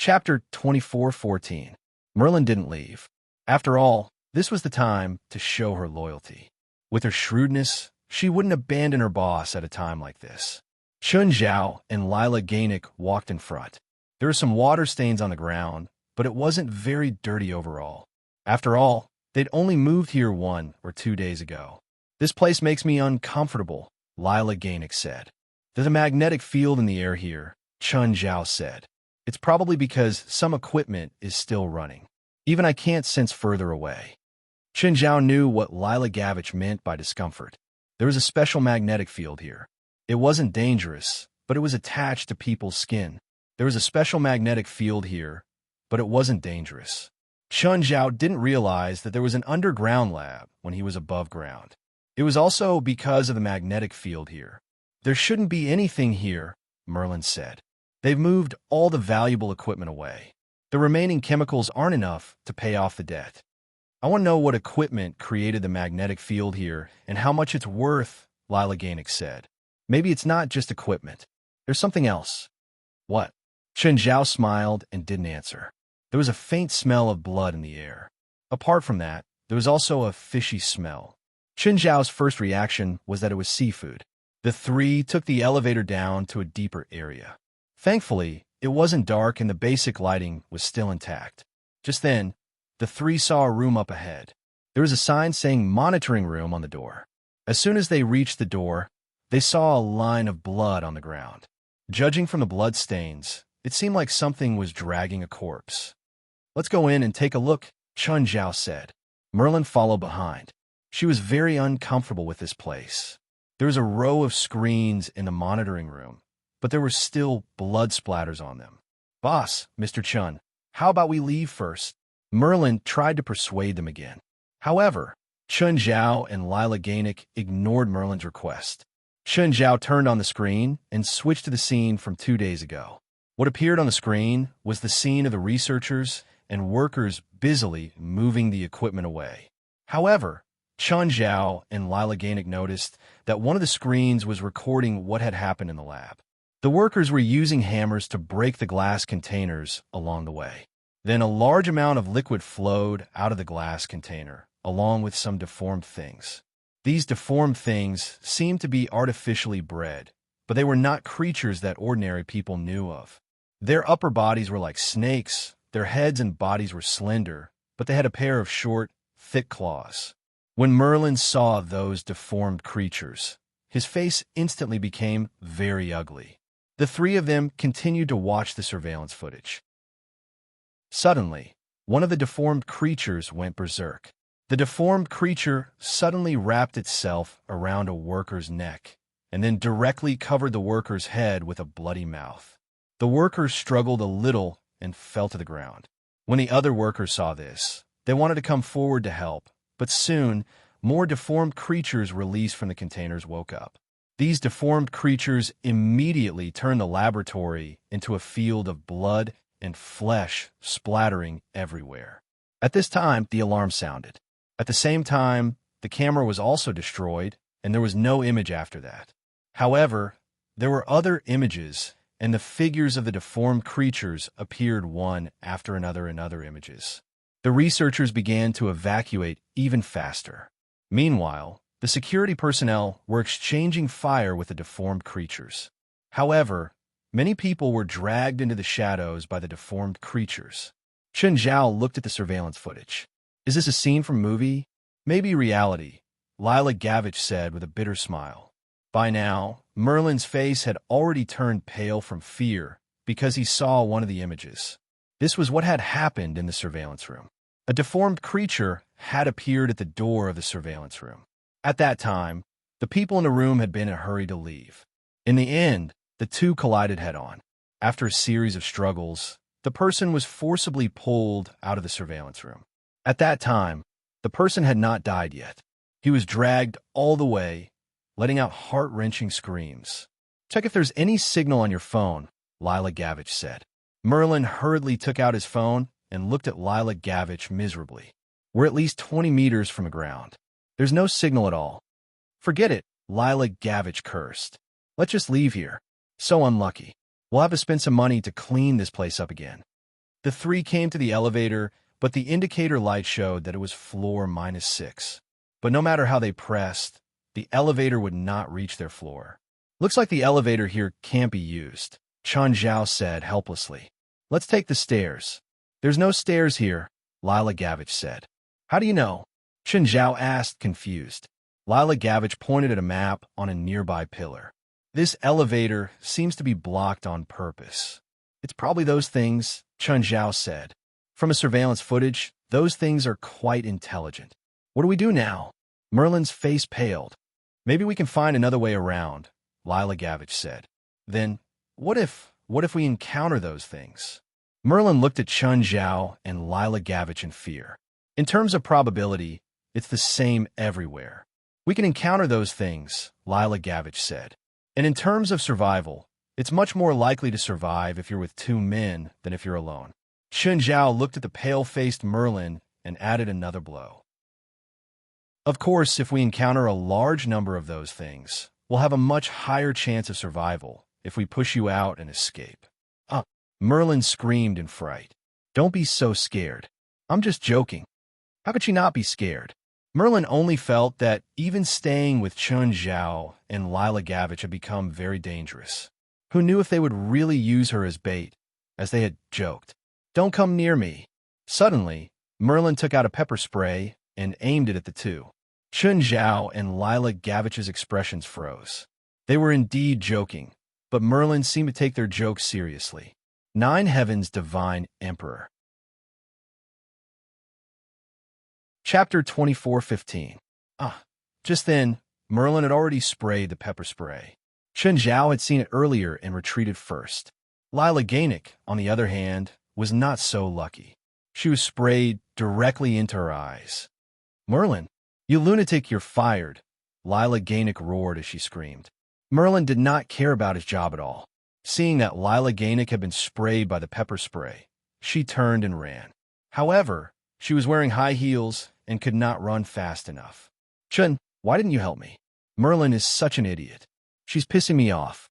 Chapter 24:14. Merlin didn't leave. After all, this was the time to show her loyalty. With her shrewdness, she wouldn't abandon her boss at a time like this. Chun Zhao and Lila Gainik walked in front. There were some water stains on the ground, but it wasn't very dirty overall. After all, they'd only moved here 1 or 2 days ago. "This place makes me uncomfortable," Lila Gainik said. "There's a magnetic field in the air here," Chun Zhao said. "It's probably because some equipment is still running. Even I can't sense further away." Chun Zhao knew what Lila Gavich meant by discomfort. There was a special magnetic field here. It wasn't dangerous, but it was attached to people's skin. There was a special magnetic field here, but it wasn't dangerous. Chun Zhao didn't realize that there was an underground lab when he was above ground. It was also because of the magnetic field here. "There shouldn't be anything here," Merlin said. "They've moved all the valuable equipment away. The remaining chemicals aren't enough to pay off the debt. I want to know what equipment created the magnetic field here and how much it's worth," Lila Gainik said. "Maybe it's not just equipment. There's something else." "What?" Chun Zhao smiled and didn't answer. There was a faint smell of blood in the air. Apart from that, there was also a fishy smell. Chun Zhao's first reaction was that it was seafood. The three took the elevator down to a deeper area. Thankfully, it wasn't dark and the basic lighting was still intact. Just then, the three saw a room up ahead. There was a sign saying monitoring room on the door. As soon as they reached the door, they saw a line of blood on the ground. Judging from the blood stains, it seemed like something was dragging a corpse. "Let's go in and take a look," Chun Zhao said. Merlin followed behind. She was very uncomfortable with this place. There was a row of screens in the monitoring room, but there were still blood splatters on them. "Boss, Mr. Chun, how about we leave first?" Merlin tried to persuade them again. However, Chun Zhao and Lila Gainik ignored Merlin's request. Chun Zhao turned on the screen and switched to the scene from 2 days ago. What appeared on the screen was the scene of the researchers and workers busily moving the equipment away. However, Chun Zhao and Lila Gainik noticed that one of the screens was recording what had happened in the lab. The workers were using hammers to break the glass containers along the way. Then a large amount of liquid flowed out of the glass container, along with some deformed things. These deformed things seemed to be artificially bred, but they were not creatures that ordinary people knew of. Their upper bodies were like snakes, their heads and bodies were slender, but they had a pair of short, thick claws. When Merlin saw those deformed creatures, his face instantly became very ugly. The three of them continued to watch the surveillance footage. Suddenly, one of the deformed creatures went berserk. The deformed creature suddenly wrapped itself around a worker's neck and then directly covered the worker's head with a bloody mouth. The worker struggled a little and fell to the ground. When the other workers saw this, they wanted to come forward to help, but soon, more deformed creatures released from the containers woke up. These deformed creatures immediately turned the laboratory into a field of blood and flesh splattering everywhere. At this time, the alarm sounded. At the same time, the camera was also destroyed, and there was no image after that. However, there were other images, and the figures of the deformed creatures appeared one after another in other images. The researchers began to evacuate even faster. Meanwhile, the security personnel were exchanging fire with the deformed creatures. However, many people were dragged into the shadows by the deformed creatures. Chun Zhao looked at the surveillance footage. "Is this a scene from a movie? Maybe reality," Lila Gavich said with a bitter smile. By now, Merlin's face had already turned pale from fear because he saw one of the images. This was what had happened in the surveillance room. A deformed creature had appeared at the door of the surveillance room. At that time, the people in the room had been in a hurry to leave. In the end, the two collided head-on. After a series of struggles, the person was forcibly pulled out of the surveillance room. At that time, the person had not died yet. He was dragged all the way, letting out heart-wrenching screams. "Check if there's any signal on your phone," Lila Gavich said. Merlin hurriedly took out his phone and looked at Lila Gavich miserably. "We're at least 20 meters from the ground. There's no signal at all." "Forget it," Lila Gavich cursed. "Let's just leave here. So unlucky. We'll have to spend some money to clean this place up again." The three came to the elevator, but the indicator light showed that it was floor -6. But no matter how they pressed, the elevator would not reach their floor. Looks like the elevator here can't be used, Chun Zhao said helplessly. Let's take the stairs. There's no stairs here, Lila Gavich said. How do you know? Chun Zhao asked, confused. Lila Gavich pointed at a map on a nearby pillar. This elevator seems to be blocked on purpose. It's probably those things, Chun Zhao said. From a surveillance footage, those things are quite intelligent. What do we do now? Merlin's face paled. Maybe we can find another way around, Lila Gavich said. Then, what if we encounter those things? Merlin looked at Chun Zhao and Lila Gavich in fear. In terms of probability, it's the same everywhere. We can encounter those things, Lila Gavich said. And in terms of survival, it's much more likely to survive if you're with two men than if you're alone. Chun Zhao looked at the pale-faced Merlin and added another blow. Of course, if we encounter a large number of those things, we'll have a much higher chance of survival if we push you out and escape. Merlin screamed in fright. Don't be so scared. I'm just joking. How could she not be scared? Merlin only felt that even staying with Chun Zhao and Lila Gavich had become very dangerous. Who knew if they would really use her as bait, as they had joked? Don't come near me. Suddenly, Merlin took out a pepper spray and aimed it at the two. Chun Zhao and Lila Gavich's expressions froze. They were indeed joking, but Merlin seemed to take their jokes seriously. 9 Heaven's Divine Emperor. Chapter 24:15. Just then, Merlin had already sprayed the pepper spray. Chun Zhao had seen it earlier and retreated first. Lila Gainik, on the other hand, was not so lucky. She was sprayed directly into her eyes. Merlin, you lunatic, you're fired, Lila Gainik roared as she screamed. Merlin did not care about his job at all. Seeing that Lila Gainik had been sprayed by the pepper spray, she turned and ran. However, she was wearing high heels and could not run fast enough. Chun, why didn't you help me? Merlin is such an idiot. She's pissing me off.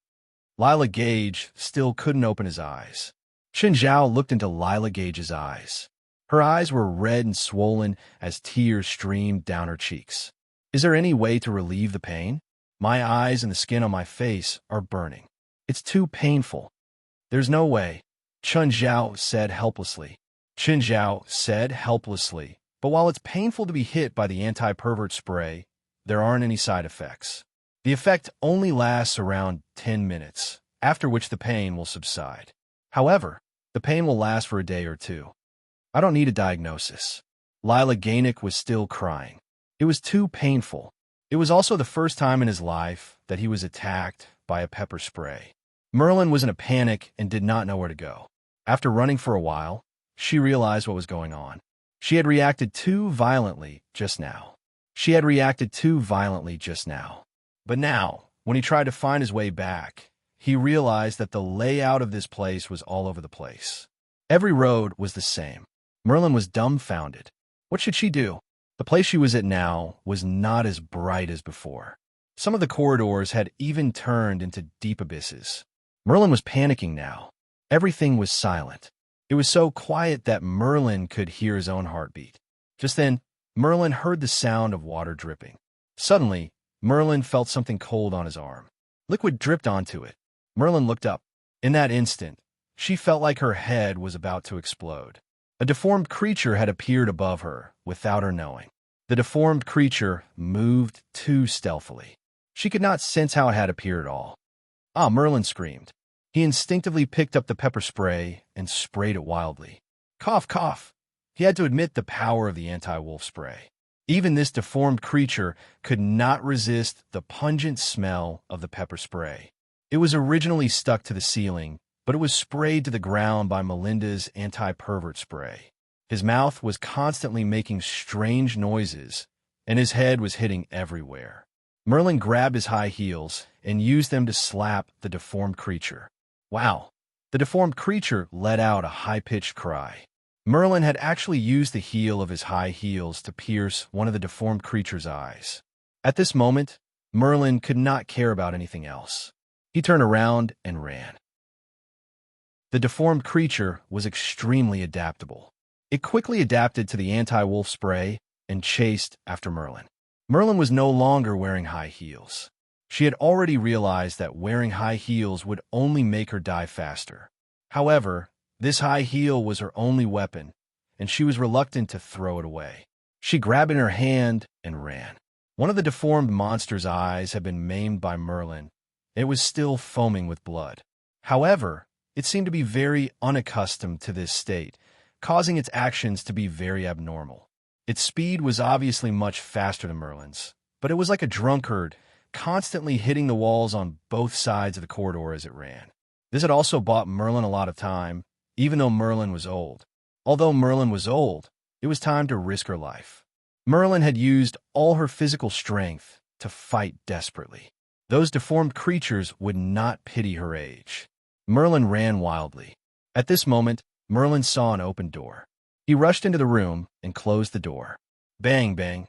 Lila Gage still couldn't open his eyes. Chun Zhao looked into Lila Gage's eyes. Her eyes were red and swollen as tears streamed down her cheeks. Is there any way to relieve the pain? My eyes and the skin on my face are burning. It's too painful. There's no way, Chun Zhao said helplessly. Chun Zhao said helplessly, but while it's painful to be hit by the anti-pervert spray, there aren't any side effects. The effect only lasts around 10 minutes, after which the pain will subside. However, the pain will last for a day or two. I don't need a diagnosis. Lila Gainik was still crying. It was too painful. It was also the first time in his life that he was attacked by a pepper spray. Merlin was in a panic and did not know where to go. After running for a while, she realized what was going on. She had reacted too violently just now. But now, when he tried to find his way back, he realized that the layout of this place was all over the place. Every road was the same. Merlin was dumbfounded. What should she do? The place she was at now was not as bright as before. Some of the corridors had even turned into deep abysses. Merlin was panicking now. Everything was silent. It was so quiet that Merlin could hear his own heartbeat. Just then, Merlin heard the sound of water dripping. Suddenly, Merlin felt something cold on his arm. Liquid dripped onto it. Merlin looked up. In that instant, she felt like her head was about to explode. A deformed creature had appeared above her, without her knowing. The deformed creature moved too stealthily. She could not sense how it had appeared at all. Merlin screamed. He instinctively picked up the pepper spray and sprayed it wildly. Cough, cough. He had to admit the power of the anti-wolf spray. Even this deformed creature could not resist the pungent smell of the pepper spray. It was originally stuck to the ceiling, but it was sprayed to the ground by Melinda's anti-pervert spray. His mouth was constantly making strange noises, and his head was hitting everywhere. Merlin grabbed his high heels and used them to slap the deformed creature. Wow! The deformed creature let out a high-pitched cry. Merlin had actually used the heel of his high heels to pierce one of the deformed creature's eyes. At this moment, Merlin could not care about anything else. He turned around and ran. The deformed creature was extremely adaptable. It quickly adapted to the anti-wolf spray and chased after Merlin. Merlin was no longer wearing high heels. She had already realized that wearing high heels would only make her die faster. However, this high heel was her only weapon, and she was reluctant to throw it away. She grabbed it in her hand and ran. One of the deformed monster's eyes had been maimed by Merlin. It was still foaming with blood. However, it seemed to be very unaccustomed to this state, causing its actions to be very abnormal. Its speed was obviously much faster than Merlin's, but it was like a drunkard, constantly hitting the walls on both sides of the corridor as it ran. This had also bought Merlin a lot of time, even though Merlin was old. Although Merlin was old, it was time to risk her life. Merlin had used all her physical strength to fight desperately. Those deformed creatures would not pity her age. Merlin ran wildly. At this moment, Merlin saw an open door. He rushed into the room and closed the door. Bang, bang.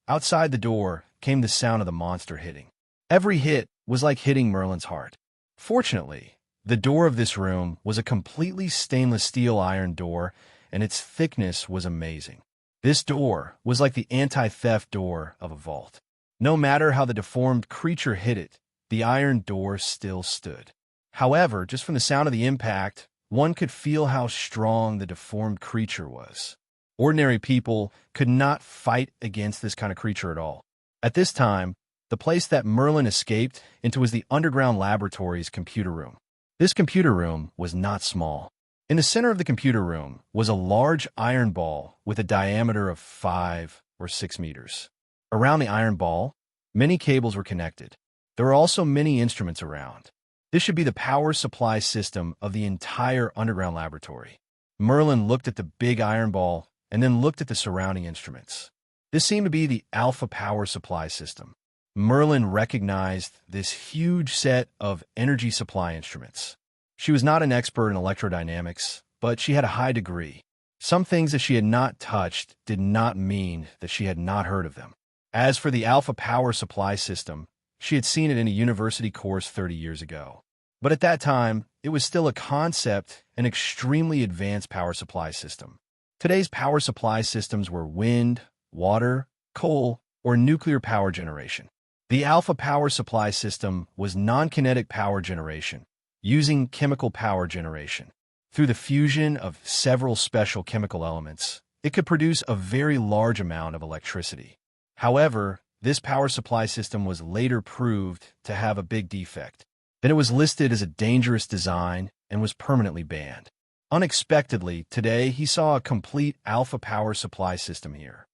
Outside the door came the sound of the monster hitting. Every hit was like hitting Merlin's heart. Fortunately, the door of this room was a completely stainless steel iron door, and its thickness was amazing. This door was like the anti-theft door of a vault. No matter how the deformed creature hit it, the iron door still stood. However, just from the sound of the impact, one could feel how strong the deformed creature was. Ordinary people could not fight against this kind of creature at all. At this time, the place that Merlin escaped into was the underground laboratory's computer room. This computer room was not small. In the center of the computer room was a large iron ball with a diameter of 5 or 6 meters. Around the iron ball, many cables were connected. There were also many instruments around. This should be the power supply system of the entire underground laboratory. Merlin looked at the big iron ball and then looked at the surrounding instruments. This seemed to be the alpha power supply system. Merlin recognized this huge set of energy supply instruments. She was not an expert in electrodynamics, but she had a high degree. Some things that she had not touched did not mean that she had not heard of them. As for the alpha power supply system, she had seen it in a university course 30 years ago. But at that time, it was still a concept, an extremely advanced power supply system. Today's power supply systems were wind, water, coal, or nuclear power generation. The alpha power supply system was non-kinetic power generation, using chemical power generation. Through the fusion of several special chemical elements, it could produce a very large amount of electricity. However, this power supply system was later proved to have a big defect. Then it was listed as a dangerous design and was permanently banned. Unexpectedly, today he saw a complete alpha power supply system here.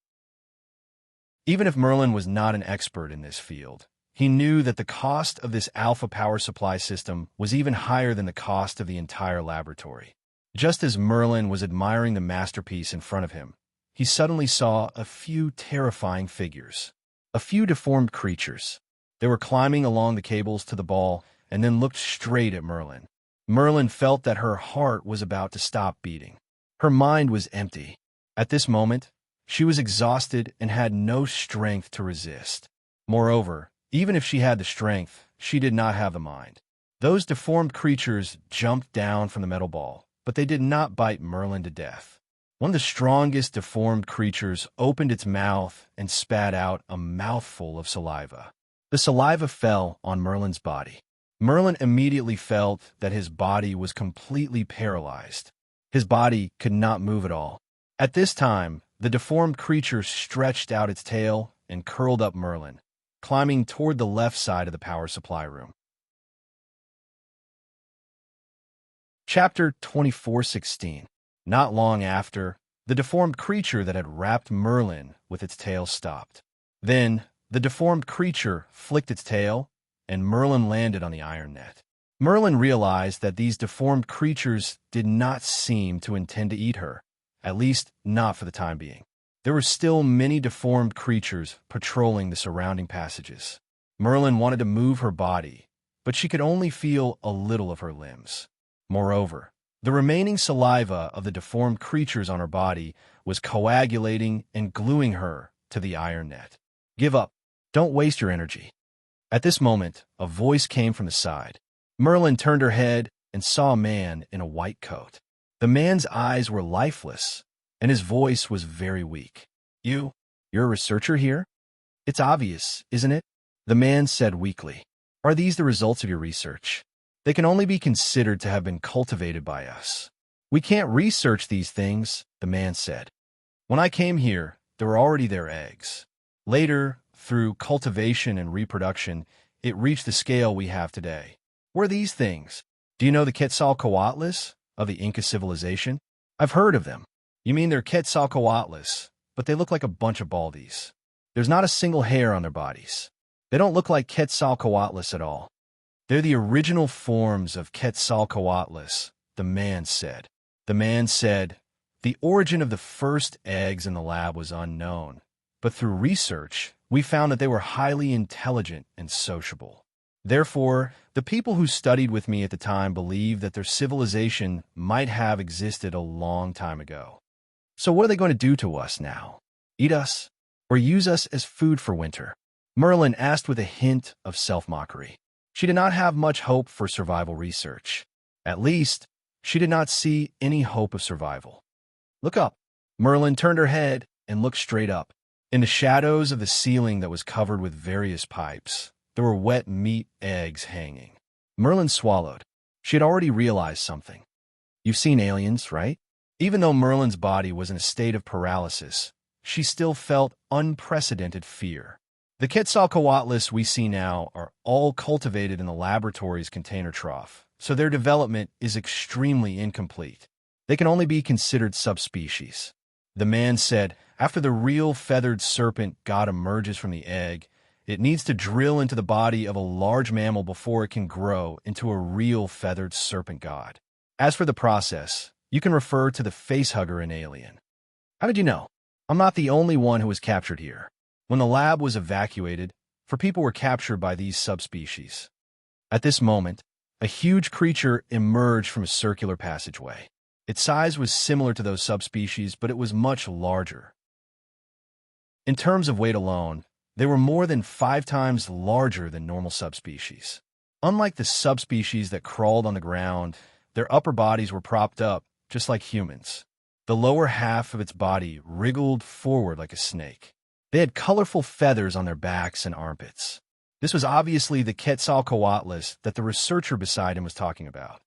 Even if Merlin was not an expert in this field, he knew that the cost of this alpha power supply system was even higher than the cost of the entire laboratory. Just as Merlin was admiring the masterpiece in front of him, he suddenly saw a few terrifying figures. A few deformed creatures. They were climbing along the cables to the ball and then looked straight at Merlin. Merlin felt that her heart was about to stop beating. Her mind was empty. At this moment, she was exhausted and had no strength to resist. Moreover, even if she had the strength, she did not have the mind. Those deformed creatures jumped down from the metal ball, but they did not bite Merlin to death. One of the strongest deformed creatures opened its mouth and spat out a mouthful of saliva. The saliva fell on Merlin's body. Merlin immediately felt that his body was completely paralyzed. His body could not move at all. At this time, the deformed creature stretched out its tail and curled up Merlin, climbing toward the left side of the power supply room. Chapter 24:16. Not long after, the deformed creature that had wrapped Merlin with its tail stopped. Then, the deformed creature flicked its tail, and Merlin landed on the iron net. Merlin realized that these deformed creatures did not seem to intend to eat her, at least not for the time being. There were still many deformed creatures patrolling the surrounding passages. Merlin wanted to move her body, but she could only feel a little of her limbs. Moreover, the remaining saliva of the deformed creatures on her body was coagulating and gluing her to the iron net. Give up. Don't waste your energy. At this moment, a voice came from the side. Merlin turned her head and saw a man in a white coat. The man's eyes were lifeless, and his voice was very weak. You're a researcher here? It's obvious, isn't it? The man said weakly. Are these the results of your research? They can only be considered to have been cultivated by us. We can't research these things, the man said. When I came here, there were already their eggs. Later, through cultivation and reproduction, it reached the scale we have today. What are these things? Do you know the Quetzalcoatlus of the Inca civilization? I've heard of them. You mean they're Quetzalcoatlus, but they look like a bunch of baldies. There's not a single hair on their bodies. They don't look like Quetzalcoatlus at all. They're the original forms of Quetzalcoatlus, the man said. The man said, the origin of the first eggs in the lab was unknown, but through research, we found that they were highly intelligent and sociable. Therefore, the people who studied with me at the time believed that their civilization might have existed a long time ago. So what are they going to do to us now? Eat us? Or use us as food for winter? Merlin asked with a hint of self-mockery. She did not have much hope for survival research. At least, she did not see any hope of survival. Look up. Merlin turned her head and looked straight up. In the shadows of the ceiling that was covered with various pipes, there were wet meat eggs hanging. Merlin swallowed. She had already realized something. You've seen aliens, right? Even though Merlin's body was in a state of paralysis, she still felt unprecedented fear. The Quetzalcoatlus we see now are all cultivated in the laboratory's container trough, so their development is extremely incomplete. They can only be considered subspecies. The man said, after the real feathered serpent god emerges from the egg, it needs to drill into the body of a large mammal before it can grow into a real feathered serpent god. As for the process, you can refer to the facehugger in Alien. How did you know? I'm not the only one who was captured here. When the lab was evacuated, 4 people were captured by these subspecies. At this moment, a huge creature emerged from a circular passageway. Its size was similar to those subspecies, but it was much larger. In terms of weight alone, they were more than 5 times larger than normal subspecies. Unlike the subspecies that crawled on the ground, their upper bodies were propped up, just like humans. The lower half of its body wriggled forward like a snake. They had colorful feathers on their backs and armpits. This was obviously the Quetzalcoatlus that the researcher beside him was talking about.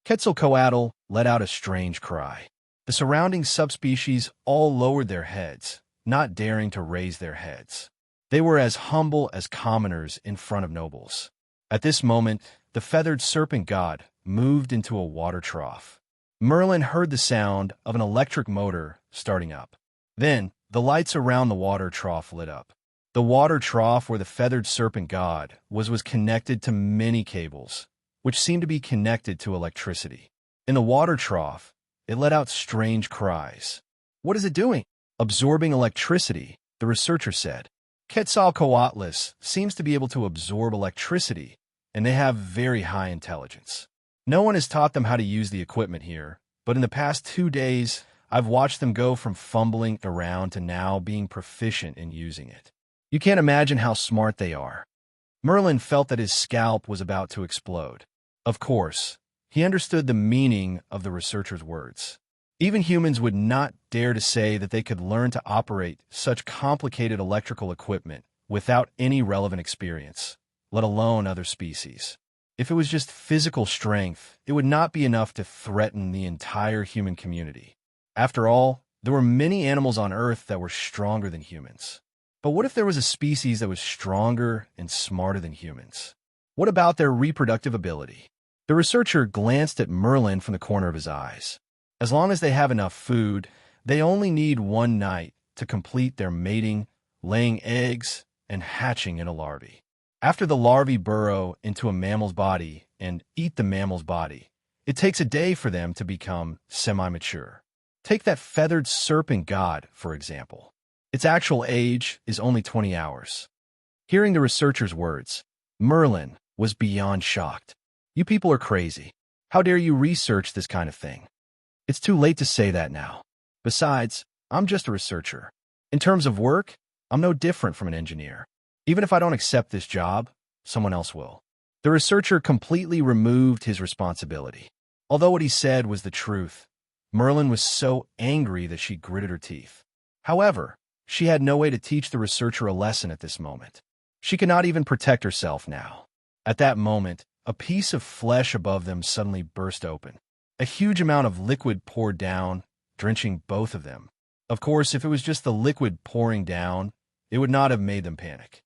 Quetzalcoatl let out a strange cry. The surrounding subspecies all lowered their heads, not daring to raise their heads. They were as humble as commoners in front of nobles. At this moment, the feathered serpent god moved into a water trough. Merlin heard the sound of an electric motor starting up. Then, the lights around the water trough lit up. The water trough where the feathered serpent god was connected to many cables, which seemed to be connected to electricity. In the water trough, it let out strange cries. What is it doing? Absorbing electricity, the researcher said. Quetzalcoatlus seems to be able to absorb electricity, and they have very high intelligence. No one has taught them how to use the equipment here, but in the past 2 days, I've watched them go from fumbling around to now being proficient in using it. You can't imagine how smart they are. Merlin felt that his scalp was about to explode. Of course, he understood the meaning of the researcher's words. Even humans would not dare to say that they could learn to operate such complicated electrical equipment without any relevant experience, let alone other species. If it was just physical strength, it would not be enough to threaten the entire human community. After all, there were many animals on Earth that were stronger than humans. But what if there was a species that was stronger and smarter than humans? What about their reproductive ability? The researcher glanced at Merlin from the corner of his eyes. As long as they have enough food, they only need 1 night to complete their mating, laying eggs, and hatching into larvae. After the larvae burrow into a mammal's body and eat the mammal's body, it takes a day for them to become semi-mature. Take that feathered serpent god, for example. Its actual age is only 20 hours. Hearing the researcher's words, Merlin was beyond shocked. You people are crazy. How dare you research this kind of thing? It's too late to say that now. Besides, I'm just a researcher. In terms of work, I'm no different from an engineer. Even if I don't accept this job, someone else will. The researcher completely removed his responsibility. Although what he said was the truth, Merlin was so angry that she gritted her teeth. However, she had no way to teach the researcher a lesson at this moment. She could not even protect herself now. At that moment, a piece of flesh above them suddenly burst open. A huge amount of liquid poured down, drenching both of them. Of course, if it was just the liquid pouring down, it would not have made them panic.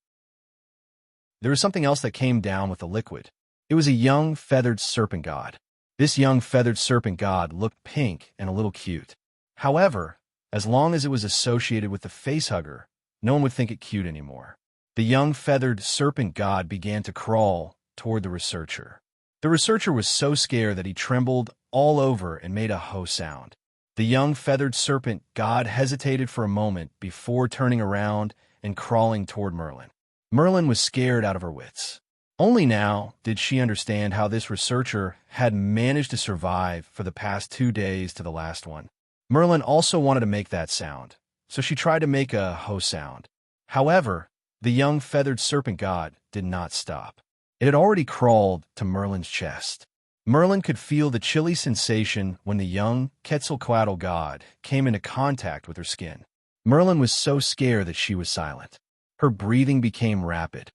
There was something else that came down with the liquid. It was a young, feathered serpent god. This young, feathered serpent god looked pink and a little cute. However, as long as it was associated with the facehugger, no one would think it cute anymore. The young, feathered serpent god began to crawl toward the researcher. The researcher was so scared that he trembled all over and made a ho sound. The young, feathered serpent god hesitated for a moment before turning around and crawling toward Merlin. Merlin was scared out of her wits. Only now did she understand how this researcher had managed to survive for the past 2 days to the last one. Merlin also wanted to make that sound, so she tried to make a ho sound. However, the young feathered serpent god did not stop. It had already crawled to Merlin's chest. Merlin could feel the chilly sensation when the young Quetzalcoatl god came into contact with her skin. Merlin was so scared that she was silent. Her breathing became rapid.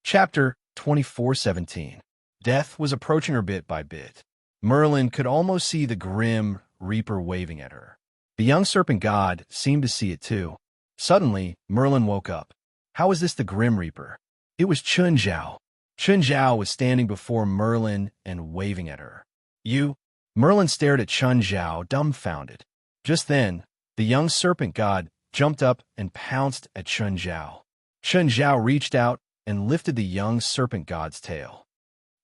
Chapter 24:17. Death was approaching her bit by bit. Merlin could almost see the grim reaper waving at her. The young serpent god seemed to see it too. Suddenly, Merlin woke up. How was this the grim reaper? It was Chun Zhao. Chun Zhao was standing before Merlin and waving at her. You? Merlin stared at Chun Zhao, dumbfounded. Just then, the young serpent god jumped up and pounced at Chun Zhao. Chun Zhao reached out and lifted the young serpent god's tail.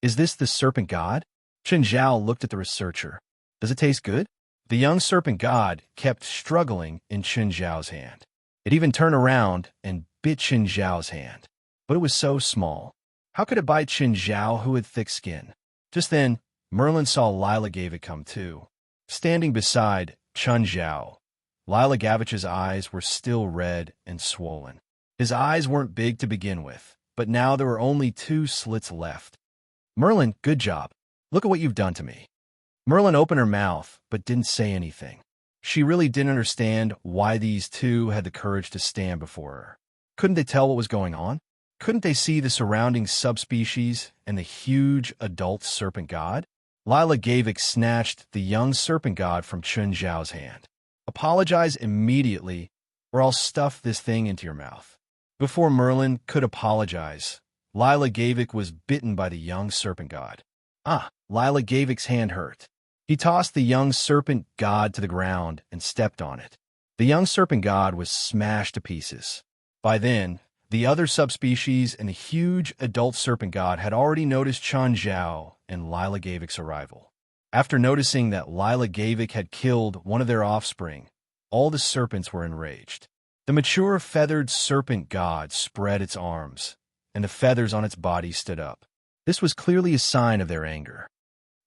Is this the serpent god? Chun Zhao looked at the researcher. Does it taste good? The young serpent god kept struggling in Chun Zhao's hand. It even turned around and bit Chun Zhao's hand. But it was so small. How could it bite Chun Zhao, who had thick skin? Just then, Merlin saw Lila Gavik come too. Standing beside Chun Zhao, Lila Gavich's eyes were still red and swollen. His eyes weren't big to begin with, but now there were only 2 slits left. Merlin, good job. Look at what you've done to me. Merlin opened her mouth, but didn't say anything. She really didn't understand why these two had the courage to stand before her. Couldn't they tell what was going on? Couldn't they see the surrounding subspecies and the huge adult serpent god? Lila Gavik snatched the young serpent god from Chun Zhao's hand. Apologize immediately, or I'll stuff this thing into your mouth. Before Merlin could apologize, Lila Gavik was bitten by the young serpent god. Lila Gavik's hand hurt. He tossed the young serpent god to the ground and stepped on it. The young serpent god was smashed to pieces. By then, the other subspecies and the huge adult serpent god had already noticed Chun Zhao and Lila Gavik's arrival. After noticing that Lila Gavik had killed one of their offspring, all the serpents were enraged. The mature feathered serpent god spread its arms, and the feathers on its body stood up. This was clearly a sign of their anger.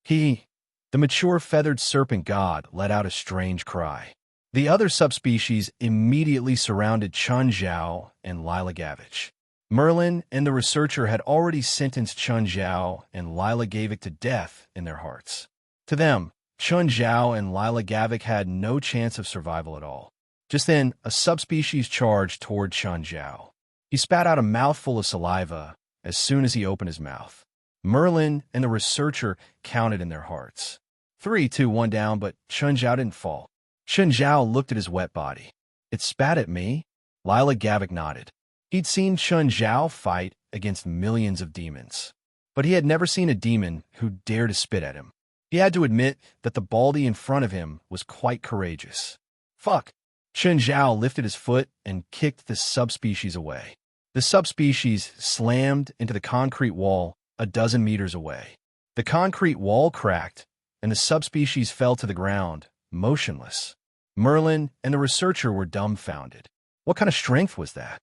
The mature feathered serpent god let out a strange cry. The other subspecies immediately surrounded Chun Zhao and Lila Gavik. Merlin and the researcher had already sentenced Chun Zhao and Lila Gavik to death in their hearts. To them, Chun Zhao and Lila Gavik had no chance of survival at all. Just then, a subspecies charged toward Chun Zhao. He spat out a mouthful of saliva as soon as he opened his mouth. Merlin and the researcher counted in their hearts. 3, 2, 1 down, but Chun Zhao didn't fall. Chun Zhao looked at his wet body. It spat at me? Lila Gavik nodded. He'd seen Chun Zhao fight against millions of demons, but he had never seen a demon who dared to spit at him. He had to admit that the baldy in front of him was quite courageous. Fuck! Chun Zhao lifted his foot and kicked the subspecies away. The subspecies slammed into the concrete wall a dozen meters away. The concrete wall cracked, and the subspecies fell to the ground, motionless. Merlin and the researcher were dumbfounded. What kind of strength was that?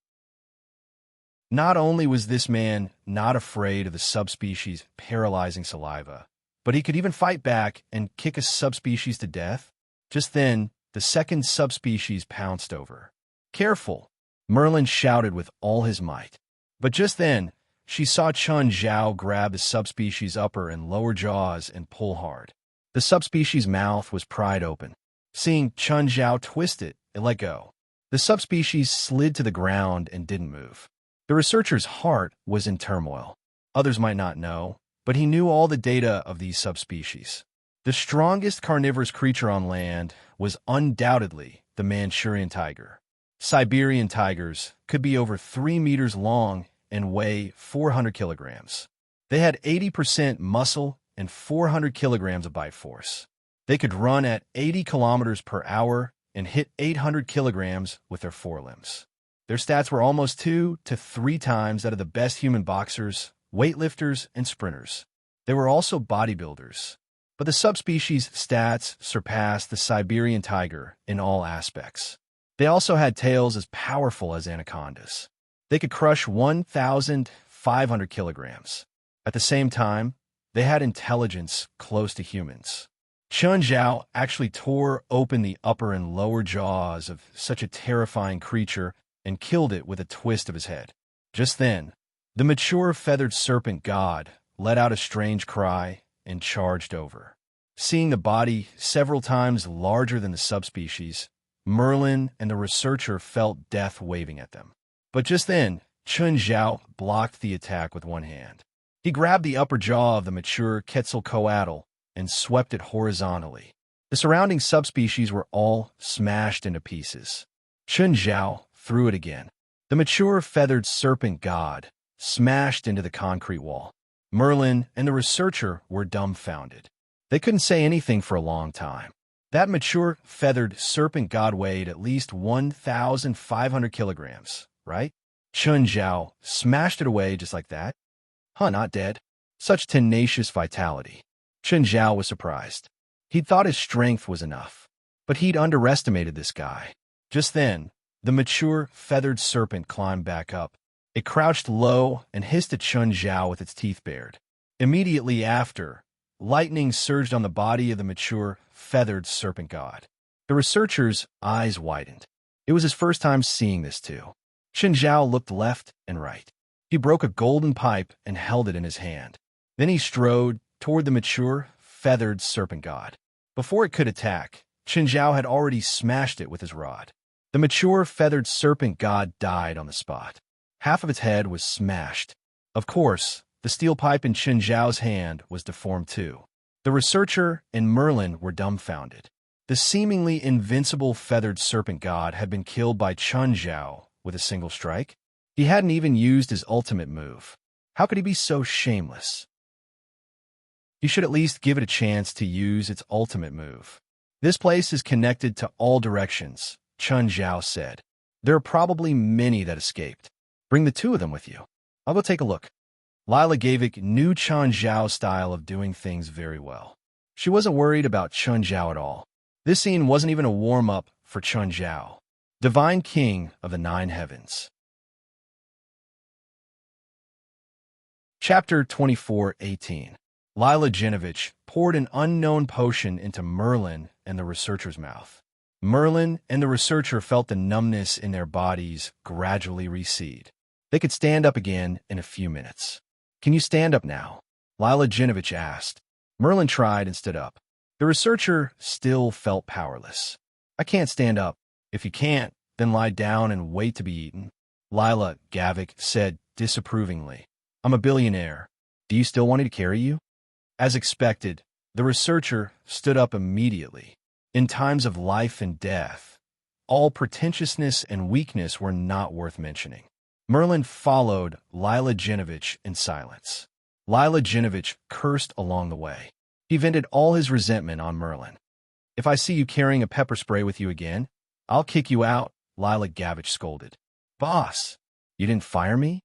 Not only was this man not afraid of the subspecies' paralyzing saliva, but he could even fight back and kick a subspecies to death. Just then, the second subspecies pounced over. Careful! Merlin shouted with all his might. But just then, she saw Chun Zhao grab the subspecies' upper and lower jaws and pull hard. The subspecies' mouth was pried open. Seeing Chun Zhao twist it let go. The subspecies slid to the ground and didn't move. The researcher's heart was in turmoil. Others might not know, but he knew all the data of these subspecies. The strongest carnivorous creature on land was undoubtedly the Manchurian tiger. Siberian tigers could be over 3 meters long and weigh 400 kilograms. They had 80% muscle and 400 kilograms of bite force. They could run at 80 kilometers per hour and hit 800 kilograms with their forelimbs. Their stats were almost 2 to 3 times that of the best human boxers, weightlifters, and sprinters. They were also bodybuilders. But the subspecies' stats surpassed the Siberian tiger in all aspects. They also had tails as powerful as anacondas. They could crush 1,500 kilograms. At the same time, they had intelligence close to humans. Chun Zhao actually tore open the upper and lower jaws of such a terrifying creature and killed it with a twist of his head. Just then, the mature feathered serpent god let out a strange cry and charged over. Seeing the body several times larger than the subspecies, Merlin and the researcher felt death waving at them. But just then, Chun Zhao blocked the attack with one hand. He grabbed the upper jaw of the mature Quetzalcoatl and swept it horizontally. The surrounding subspecies were all smashed into pieces. Chun Zhao threw it again. The mature feathered serpent god smashed into the concrete wall. Merlin and the researcher were dumbfounded. They couldn't say anything for a long time. That mature feathered serpent god weighed at least 1,500 kilograms, right? Chun Zhao smashed it away just like that. Huh, not dead. Such tenacious vitality. Chun Zhao was surprised. He'd thought his strength was enough, but he'd underestimated this guy. Just then, the mature feathered serpent climbed back up. It crouched low and hissed at Chun Zhao with its teeth bared. Immediately after, lightning surged on the body of the mature feathered serpent god. The researcher's eyes widened. It was his first time seeing this too. Chun Zhao looked left and right. He broke a golden pipe and held it in his hand. Then he strode toward the mature feathered serpent god. Before it could attack, Chun Zhao had already smashed it with his rod. The mature feathered serpent god died on the spot. Half of its head was smashed. Of course, the steel pipe in Chun Zhao's hand was deformed too. The researcher and Merlin were dumbfounded. The seemingly invincible feathered serpent god had been killed by Chun Zhao with a single strike. He hadn't even used his ultimate move. How could he be so shameless? He should at least give it a chance to use its ultimate move. This place is connected to all directions, Chun Zhao said. There are probably many that escaped. Bring the two of them with you. I'll go take a look. Lila Gavik knew Chun Zhao's style of doing things very well. She wasn't worried about Chun Zhao at all. This scene wasn't even a warm-up for Chun Zhao, divine king of the 9 heavens. Chapter 24:18. Lila Genovich poured an unknown potion into Merlin and the researcher's mouth. Merlin and the researcher felt the numbness in their bodies gradually recede. They could stand up again in a few minutes. Can you stand up now? Lila Genovich asked. Merlin tried and stood up. The researcher still felt powerless. I can't stand up. If you can't, then lie down and wait to be eaten. Lila Gavik said disapprovingly. I'm a billionaire. Do you still want me to carry you? As expected, the researcher stood up immediately. In times of life and death, all pretentiousness and weakness were not worth mentioning. Merlin followed Lila Genovich in silence. Lila Genovich cursed along the way. He vented all his resentment on Merlin. If I see you carrying a pepper spray with you again, I'll kick you out, Lila Gavich scolded. Boss, you didn't fire me?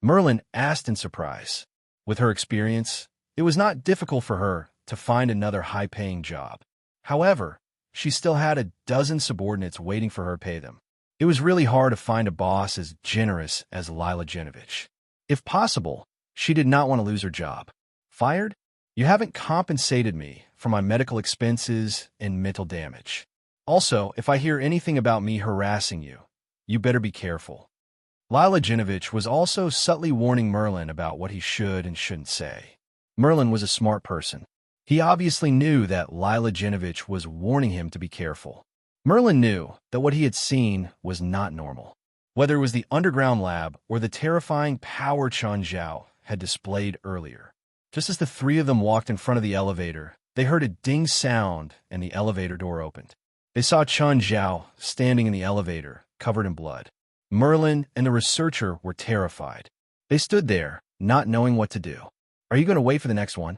Merlin asked in surprise. With her experience, it was not difficult for her to find another high-paying job. However, she still had a dozen subordinates waiting for her to pay them. It was really hard to find a boss as generous as Lila Genovich. If possible, she did not want to lose her job. Fired? You haven't compensated me for my medical expenses and mental damage. Also, if I hear anything about me harassing you, you better be careful. Lila Jinovich was also subtly warning Merlin about what he should and shouldn't say. Merlin was a smart person. He obviously knew that Lila Jinovich was warning him to be careful. Merlin knew that what he had seen was not normal. Whether it was the underground lab or the terrifying power Chun Zhao had displayed earlier. Just as the three of them walked in front of the elevator, they heard a ding sound and the elevator door opened. They saw Chun Zhao standing in the elevator, covered in blood. Merlin and the researcher were terrified. They stood there, not knowing what to do. "Are you going to wait for the next one?"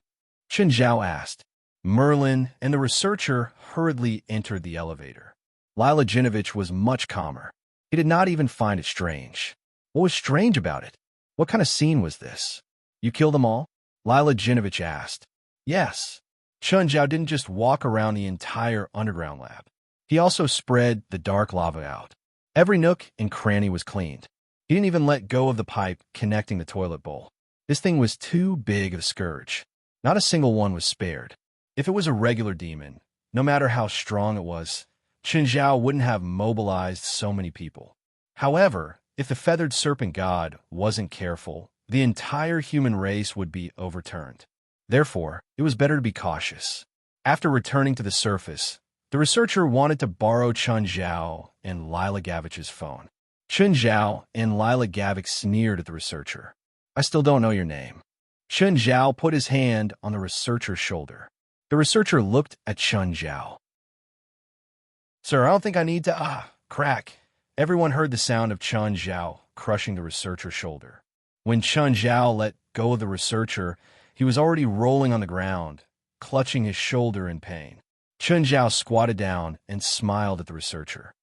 Chun Zhao asked. Merlin and the researcher hurriedly entered the elevator. Lila Jinovich was much calmer. He did not even find it strange. What was strange about it? What kind of scene was this? "You killed them all?" Lila Jinovich asked. "Yes." Chun Zhao didn't just walk around the entire underground lab. He also spread the dark lava out. Every nook and cranny was cleaned. He didn't even let go of the pipe connecting the toilet bowl. This thing was too big of a scourge. Not a single one was spared. If it was a regular demon, no matter how strong it was, Chun Zhao wouldn't have mobilized so many people. However, if the feathered serpent god wasn't careful, the entire human race would be overturned. Therefore, it was better to be cautious. After returning to the surface, the researcher wanted to borrow Chun Zhao and Lila Gavich's phone. Chun Zhao and Lila Gavich sneered at the researcher. "I still don't know your name." Chun Zhao put his hand on the researcher's shoulder. The researcher looked at Chun Zhao. "Sir, I don't think I need to, crack." Everyone heard the sound of Chun Zhao crushing the researcher's shoulder. When Chun Zhao let go of the researcher, he was already rolling on the ground, clutching his shoulder in pain. Chun Zhao squatted down and smiled at the researcher.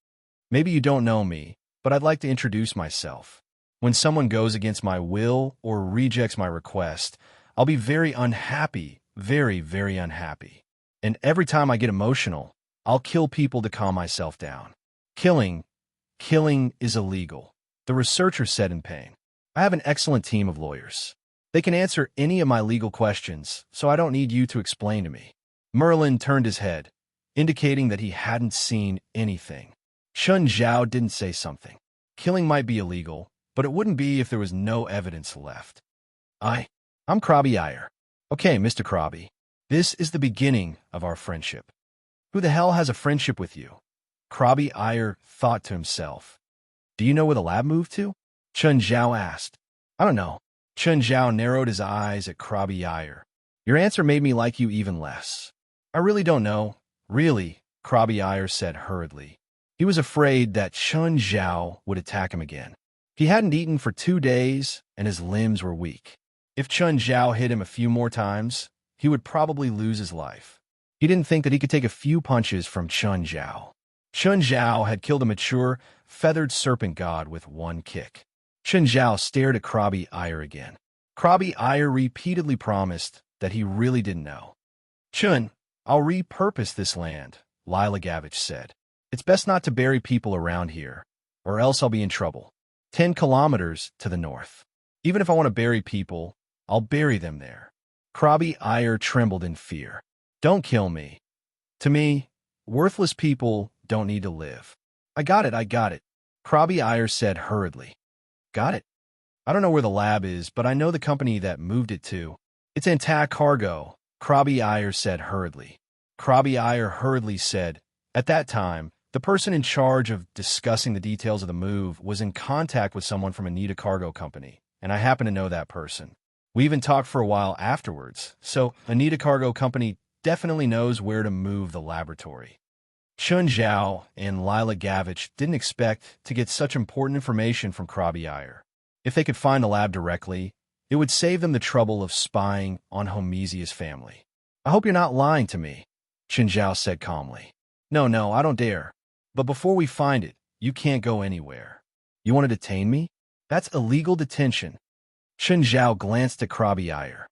"Maybe you don't know me, but I'd like to introduce myself. When someone goes against my will or rejects my request, I'll be very unhappy, very, very unhappy. And every time I get emotional, I'll kill people to calm myself down. Killing is illegal," the researcher said in pain. "I have an excellent team of lawyers. They can answer any of my legal questions, so I don't need you to explain to me." Merlin turned his head, indicating that he hadn't seen anything. Chun Zhao didn't say something. Killing might be illegal, but it wouldn't be if there was no evidence left. I'm Krabby Iyer. "Okay, Mr. Krabby. This is the beginning of our friendship." "Who the hell has a friendship with you?" Krabby Iyer thought to himself. "Do you know where the lab moved to?" Chun Zhao asked. "I don't know." Chun Zhao narrowed his eyes at Krabby Iyer. "Your answer made me like you even less." "I really don't know." "Really?" Krabby Iyer said hurriedly. He was afraid that Chun Zhao would attack him again. He hadn't eaten for 2 days, and his limbs were weak. If Chun Zhao hit him a few more times, he would probably lose his life. He didn't think that he could take a few punches from Chun Zhao. Chun Zhao had killed a mature, feathered serpent god with one kick. Chun Zhao stared at Krabby Iyer again. Krabby Iyer repeatedly promised that he really didn't know. "Chun, I'll repurpose this land," Lila Gavich said. "It's best not to bury people around here, or else I'll be in trouble. 10 kilometers to the north. Even if I want to bury people, I'll bury them there." Krabby Iyer trembled in fear. "Don't kill me. To me, worthless people don't need to live." I got it. Krabby Iyer said hurriedly. "Got it? I don't know where the lab is, but I know the company that moved it to. It's Antac Cargo," Krabby Iyer said hurriedly. Krabby Iyer hurriedly said, "At that time, the person in charge of discussing the details of the move was in contact with someone from Anita Cargo Company, and I happen to know that person. We even talked for a while afterwards, so Anita Cargo Company definitely knows where to move the laboratory." Chun Zhao and Lila Gavich didn't expect to get such important information from Krabby Iyer. If they could find the lab directly, it would save them the trouble of spying on Homezia's family. "I hope you're not lying to me," Chun Zhao said calmly. No, I don't dare. But before we find it, you can't go anywhere." "You want to detain me?" "That's illegal detention." Chun Zhao glanced at Krabby Iyer.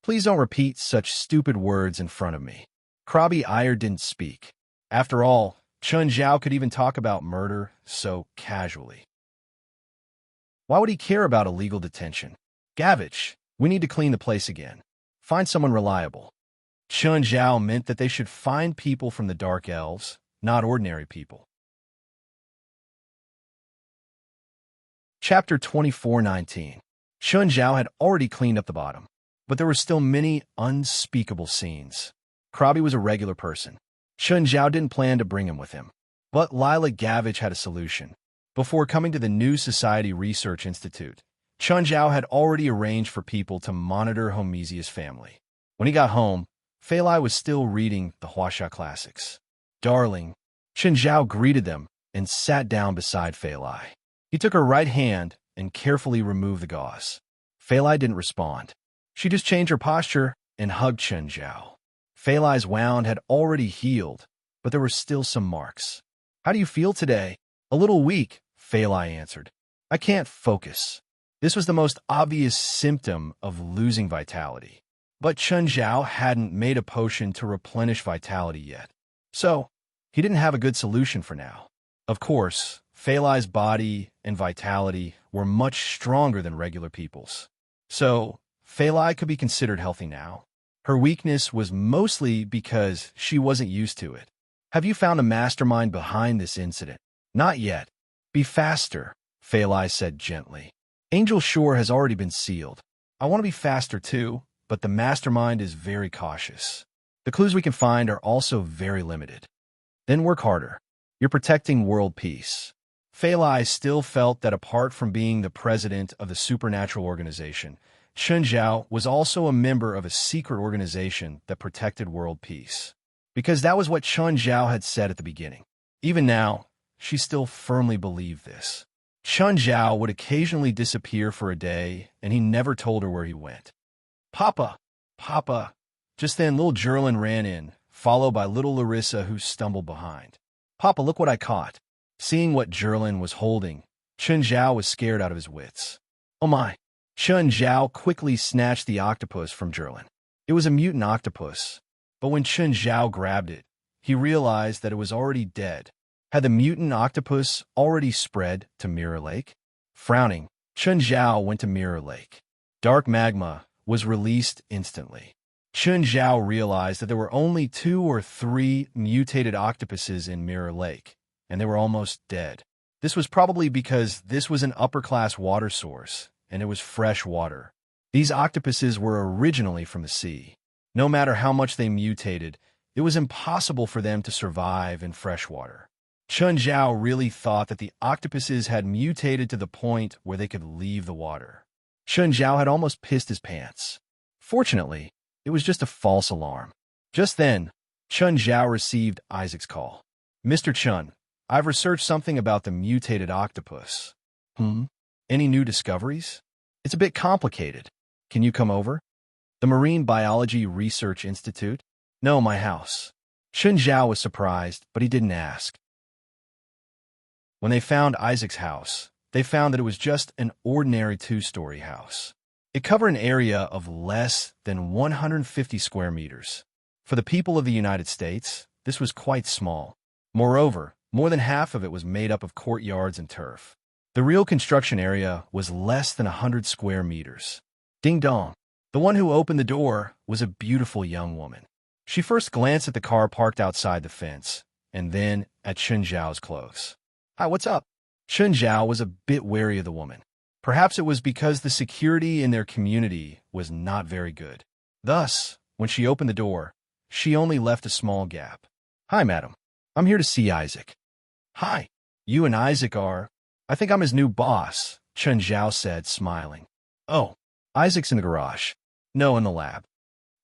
"Please don't repeat such stupid words in front of me." Krabby Iyer didn't speak. After all, Chun Zhao could even talk about murder so casually. Why would he care about illegal detention? "Gavich, we need to clean the place again. Find someone reliable." Chun Zhao meant that they should find people from the Dark Elves, not ordinary people. Chapter 24:19. Chun Zhao had already cleaned up the bottom, but there were still many unspeakable scenes. Krabi was a regular person. Chun Zhao didn't plan to bring him with him. But Lila Gavich had a solution. Before coming to the New Society Research Institute, Chun Zhao had already arranged for people to monitor Homesia's family. When he got home, Fei Lai was still reading the Huaxia classics. "Darling," Chun Zhao greeted them and sat down beside Fei Lai. He took her right hand and carefully removed the gauze. Fei Lai didn't respond. She just changed her posture and hugged Chun Zhao. Fei Lai's wound had already healed, but there were still some marks. "How do you feel today?" "A little weak," Fei Lai answered. "I can't focus." This was the most obvious symptom of losing vitality. But Chun Zhao hadn't made a potion to replenish vitality yet. So, he didn't have a good solution for now. Of course, Fei Lai's body and vitality were much stronger than regular people's. So, Fei Lai could be considered healthy now. Her weakness was mostly because she wasn't used to it. "Have you found a mastermind behind this incident?" "Not yet." "Be faster," Fei Lai said gently. "Angel Shore has already been sealed. I want to be faster too, but the mastermind is very cautious. The clues we can find are also very limited." "Then work harder. You're protecting world peace." Fei Lai still felt that apart from being the president of the supernatural organization, Chun Zhao was also a member of a secret organization that protected world peace. Because that was what Chun Zhao had said at the beginning. Even now, she still firmly believed this. Chun Zhao would occasionally disappear for a day, and he never told her where he went. "Papa! Papa!" Just then, little Jerlin ran in, followed by little Larissa, who stumbled behind. "Papa, look what I caught." Seeing what Jerlin was holding, Chun Zhao was scared out of his wits. "Oh my!" Chun Zhao quickly snatched the octopus from Jerlin. It was a mutant octopus, but when Chun Zhao grabbed it, he realized that it was already dead. Had the mutant octopus already spread to Mirror Lake? Frowning, Chun Zhao went to Mirror Lake. Dark magma was released instantly. Chun Zhao realized that there were only 2 or 3 mutated octopuses in Mirror Lake, and they were almost dead. This was probably because this was an upper-class water source, and it was fresh water. These octopuses were originally from the sea. No matter how much they mutated, it was impossible for them to survive in fresh water. Chun Zhao really thought that the octopuses had mutated to the point where they could leave the water. Chun Zhao had almost pissed his pants. Fortunately, it was just a false alarm. Just then, Chun Zhao received Isaac's call. "Mr. Chun, I've researched something about the mutated octopus." "Any new discoveries?" "It's a bit complicated. Can you come over?" "The Marine Biology Research Institute?" "No, my house." Chun Zhao was surprised, but he didn't ask. When they found Isaac's house, they found that it was just an ordinary 2-story house. It covered an area of less than 150 square meters. For the people of the United States, this was quite small. Moreover, more than half of it was made up of courtyards and turf. The real construction area was less than 100 square meters. Ding dong. The one who opened the door was a beautiful young woman. She first glanced at the car parked outside the fence, and then at Chun Zhao's clothes. "Hi, what's up?" Chun Zhao was a bit wary of the woman. Perhaps it was because the security in their community was not very good. Thus, when she opened the door, she only left a small gap. "Hi, madam. I'm here to see Isaac." "Hi. You and Isaac are—" "I think I'm his new boss," Chun Zhao said, smiling. "Oh, Isaac's in the garage." "No, in the lab."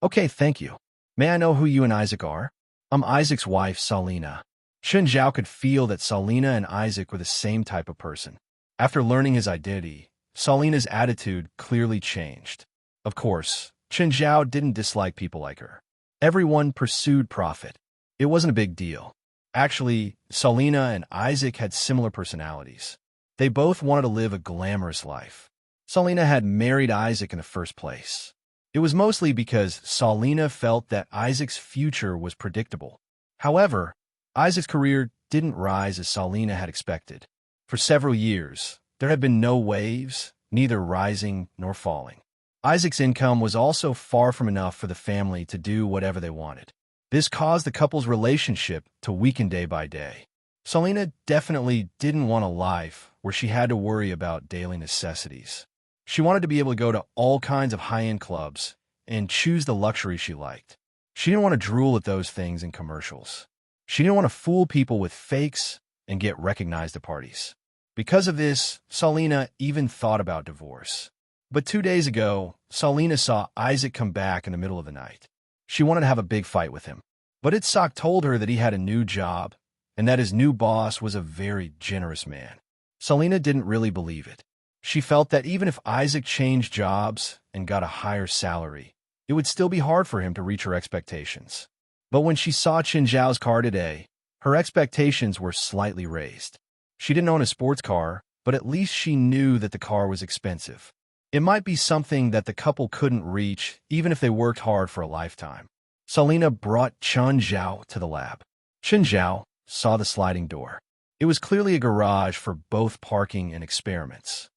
"Okay, thank you. May I know who you and Isaac are?" "I'm Isaac's wife, Salina." Chun Zhao could feel that Salina and Isaac were the same type of person. After learning his identity, Salina's attitude clearly changed. Of course, Chun Zhao didn't dislike people like her. Everyone pursued profit. It wasn't a big deal. Actually, Salina and Isaac had similar personalities. They both wanted to live a glamorous life. Salina had married Isaac in the first place. It was mostly because Salina felt that Isaac's future was predictable. However, Isaac's career didn't rise as Salina had expected. For several years, there had been no waves, neither rising nor falling. Isaac's income was also far from enough for the family to do whatever they wanted. This caused the couple's relationship to weaken day by day. Selena definitely didn't want a life where she had to worry about daily necessities. She wanted to be able to go to all kinds of high-end clubs and choose the luxury she liked. She didn't want to drool at those things in commercials. She didn't want to fool people with fakes and get recognized at parties. Because of this, Selena even thought about divorce. But 2 days ago, Selena saw Isaac come back in the middle of the night. She wanted to have a big fight with him. But Itzhak told her that he had a new job and that his new boss was a very generous man. Selena didn't really believe it. She felt that even if Isaac changed jobs and got a higher salary, it would still be hard for him to reach her expectations. But when she saw Qinzhao's car today, her expectations were slightly raised. She didn't own a sports car, but at least she knew that the car was expensive. It might be something that the couple couldn't reach even if they worked hard for a lifetime. Selena brought Qinzhao to the lab. Qinzhao saw the sliding door. It was clearly a garage for both parking and experiments.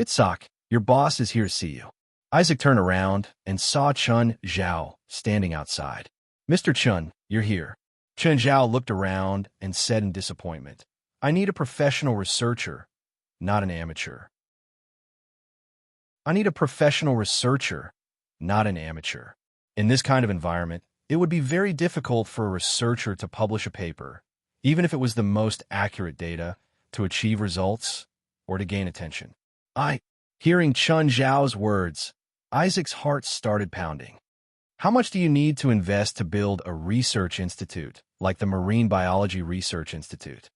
Itzhak, your boss is here to see you. Isaac turned around and saw Qinzhao standing outside. Mr. Chun, you're here. Qinzhao looked around and said in disappointment, I need a professional researcher, not an amateur. I need a professional researcher, not an amateur. In this kind of environment, it would be very difficult for a researcher to publish a paper, even if it was the most accurate data, to achieve results or to gain attention. Hearing Qinzhao's words, Isaac's heart started pounding. How much do you need to invest to build a research institute, like the Marine Biology Research Institute?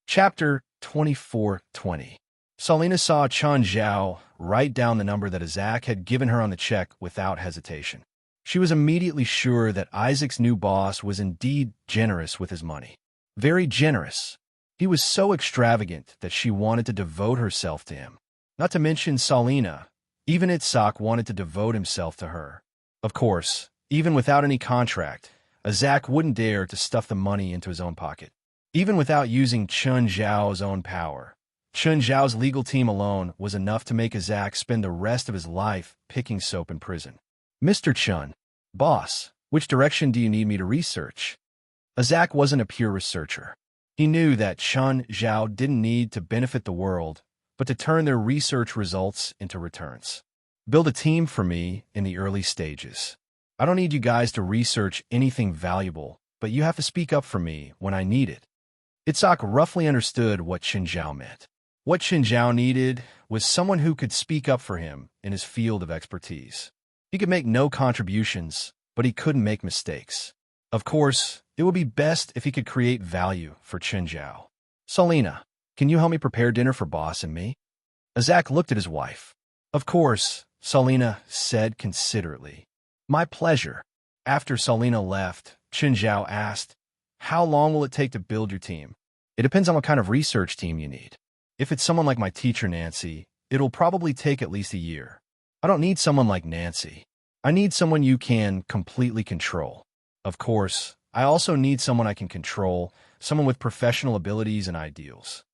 Chapter 24:20. Selena saw Qinzhao write down the number that Isaac had given her on the check without hesitation. She was immediately sure that Isaac's new boss was indeed generous with his money. Very generous. He was so extravagant that she wanted to devote herself to him. Not to mention Selena. Even Itzhak wanted to devote himself to her. Of course, even without any contract, Isaac wouldn't dare to stuff the money into his own pocket. Even without using Qinzhao's own power, Qinzhao's legal team alone was enough to make Isaac spend the rest of his life picking soap in prison. Mr. Chun, boss, which direction do you need me to research? Isaac wasn't a pure researcher. He knew that Qinzhao didn't need to benefit the world, but to turn their research results into returns. Build a team for me in the early stages. I don't need you guys to research anything valuable, but you have to speak up for me when I need it. Itzhak roughly understood what Qinzhao meant. What Qinzhao needed was someone who could speak up for him in his field of expertise. He could make no contributions, but he couldn't make mistakes. Of course, it would be best if he could create value for Qinzhao. Selena, can you help me prepare dinner for boss and me? Isaac looked at his wife. Of course, Selena said considerately. My pleasure. After Selena left, Qinzhao asked, how long will it take to build your team? It depends on what kind of research team you need. If it's someone like my teacher, Nancy, it'll probably take at least a year. I don't need someone like Nancy. I need someone you can completely control. Of course, I also need someone I can control, someone with professional abilities and ideals.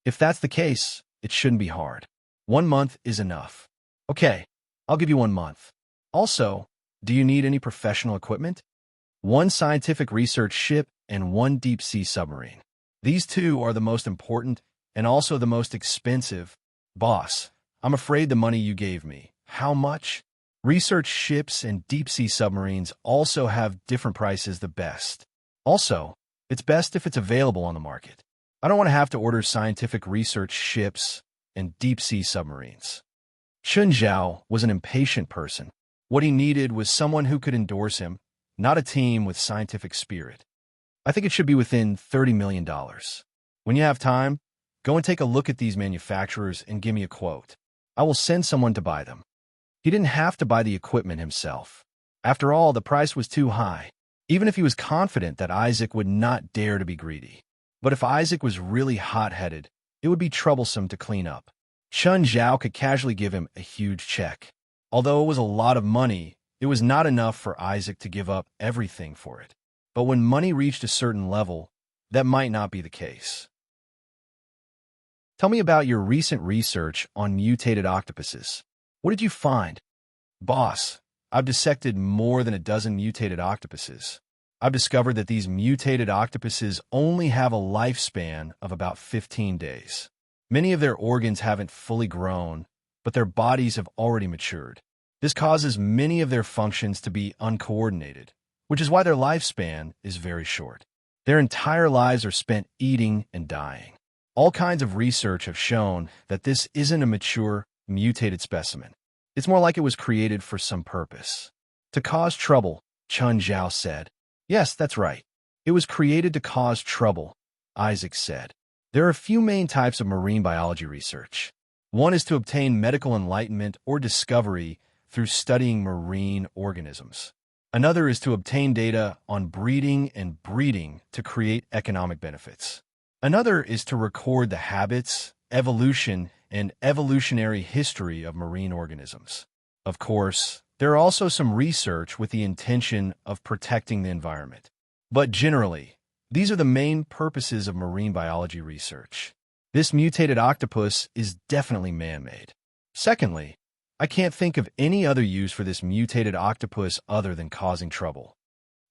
If that's the case, it shouldn't be hard. 1 month is enough. Okay, I'll give you 1 month. Also, do you need any professional equipment? 1 scientific research ship and 1 deep-sea submarine. These 2 are the most important and also the most expensive. Boss, I'm afraid the money you gave me. How much? Research ships and deep-sea submarines also have different prices the best. Also, it's best if it's available on the market. I don't want to have to order scientific research ships and deep-sea submarines. Qinzhao was an impatient person. What he needed was someone who could endorse him, not a team with scientific spirit. I think it should be within $30 million. When you have time, go and take a look at these manufacturers and give me a quote. I will send someone to buy them. He didn't have to buy the equipment himself. After all, the price was too high, even if he was confident that Isaac would not dare to be greedy. But if Isaac was really hot-headed, it would be troublesome to clean up. Qinzhao could casually give him a huge check. Although it was a lot of money, it was not enough for Isaac to give up everything for it. But when money reached a certain level, that might not be the case. Tell me about your recent research on mutated octopuses. What did you find? Boss, I've dissected more than a dozen mutated octopuses. I've discovered that these mutated octopuses only have a lifespan of about 15 days. Many of their organs haven't fully grown, but their bodies have already matured. This causes many of their functions to be uncoordinated, which is why their lifespan is very short. Their entire lives are spent eating and dying. All kinds of research have shown that this isn't a mature, mutated specimen. It's more like it was created for some purpose. To cause trouble, Chun Zhao said. Yes, that's right. It was created to cause trouble, Isaac said. There are a few main types of marine biology research. One is to obtain medical enlightenment or discovery through studying marine organisms. Another is to obtain data on breeding and breeding to create economic benefits. Another is to record the habits, evolution, and evolutionary history of marine organisms. Of course, there are also some research with the intention of protecting the environment. But generally, these are the main purposes of marine biology research. This mutated octopus is definitely man-made. Secondly, I can't think of any other use for this mutated octopus other than causing trouble.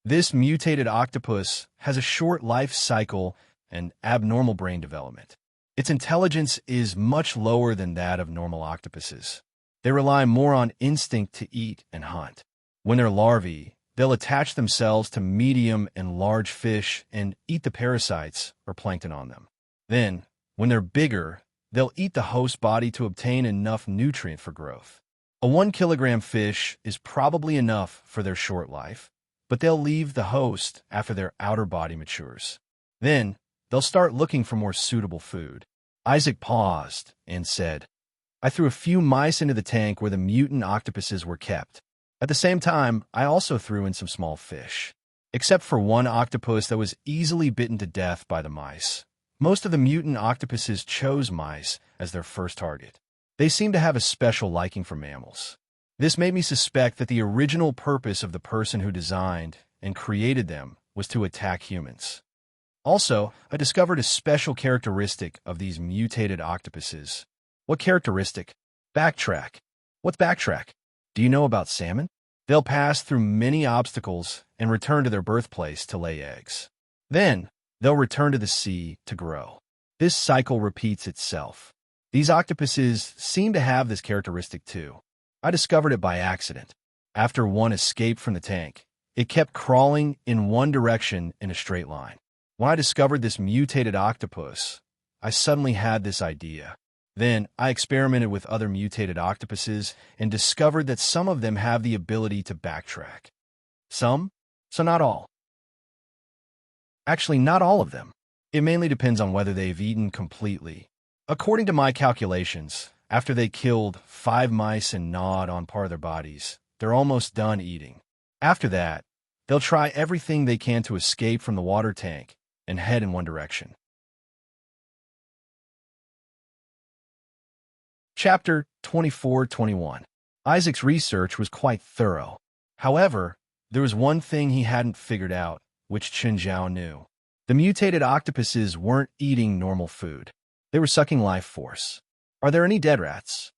This mutated octopus has a short life cycle and abnormal brain development. Its intelligence is much lower than that of normal octopuses. They rely more on instinct to eat and hunt. When they're larvae, they'll attach themselves to medium and large fish and eat the parasites or plankton on them. Then, when they're bigger, they'll eat the host body to obtain enough nutrient for growth. A 1-kilogram fish is probably enough for their short life, but they'll leave the host after their outer body matures. Then, they'll start looking for more suitable food. Isaac paused and said, I threw a few mice into the tank where the mutant octopuses were kept. At the same time, I also threw in some small fish. Except for one octopus that was easily bitten to death by the mice. Most of the mutant octopuses chose mice as their first target. They seem to have a special liking for mammals. This made me suspect that the original purpose of the person who designed and created them was to attack humans. Also, I discovered a special characteristic of these mutated octopuses. What characteristic? Backtrack. What's backtrack? Do you know about salmon? They'll pass through many obstacles and return to their birthplace to lay eggs. Then, they'll return to the sea to grow. This cycle repeats itself. These octopuses seem to have this characteristic too. I discovered it by accident. After one escaped from the tank, it kept crawling in one direction in a straight line. When I discovered this mutated octopus, I suddenly had this idea. Then, I experimented with other mutated octopuses and discovered that some of them have the ability to backtrack. Some, so not all. Actually, not all of them. It mainly depends on whether they've eaten completely. According to my calculations, after they killed 5 mice and gnawed on part of their bodies, they're almost done eating. After that, they'll try everything they can to escape from the water tank and head in one direction. Chapter 24-21. Isaac's research was quite thorough. However, there was one thing he hadn't figured out, which Chun Zhao knew. The mutated octopuses weren't eating normal food. They were sucking life force. Are there any dead rats?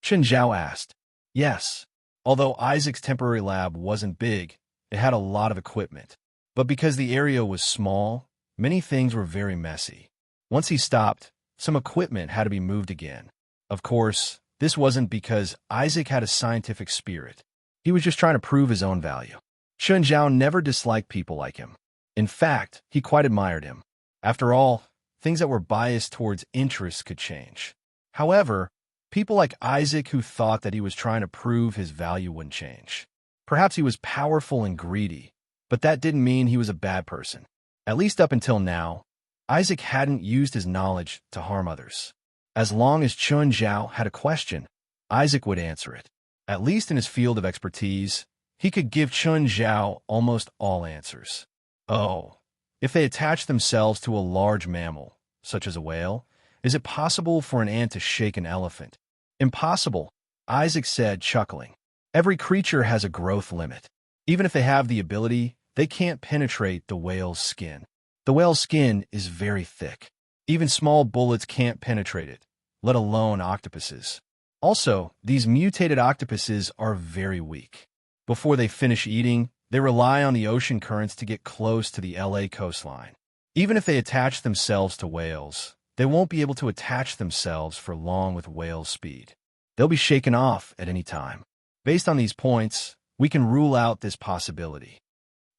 Chun Zhao asked. Yes. Although Isaac's temporary lab wasn't big, it had a lot of equipment. But because the area was small, many things were very messy. Once he stopped, some equipment had to be moved again. Of course, this wasn't because Isaac had a scientific spirit. He was just trying to prove his own value. Chun Zhao never disliked people like him. In fact, he quite admired him. After all, things that were biased towards interest could change. However, people like Isaac who thought that he was trying to prove his value wouldn't change. Perhaps he was powerful and greedy, but that didn't mean he was a bad person. At least up until now, Isaac hadn't used his knowledge to harm others. As long as Chun Zhao had a question, Isaac would answer it. At least in his field of expertise, he could give Chun Zhao almost all answers. Oh, if they attach themselves to a large mammal, such as a whale, is it possible for an ant to shake an elephant? Impossible, Isaac said, chuckling. Every creature has a growth limit. Even if they have the ability, they can't penetrate the whale's skin. The whale's skin is very thick. Even small bullets can't penetrate it, let alone octopuses. Also, these mutated octopuses are very weak. Before they finish eating, They rely on the ocean currents to get close to the LA coastline. Even if they attach themselves to whales, they won't be able to attach themselves for long with whale speed. They'll be shaken off at any time. Based on these points, we can rule out this possibility.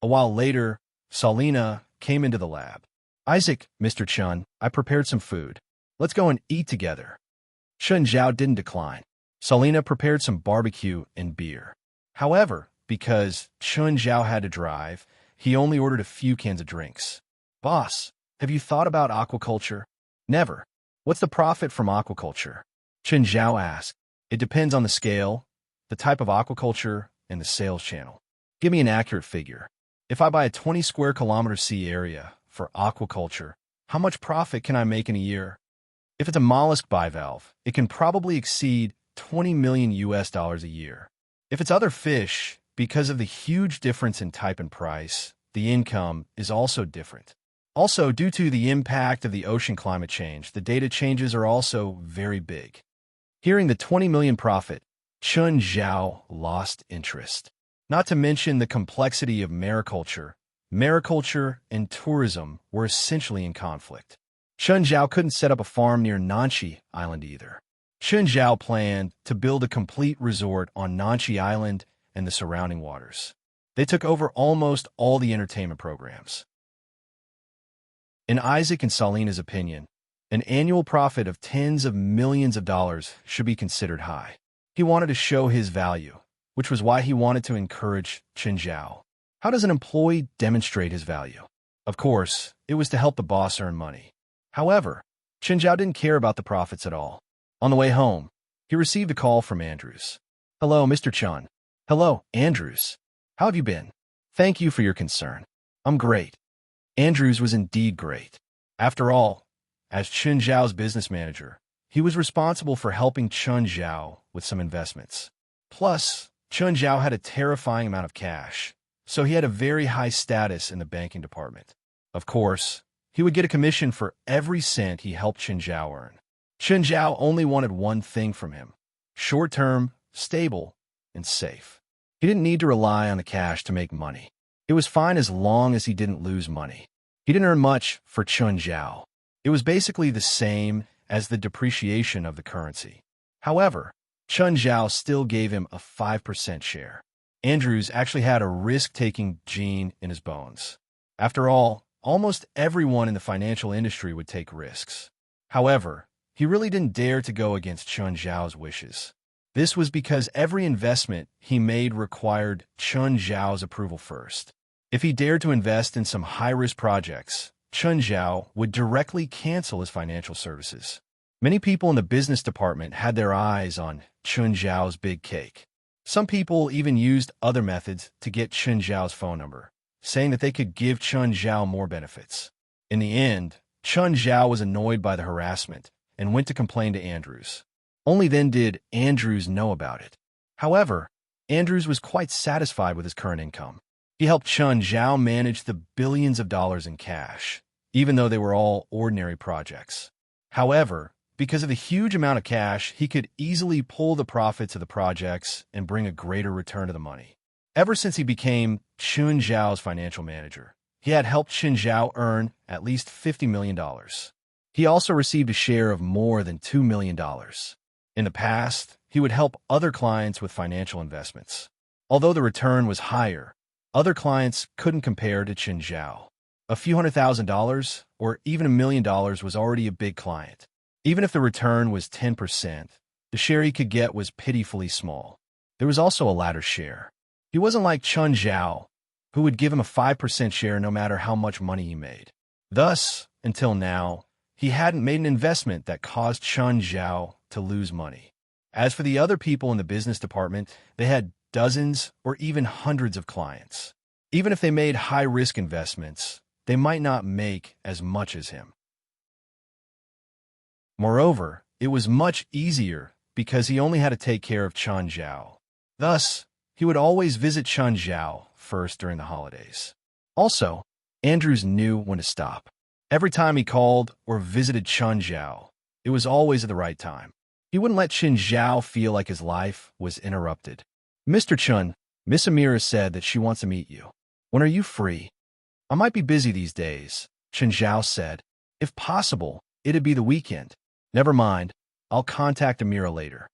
A while later, Salina came into the lab. Isaac, Mr. Chun, I prepared some food. Let's go and eat together. Chun Zhao didn't decline. Salina prepared some barbecue and beer. However, because Chun Zhao had to drive, he only ordered a few cans of drinks. Boss, have you thought about aquaculture? Never. What's the profit from aquaculture? Chun Zhao asked. It depends on the scale, the type of aquaculture, and the sales channel. Give me an accurate figure. If I buy a 20 square kilometer sea area for aquaculture, how much profit can I make in a year? If it's a mollusk bivalve, it can probably exceed 20 million US dollars a year. If it's other fish, because of the huge difference in type and price, the income is also different. Also, due to the impact of the ocean climate change, the data changes are also very big. Hearing the 20 million profit, Chun Zhao lost interest. Not to mention the complexity of mariculture. Mariculture and tourism were essentially in conflict. Chun Zhao couldn't set up a farm near Nanchi Island either. Chun Zhao planned to build a complete resort on Nanchi Island and the surrounding waters. They took over almost all the entertainment programs. In Isaac and Salina's opinion, an annual profit of tens of millions of dollars should be considered high. He wanted to show his value, which was why he wanted to encourage Chun Zhao. How does an employee demonstrate his value? Of course, it was to help the boss earn money. However, Chun Zhao didn't care about the profits at all. On the way home, he received a call from Andrews. Hello, Mr. Chun. Hello, Andrews. How have you been? Thank you for your concern. I'm great. Andrews was indeed great. After all, as Chun Zhao's business manager, he was responsible for helping Chun Zhao with some investments. Plus, Chun Zhao had a terrifying amount of cash, so he had a very high status in the banking department. Of course, he would get a commission for every cent he helped Chun Zhao earn. Chun Zhao only wanted one thing from him: short-term, stable, and safe. He didn't need to rely on the cash to make money. It was fine as long as he didn't lose money. He didn't earn much for Chun Zhao. It was basically the same as the depreciation of the currency. However, Chun Zhao still gave him a 5% share. Andrews actually had a risk-taking gene in his bones. After all, almost everyone in the financial industry would take risks. However, he really didn't dare to go against Chun Zhao's wishes. This was because every investment he made required Chun Zhao's approval first. If he dared to invest in some high-risk projects, Chun Zhao would directly cancel his financial services. Many people in the business department had their eyes on Chun Zhao's big cake. Some people even used other methods to get Chun Zhao's phone number, saying that they could give Chun Zhao more benefits. In the end, Chun Zhao was annoyed by the harassment and went to complain to Andrews. Only then did Andrews know about it. However, Andrews was quite satisfied with his current income. He helped Chun Zhao manage the billions of dollars in cash, even though they were all ordinary projects. However, because of the huge amount of cash, he could easily pull the profits of the projects and bring a greater return to the money. Ever since he became Chun Zhao's financial manager, he had helped Chun Zhao earn at least $50 million. He also received a share of more than $2 million. In the past, he would help other clients with financial investments. Although the return was higher, other clients couldn't compare to Chun Zhao. A few $100,000 or even $1 million was already a big client. Even if the return was 10%, the share he could get was pitifully small. There was also a ladder share. He wasn't like Chun Zhao, who would give him a 5% share no matter how much money he made. Thus, until now, he hadn't made an investment that caused Chun Zhao to lose money. As for the other people in the business department, they had dozens or even hundreds of clients. Even if they made high-risk investments, they might not make as much as him. Moreover, it was much easier because he only had to take care of Chun Zhao. Thus, he would always visit Chun Zhao first during the holidays. Also, Andrews knew when to stop. Every time he called or visited Chun Zhao, it was always at the right time. He wouldn't let Chun Zhao feel like his life was interrupted. Mr. Chun, Miss Amira said that she wants to meet you. When are you free? I might be busy these days, Chen Zhao said. If possible, it'd be the weekend. Never mind. I'll contact Amira later.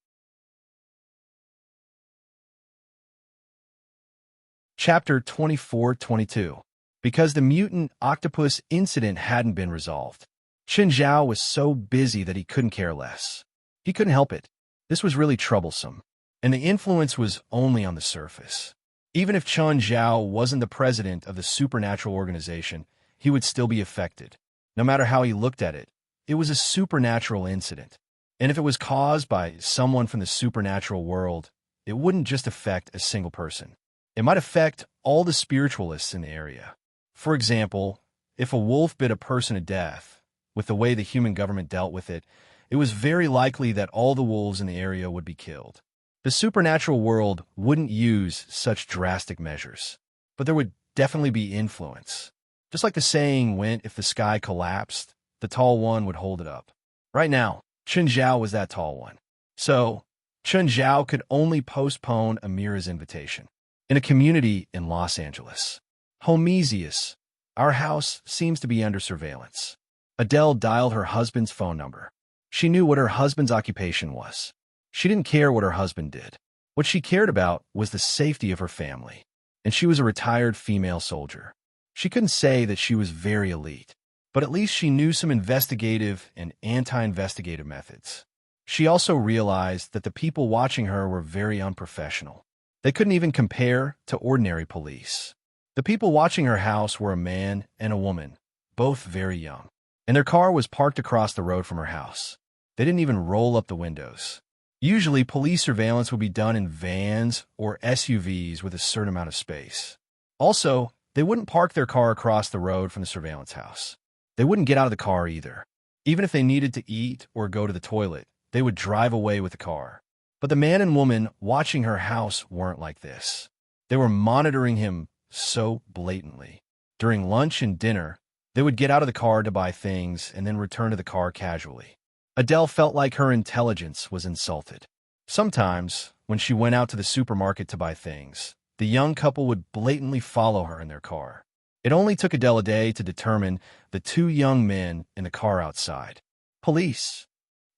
Chapter 24-22. Because the mutant octopus incident hadn't been resolved, Chen Zhao was so busy that he couldn't care less. He couldn't help it. This was really troublesome, and the influence was only on the surface. Even if Chen Zhao wasn't the president of the supernatural organization, he would still be affected. No matter how he looked at it, it was a supernatural incident. And if it was caused by someone from the supernatural world, it wouldn't just affect a single person. It might affect all the spiritualists in the area. For example, if a wolf bit a person to death, with the way the human government dealt with it, it was very likely that all the wolves in the area would be killed. The supernatural world wouldn't use such drastic measures, but there would definitely be influence. Just like the saying went, if the sky collapsed, the tall one would hold it up. Right now, Chen Zhao was that tall one. So, Chen Zhao could only postpone Amira's invitation. In a community in Los Angeles. Homesius, our house seems to be under surveillance. Adele dialed her husband's phone number. She knew what her husband's occupation was. She didn't care what her husband did. What she cared about was the safety of her family. And she was a retired female soldier. She couldn't say that she was very elite, but at least she knew some investigative and anti-investigative methods. She also realized that the people watching her were very unprofessional. They couldn't even compare to ordinary police. The people watching her house were a man and a woman, both very young, and their car was parked across the road from her house. They didn't even roll up the windows. Usually, police surveillance would be done in vans or SUVs with a certain amount of space. Also, they wouldn't park their car across the road from the surveillance house. They wouldn't get out of the car either. Even if they needed to eat or go to the toilet, they would drive away with the car. But the man and woman watching her house weren't like this. They were monitoring him so blatantly. During lunch and dinner, they would get out of the car to buy things and then return to the car casually. Adele felt like her intelligence was insulted. Sometimes, when she went out to the supermarket to buy things, the young couple would blatantly follow her in their car. It only took Adele a day to determine the two young men in the car outside. Police?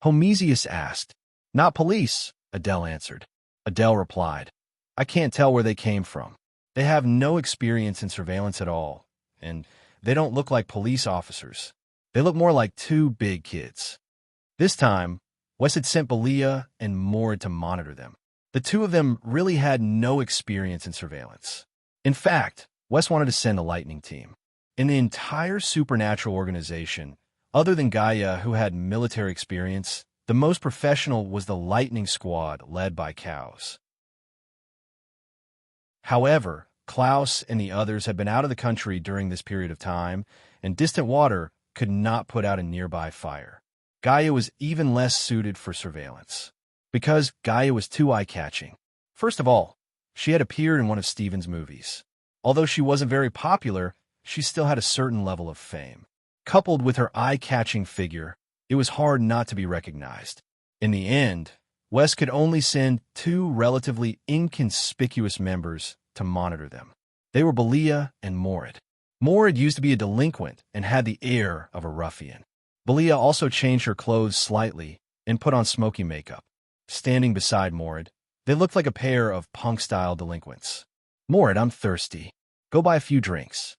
Homesius asked. Not police, Adele answered. Adele replied, I can't tell where they came from. They have no experience in surveillance at all, and they don't look like police officers. They look more like two big kids. This time, Wes had sent Belia and Mord to monitor them. The two of them really had no experience in surveillance. In fact, Wes wanted to send a lightning team. In the entire supernatural organization, other than Gaia, who had military experience, the most professional was the lightning squad led by Cows. However, Klaus and the others had been out of the country during this period of time, and distant water could not put out a nearby fire. Gaia was even less suited for surveillance, because Gaia was too eye-catching. First of all, she had appeared in one of Steven's movies. Although she wasn't very popular, she still had a certain level of fame. Coupled with her eye-catching figure, it was hard not to be recognized. In the end, Wes could only send two relatively inconspicuous members to monitor them. They were Belia and Mord. Mord used to be a delinquent and had the air of a ruffian. Belia also changed her clothes slightly and put on smoky makeup. Standing beside Mord, they looked like a pair of punk-style delinquents. Mord, I'm thirsty. Go buy a few drinks.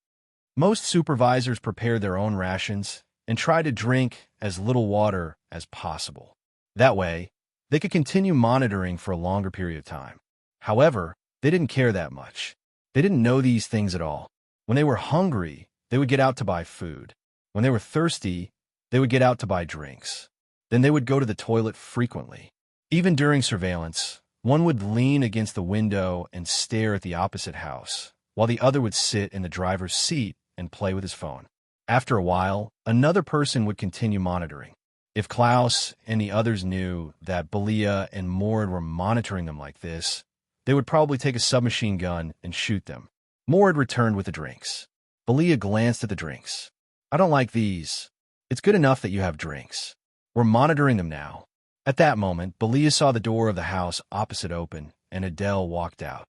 Most supervisors prepared their own rations and tried to drink as little water as possible. That way, they could continue monitoring for a longer period of time. However, they didn't care that much. They didn't know these things at all. When they were hungry, they would get out to buy food. When they were thirsty, they would get out to buy drinks. Then they would go to the toilet frequently. Even during surveillance, one would lean against the window and stare at the opposite house, while the other would sit in the driver's seat and play with his phone. After a while, another person would continue monitoring. If Klaus and the others knew that Belia and Mord were monitoring them like this, they would probably take a submachine gun and shoot them. Mord returned with the drinks. Belia glanced at the drinks. I don't like these. It's good enough that you have drinks. We're monitoring them now. At that moment, Belia saw the door of the house opposite open, and Adele walked out.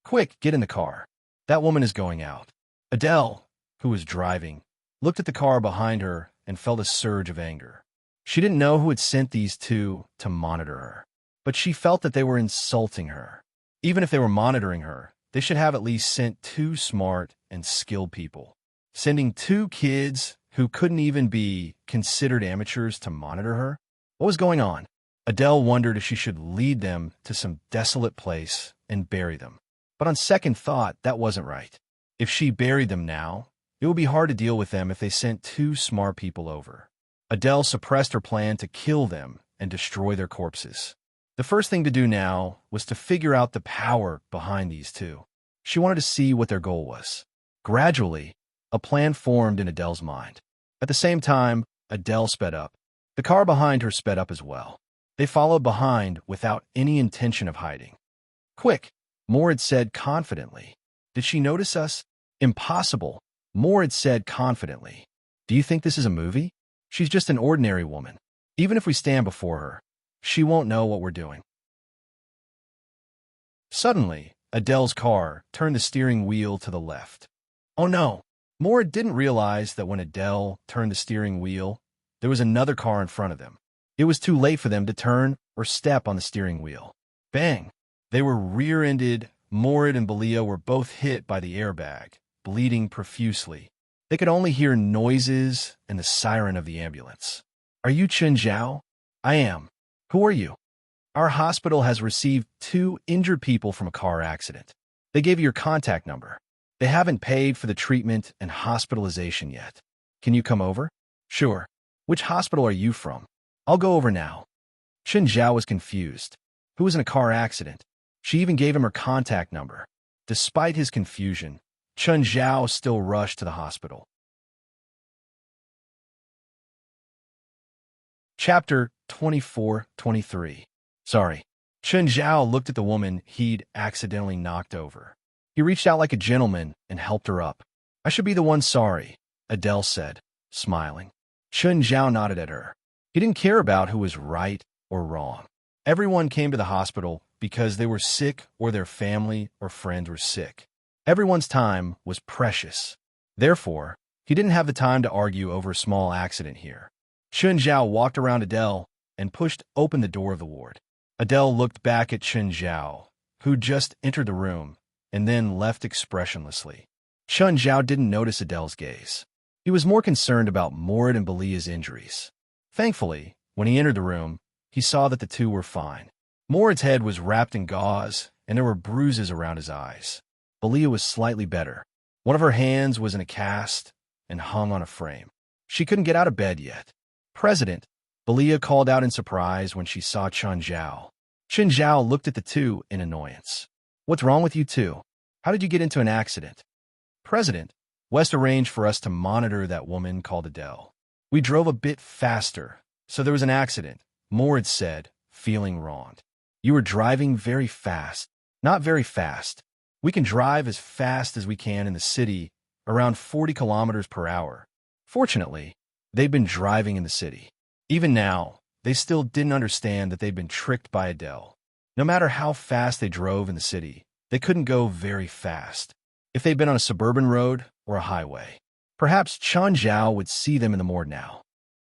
Quick, get in the car. That woman is going out. Adele, who was driving, looked at the car behind her and felt a surge of anger. She didn't know who had sent these two to monitor her, but she felt that they were insulting her. Even if they were monitoring her, they should have at least sent two smart and skilled people. Sending two kids who couldn't even be considered amateurs to monitor her? What was going on? Adele wondered if she should lead them to some desolate place and bury them. But on second thought, that wasn't right. If she buried them now, it would be hard to deal with them if they sent two smart people over. Adele suppressed her plan to kill them and destroy their corpses. The first thing to do now was to figure out the power behind these two. She wanted to see what their goal was. Gradually, a plan formed in Adele's mind. At the same time, Adele sped up. The car behind her sped up as well. They followed behind without any intention of hiding. Quick, Moore said confidently. Did she notice us? Impossible, Moore said confidently. Do you think this is a movie? She's just an ordinary woman. Even if we stand before her, she won't know what we're doing. Suddenly, Adele's car turned the steering wheel to the left. Oh no! Moore didn't realize that when Adele turned the steering wheel, there was another car in front of them. It was too late for them to turn or step on the steering wheel. Bang! They were rear-ended. Morid and Belia were both hit by the airbag, bleeding profusely. They could only hear noises and the siren of the ambulance. Are you Chen Zhao? I am. Who are you? Our hospital has received two injured people from a car accident. They gave you your contact number. They haven't paid for the treatment and hospitalization yet. Can you come over? Sure. Which hospital are you from? I'll go over now. Chen Zhao was confused. Who was in a car accident? She even gave him her contact number. Despite his confusion, Chen Zhao still rushed to the hospital. Chapter 24-23. Sorry. Chen Zhao looked at the woman he'd accidentally knocked over. He reached out like a gentleman and helped her up. I should be the one sorry, Adele said, smiling. Chen Zhao nodded at her. He didn't care about who was right or wrong. Everyone came to the hospital because they were sick or their family or friends were sick. Everyone's time was precious. Therefore, he didn't have the time to argue over a small accident here. Chen Zhao walked around Adele and pushed open the door of the ward. Adele looked back at Chen Zhao, who just entered the room, and then left expressionlessly. Chen Zhao didn't notice Adele's gaze. He was more concerned about Morid and Belia's injuries. Thankfully, when he entered the room, he saw that the two were fine. Morid's head was wrapped in gauze, and there were bruises around his eyes. Belia was slightly better. One of her hands was in a cast and hung on a frame. She couldn't get out of bed yet. President, Belia called out in surprise when she saw Chen Zhao. Chen Zhao looked at the two in annoyance. What's wrong with you two? How did you get into an accident? President, West arranged for us to monitor that woman called Adele. We drove a bit faster, so there was an accident, Morid said, feeling wronged. You were driving very fast. Not very fast. We can drive as fast as we can in the city, around 40 kilometers per hour. Fortunately, they'd been driving in the city. Even now, they still didn't understand that they'd been tricked by Adele. No matter how fast they drove in the city, they couldn't go very fast. If they'd been on a suburban road or a highway, perhaps Chen Zhao would see them in the morgue now.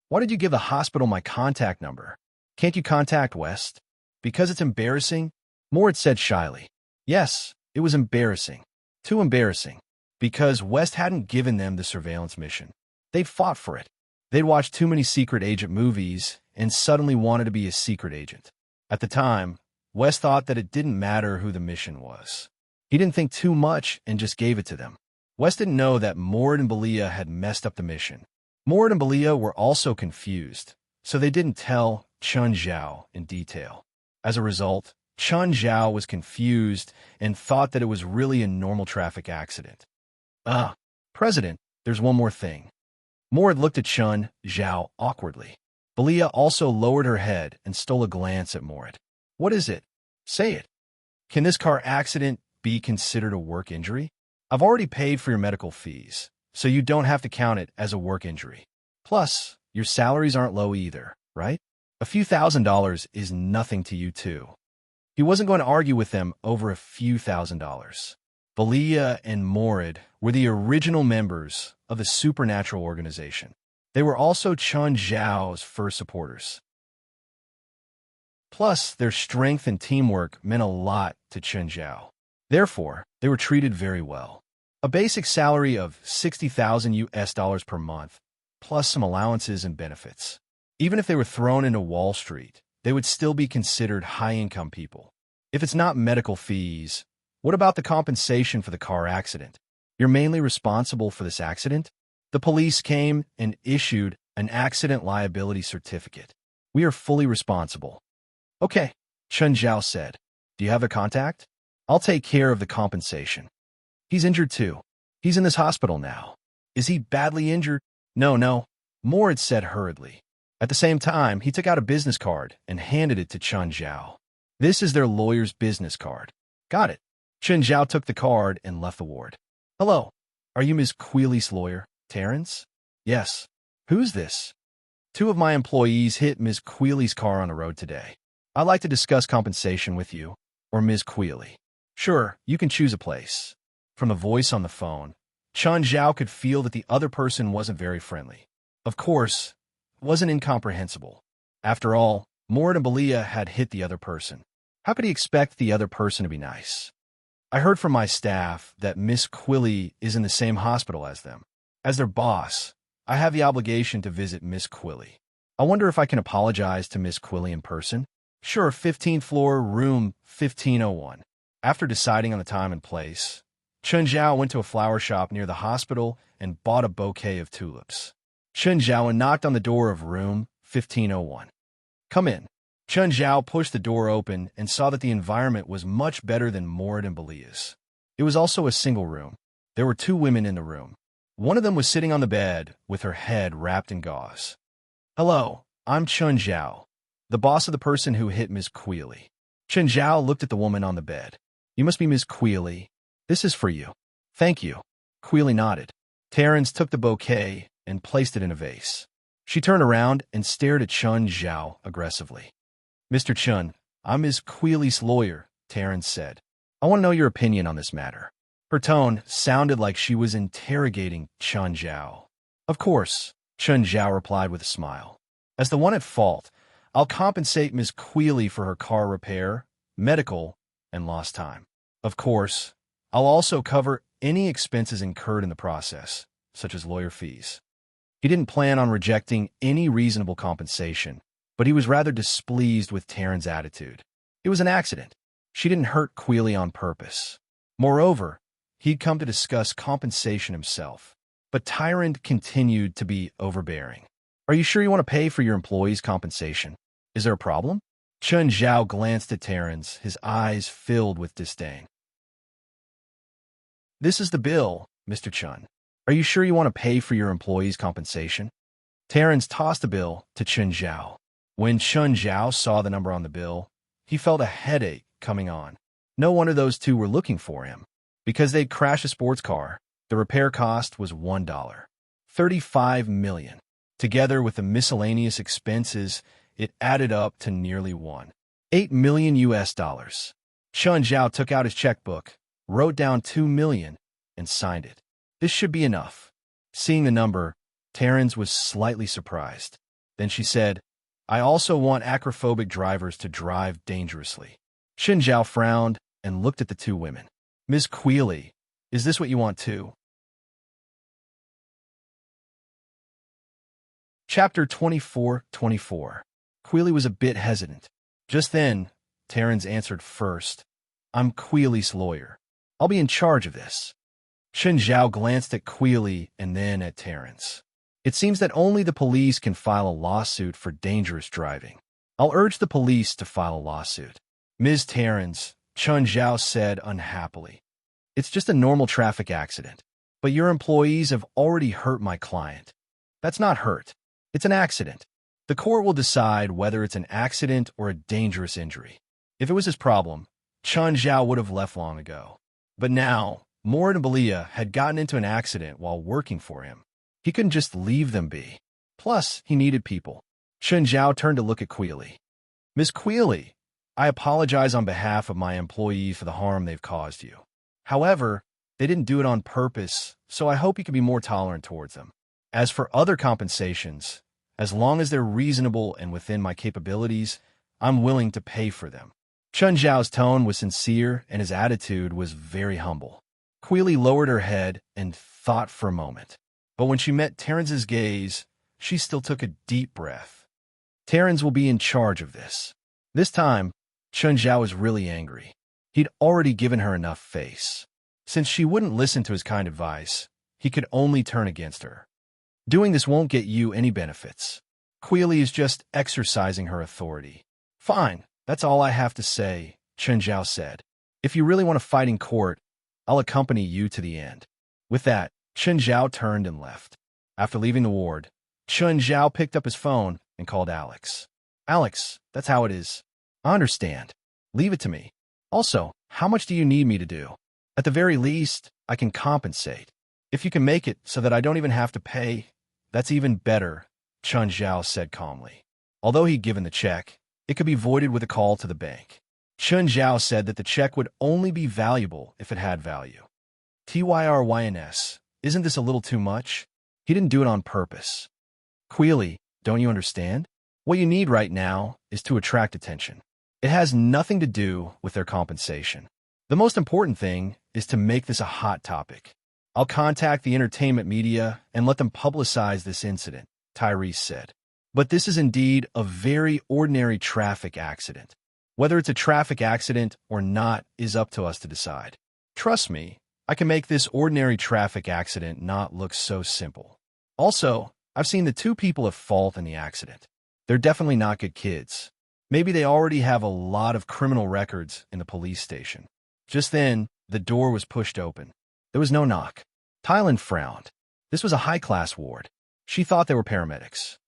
Why did you give the hospital my contact number? Can't you contact West? Because it's embarrassing? Moritz said shyly. Yes, it was embarrassing. Too embarrassing. Because West hadn't given them the surveillance mission. They'd fought for it. They'd watched too many secret agent movies and suddenly wanted to be a secret agent. At the time, West thought that it didn't matter who the mission was. He didn't think too much and just gave it to them. West didn't know that Morid and Belia had messed up the mission. Morid and Belia were also confused, so they didn't tell Chen Zhao in detail. As a result, Chen Zhao was confused and thought that it was really a normal traffic accident. President, there's one more thing. Morid looked at Chen Zhao awkwardly. Belia also lowered her head and stole a glance at Morid. What is it? Say it. Can this car accident be considered a work injury? I've already paid for your medical fees, so you don't have to count it as a work injury. Plus, your salaries aren't low either, right? A few $1,000s is nothing to you too. He wasn't going to argue with them over a few $1,000s. Belia and Morid were the original members of the supernatural organization. They were also Chun Zhao's first supporters. Plus, their strength and teamwork meant a lot to Chun Zhao. Therefore, they were treated very well. A basic salary of $60,000 per month, plus some allowances and benefits. Even if they were thrown into Wall Street, they would still be considered high-income people. If it's not medical fees, what about the compensation for the car accident? You're mainly responsible for this accident? The police came and issued an accident liability certificate. We are fully responsible. Okay, Chun Zhao said. Do you have a contact? I'll take care of the compensation. He's injured too. He's in this hospital now. Is he badly injured? No, Morid said hurriedly. At the same time, he took out a business card and handed it to Chun Zhao. This is their lawyer's business card. Got it. Chun Zhao took the card and left the ward. Hello, are you Ms. Queely's lawyer, Terrence? Yes. Who's this? 2 of my employees hit Ms. Queely's car on the road today. I'd like to discuss compensation with you, or Ms. Queely. Sure, you can choose a place. From the voice on the phone, Chun Zhao could feel that the other person wasn't very friendly. Of course, it wasn't incomprehensible. After all, Morid and Belia had hit the other person. How could he expect the other person to be nice? I heard from my staff that Miss Queely is in the same hospital as them. As their boss, I have the obligation to visit Miss Queely. I wonder if I can apologize to Miss Queely in person? Sure, 15th floor, room 1501. After deciding on the time and place, Chun Zhao went to a flower shop near the hospital and bought a bouquet of tulips. Chun Zhao knocked on the door of room 1501. Come in. Chun Zhao pushed the door open and saw that the environment was much better than Morid and Belia's. It was also a single room. There were 2 women in the room. One of them was sitting on the bed with her head wrapped in gauze. Hello, I'm Chun Zhao, the boss of the person who hit Ms. Queely. Chun Zhao looked at the woman on the bed. You must be Ms. Queely. This is for you. Thank you. Queely nodded. Terrence took the bouquet and placed it in a vase. She turned around and stared at Chun Zhao aggressively. Mr. Chun, I'm Ms. Queely's lawyer, Terrence said. I want to know your opinion on this matter. Her tone sounded like she was interrogating Chun Zhao. Of course, Chun Zhao replied with a smile. As the one at fault, I'll compensate Ms. Queely for her car repair, medical, and lost time. Of course, I'll also cover any expenses incurred in the process, such as lawyer fees. He didn't plan on rejecting any reasonable compensation, but he was rather displeased with Taryn's attitude. It was an accident. She didn't hurt Queely on purpose. Moreover, he'd come to discuss compensation himself. But Tyrant continued to be overbearing. Are you sure you want to pay for your employees' compensation? Is there a problem? Chun Zhao glanced at Terrence, his eyes filled with disdain. This is the bill, Mr. Chun. Are you sure you want to pay for your employees' compensation? Terrence tossed the bill to Chun Zhao. When Chun Zhao saw the number on the bill, he felt a headache coming on. No wonder those 2 were looking for him. Because they'd crashed a sports car, the repair cost was $1. $35 million. Together with the miscellaneous expenses, it added up to nearly $8 million. Chun Zhao took out his checkbook, wrote down $2 million, and signed it. This should be enough. Seeing the number, Terrence was slightly surprised. Then she said, I also want acrophobic drivers to drive dangerously. Chun Zhao frowned and looked at the 2 women. Ms. Queely, is this what you want too? Chapter 24:24. Queely was a bit hesitant. Just then, Terrence answered first. I'm Queely's lawyer. I'll be in charge of this. Chun Zhao glanced at Queely and then at Terrence. It seems that only the police can file a lawsuit for dangerous driving. I'll urge the police to file a lawsuit. Ms. Terrence, Chun Zhao said unhappily. It's just a normal traffic accident. But your employees have already hurt my client. That's not hurt. It's an accident. The court will decide whether it's an accident or a dangerous injury. If it was his problem, Chun Zhao would have left long ago. But now, Morid and Belia had gotten into an accident while working for him. He couldn't just leave them be. Plus, he needed people. Chun Zhao turned to look at Queely. Miss Queely, I apologize on behalf of my employees for the harm they've caused you. However, they didn't do it on purpose, so I hope you can be more tolerant towards them. As for other compensations, as long as they're reasonable and within my capabilities, I'm willing to pay for them. Chun Zhao's tone was sincere and his attitude was very humble. Queely lowered her head and thought for a moment. But when she met Terrence's gaze, she still took a deep breath. Terrence will be in charge of this. This time, Chun Zhao was really angry. He'd already given her enough face. Since she wouldn't listen to his kind advice, he could only turn against her. Doing this won't get you any benefits. Queely is just exercising her authority. Fine, that's all I have to say, Chun Zhao said. If you really want to fight in court, I'll accompany you to the end. With that, Chun Zhao turned and left. After leaving the ward, Chun Zhao picked up his phone and called Alex. Alex, that's how it is. I understand. Leave it to me. Also, how much do you need me to do? At the very least, I can compensate. If you can make it so that I don't even have to pay, that's even better, Chun Zhao said calmly. Although he'd given the check, it could be voided with a call to the bank. Chun Zhao said that the check would only be valuable if it had value. Tyryns, isn't this a little too much? He didn't do it on purpose. Queely, don't you understand? What you need right now is to attract attention. It has nothing to do with their compensation. The most important thing is to make this a hot topic. I'll contact the entertainment media and let them publicize this incident, Tyrese said. But this is indeed a very ordinary traffic accident. Whether it's a traffic accident or not is up to us to decide. Trust me, I can make this ordinary traffic accident not look so simple. Also, I've seen the two people at fault in the accident. They're definitely not good kids. Maybe they already have a lot of criminal records in the police station. Just then, the door was pushed open. There was no knock. Tylan frowned. This was a high-class ward. She thought they were paramedics.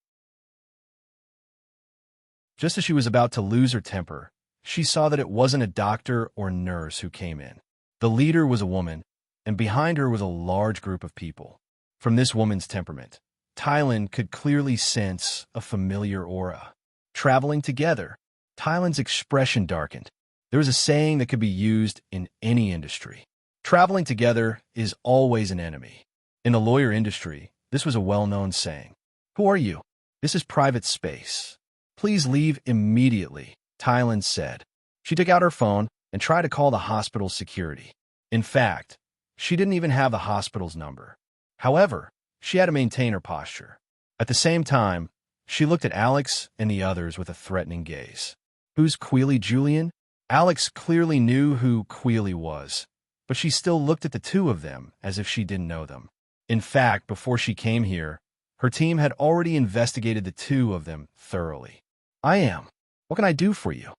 Just as she was about to lose her temper, she saw that it wasn't a doctor or nurse who came in. The leader was a woman, and behind her was a large group of people. From this woman's temperament, Tylan could clearly sense a familiar aura. Traveling together, Tylan's expression darkened. There was a saying that could be used in any industry. Traveling together is always an enemy. In the lawyer industry, this was a well-known saying. Who are you? This is private space. Please leave immediately, Tylan said. She took out her phone and tried to call the hospital's security. In fact, she didn't even have the hospital's number. However, she had to maintain her posture. At the same time, she looked at Alex and the others with a threatening gaze. Who's Queely Julian? Alex clearly knew who Queely was, but she still looked at the two of them as if she didn't know them. In fact, before she came here, her team had already investigated the two of them thoroughly. I am. What can I do for you?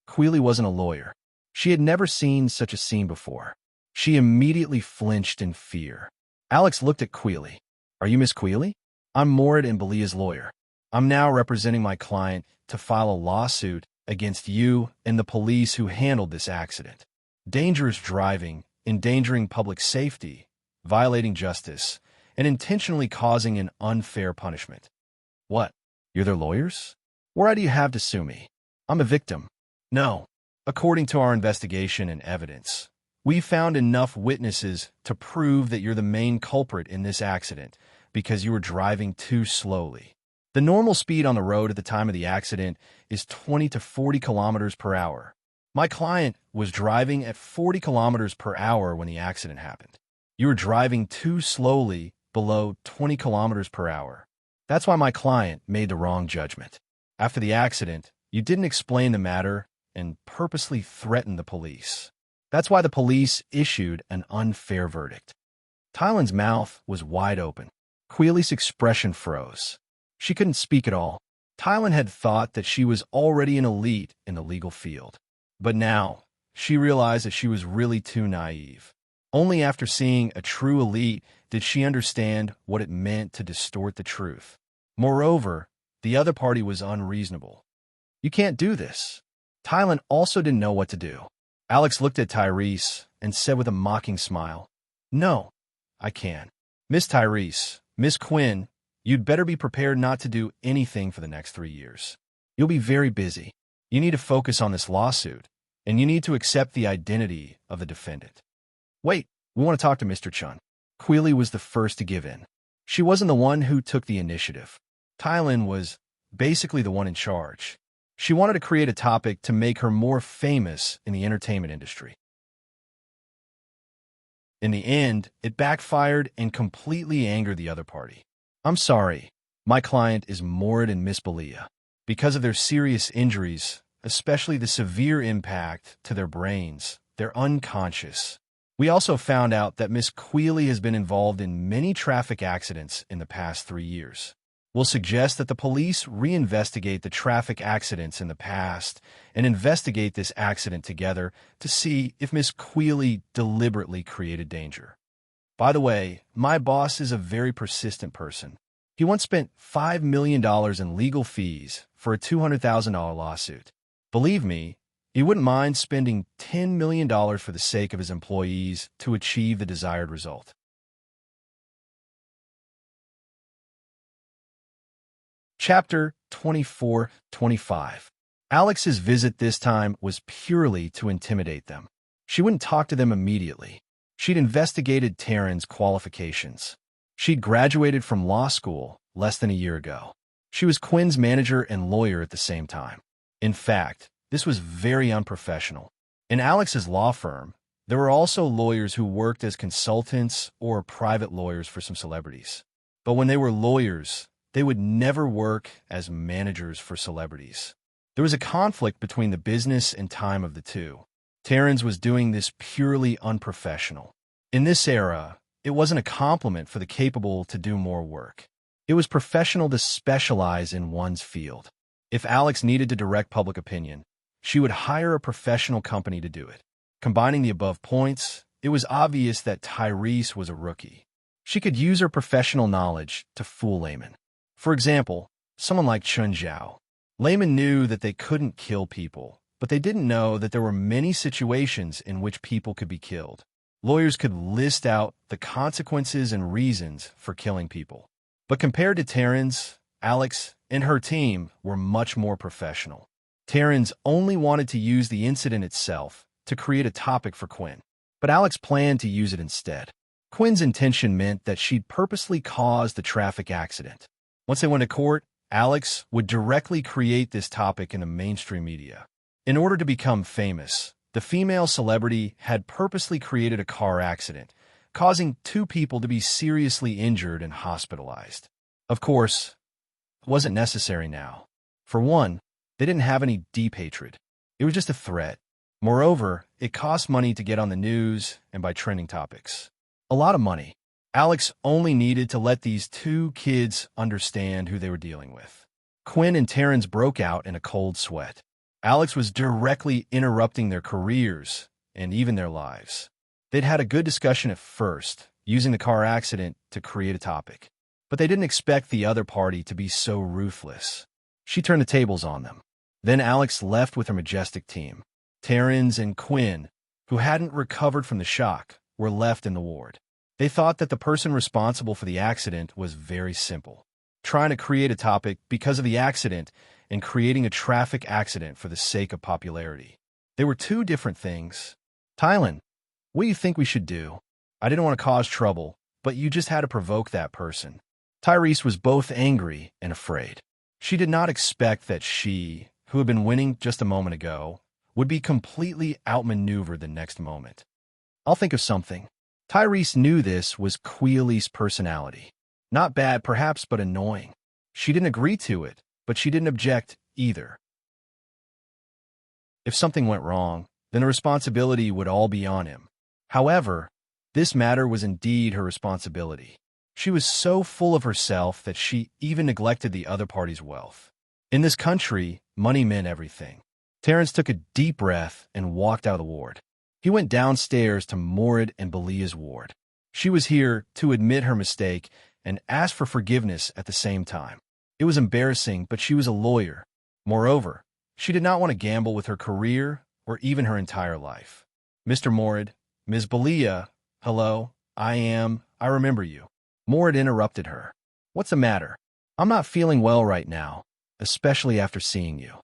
Queely wasn't a lawyer. She had never seen such a scene before. She immediately flinched in fear. Alex looked at Queely. Are you Miss Queely? I'm Morid and Belia's lawyer. I'm now representing my client to file a lawsuit against you and the police who handled this accident. Dangerous driving, endangering public safety, violating justice, and intentionally causing an unfair punishment. What? You're their lawyers? What right do you have to sue me? I'm a victim. No. According to our investigation and evidence, we found enough witnesses to prove that you're the main culprit in this accident because you were driving too slowly. The normal speed on the road at the time of the accident is 20 to 40 kilometers per hour. My client was driving at 40 kilometers per hour when the accident happened. You were driving too slowly, below 20 kilometers per hour. That's why my client made the wrong judgment. After the accident, you didn't explain the matter and purposely threatened the police. That's why the police issued an unfair verdict. Tylan's mouth was wide open. Queely's expression froze. She couldn't speak at all. Tylan had thought that she was already an elite in the legal field. But now, she realized that she was really too naive. Only after seeing a true elite did she understand what it meant to distort the truth. Moreover, the other party was unreasonable. You can't do this. Tylan also didn't know what to do. Alex looked at Tyrese and said with a mocking smile, No, I can. Miss Tyrese, Miss Quinn, you'd better be prepared not to do anything for the next 3 years. You'll be very busy. You need to focus on this lawsuit, and you need to accept the identity of the defendant. Wait, we want to talk to Mr. Chun. Queely was the first to give in. She wasn't the one who took the initiative. Tylin was basically the one in charge. She wanted to create a topic to make her more famous in the entertainment industry. In the end, it backfired and completely angered the other party. I'm sorry, my client is Morid and Miss Belia. Because of their serious injuries, especially the severe impact to their brains, they're unconscious. We also found out that Miss Queely has been involved in many traffic accidents in the past 3 years. We'll suggest that the police reinvestigate the traffic accidents in the past and investigate this accident together to see if Miss Queely deliberately created danger. By the way, my boss is a very persistent person. He once spent $5 million in legal fees for a $200,000 lawsuit. Believe me, he wouldn't mind spending $10 million for the sake of his employees to achieve the desired result. Chapter 24-25. Alex's visit this time was purely to intimidate them. She wouldn't talk to them immediately. She'd investigated Taryn's qualifications. She'd graduated from law school less than a year ago. She was Quinn's manager and lawyer at the same time. In fact, this was very unprofessional. In Alex's law firm, there were also lawyers who worked as consultants or private lawyers for some celebrities. But when they were lawyers, they would never work as managers for celebrities. There was a conflict between the business and time of the two. Terrence was doing this purely unprofessional. In this era, it wasn't a compliment for the capable to do more work. It was professional to specialize in one's field. If Alex needed to direct public opinion, she would hire a professional company to do it. Combining the above points, it was obvious that Tyrese was a rookie. She could use her professional knowledge to fool laymen. For example, someone like Chun Zhao. Laymen knew that they couldn't kill people, but they didn't know that there were many situations in which people could be killed. Lawyers could list out the consequences and reasons for killing people. But compared to Terrence, Alex and her team were much more professional. Terrence only wanted to use the incident itself to create a topic for Quinn, but Alex planned to use it instead. Quinn's intention meant that she'd purposely caused the traffic accident. Once they went to court, Alex would directly create this topic in the mainstream media. In order to become famous, the female celebrity had purposely created a car accident, causing 2 people to be seriously injured and hospitalized. Of course, it wasn't necessary now. For one, they didn't have any deep hatred. It was just a threat. Moreover, it cost money to get on the news and by trending topics. A lot of money. Alex only needed to let these 2 kids understand who they were dealing with. Quinn and Terrence broke out in a cold sweat. Alex was directly interrupting their careers and even their lives. They'd had a good discussion at first, using the car accident to create a topic. But they didn't expect the other party to be so ruthless. She turned the tables on them. Then Alex left with her majestic team. Terrence and Quinn, who hadn't recovered from the shock, were left in the ward. They thought that the person responsible for the accident was very simple. Trying to create a topic because of the accident and creating a traffic accident for the sake of popularity. They were 2 different things. Tylin, what do you think we should do? I didn't want to cause trouble, but you just had to provoke that person. Tyrese was both angry and afraid. She did not expect that she, who had been winning just a moment ago, would be completely outmaneuvered the next moment. I'll think of something. Tyrese knew this was Queely's personality. Not bad, perhaps, but annoying. She didn't agree to it, but she didn't object either. If something went wrong, then the responsibility would all be on him. However, this matter was indeed her responsibility. She was so full of herself that she even neglected the other party's wealth. In this country, money meant everything. Terrence took a deep breath and walked out of the ward. He went downstairs to Morid and Belia's ward. She was here to admit her mistake and ask for forgiveness at the same time. It was embarrassing, but she was a lawyer. Moreover, she did not want to gamble with her career or even her entire life. Mr. Morid, Ms. Belia, hello, I remember you. Morid interrupted her. What's the matter? I'm not feeling well right now, especially after seeing you.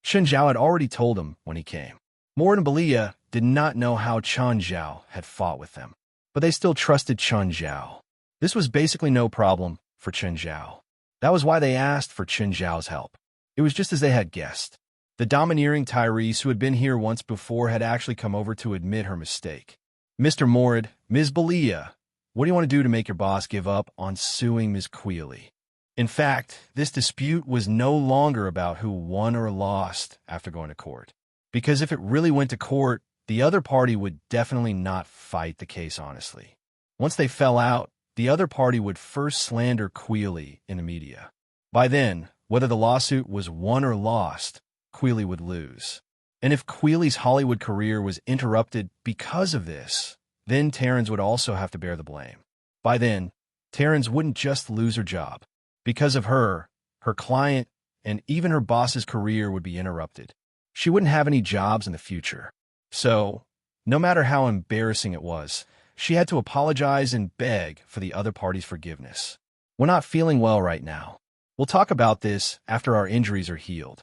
Chen Zhao had already told him when he came. Mord and Belia did not know how Chen Zhao had fought with them, but they still trusted Chen Zhao. This was basically no problem for Chen Zhao. That was why they asked for Chen Zhao's help. It was just as they had guessed. The domineering Tyrese who had been here once before had actually come over to admit her mistake. Mr. Mord, Ms. Belia, what do you want to do to make your boss give up on suing Ms. Quealy? In fact, this dispute was no longer about who won or lost after going to court. Because if it really went to court, the other party would definitely not fight the case honestly. Once they fell out, the other party would first slander Quealy in the media. By then, whether the lawsuit was won or lost, Quealy would lose. And if Quealy's Hollywood career was interrupted because of this, then Terrence would also have to bear the blame. By then, Terrence wouldn't just lose her job. Because of her, her client, and even her boss's career would be interrupted. She wouldn't have any jobs in the future. So, no matter how embarrassing it was, she had to apologize and beg for the other party's forgiveness. We're not feeling well right now. We'll talk about this after our injuries are healed.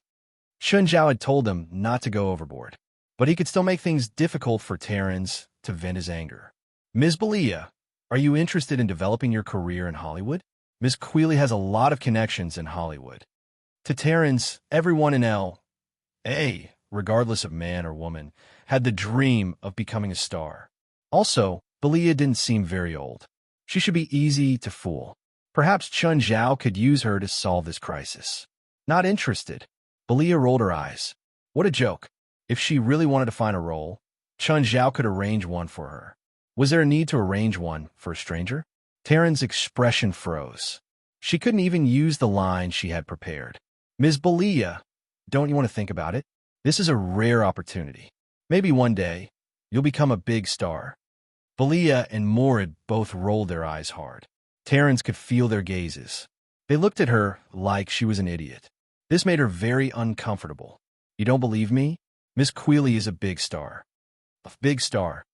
Chen Zhao had told him not to go overboard, but he could still make things difficult for Terrence to vent his anger. Ms. Belia, are you interested in developing your career in Hollywood? Ms. Quealy has a lot of connections in Hollywood. To Terrence, everyone in L.A., regardless of man or woman, had the dream of becoming a star. Also, Belia didn't seem very old. She should be easy to fool. Perhaps Chen Zhao could use her to solve this crisis. Not interested. Belia rolled her eyes. What a joke. If she really wanted to find a role, Chen Zhao could arrange one for her. Was there a need to arrange one for a stranger? Terrence's expression froze. She couldn't even use the line she had prepared. Ms. Belia, don't you want to think about it? This is a rare opportunity. Maybe one day, you'll become a big star. Belia and Mord both rolled their eyes hard. Terrence could feel their gazes. They looked at her like she was an idiot. This made her very uncomfortable. You don't believe me? Miss Quealy is a big star. A big star.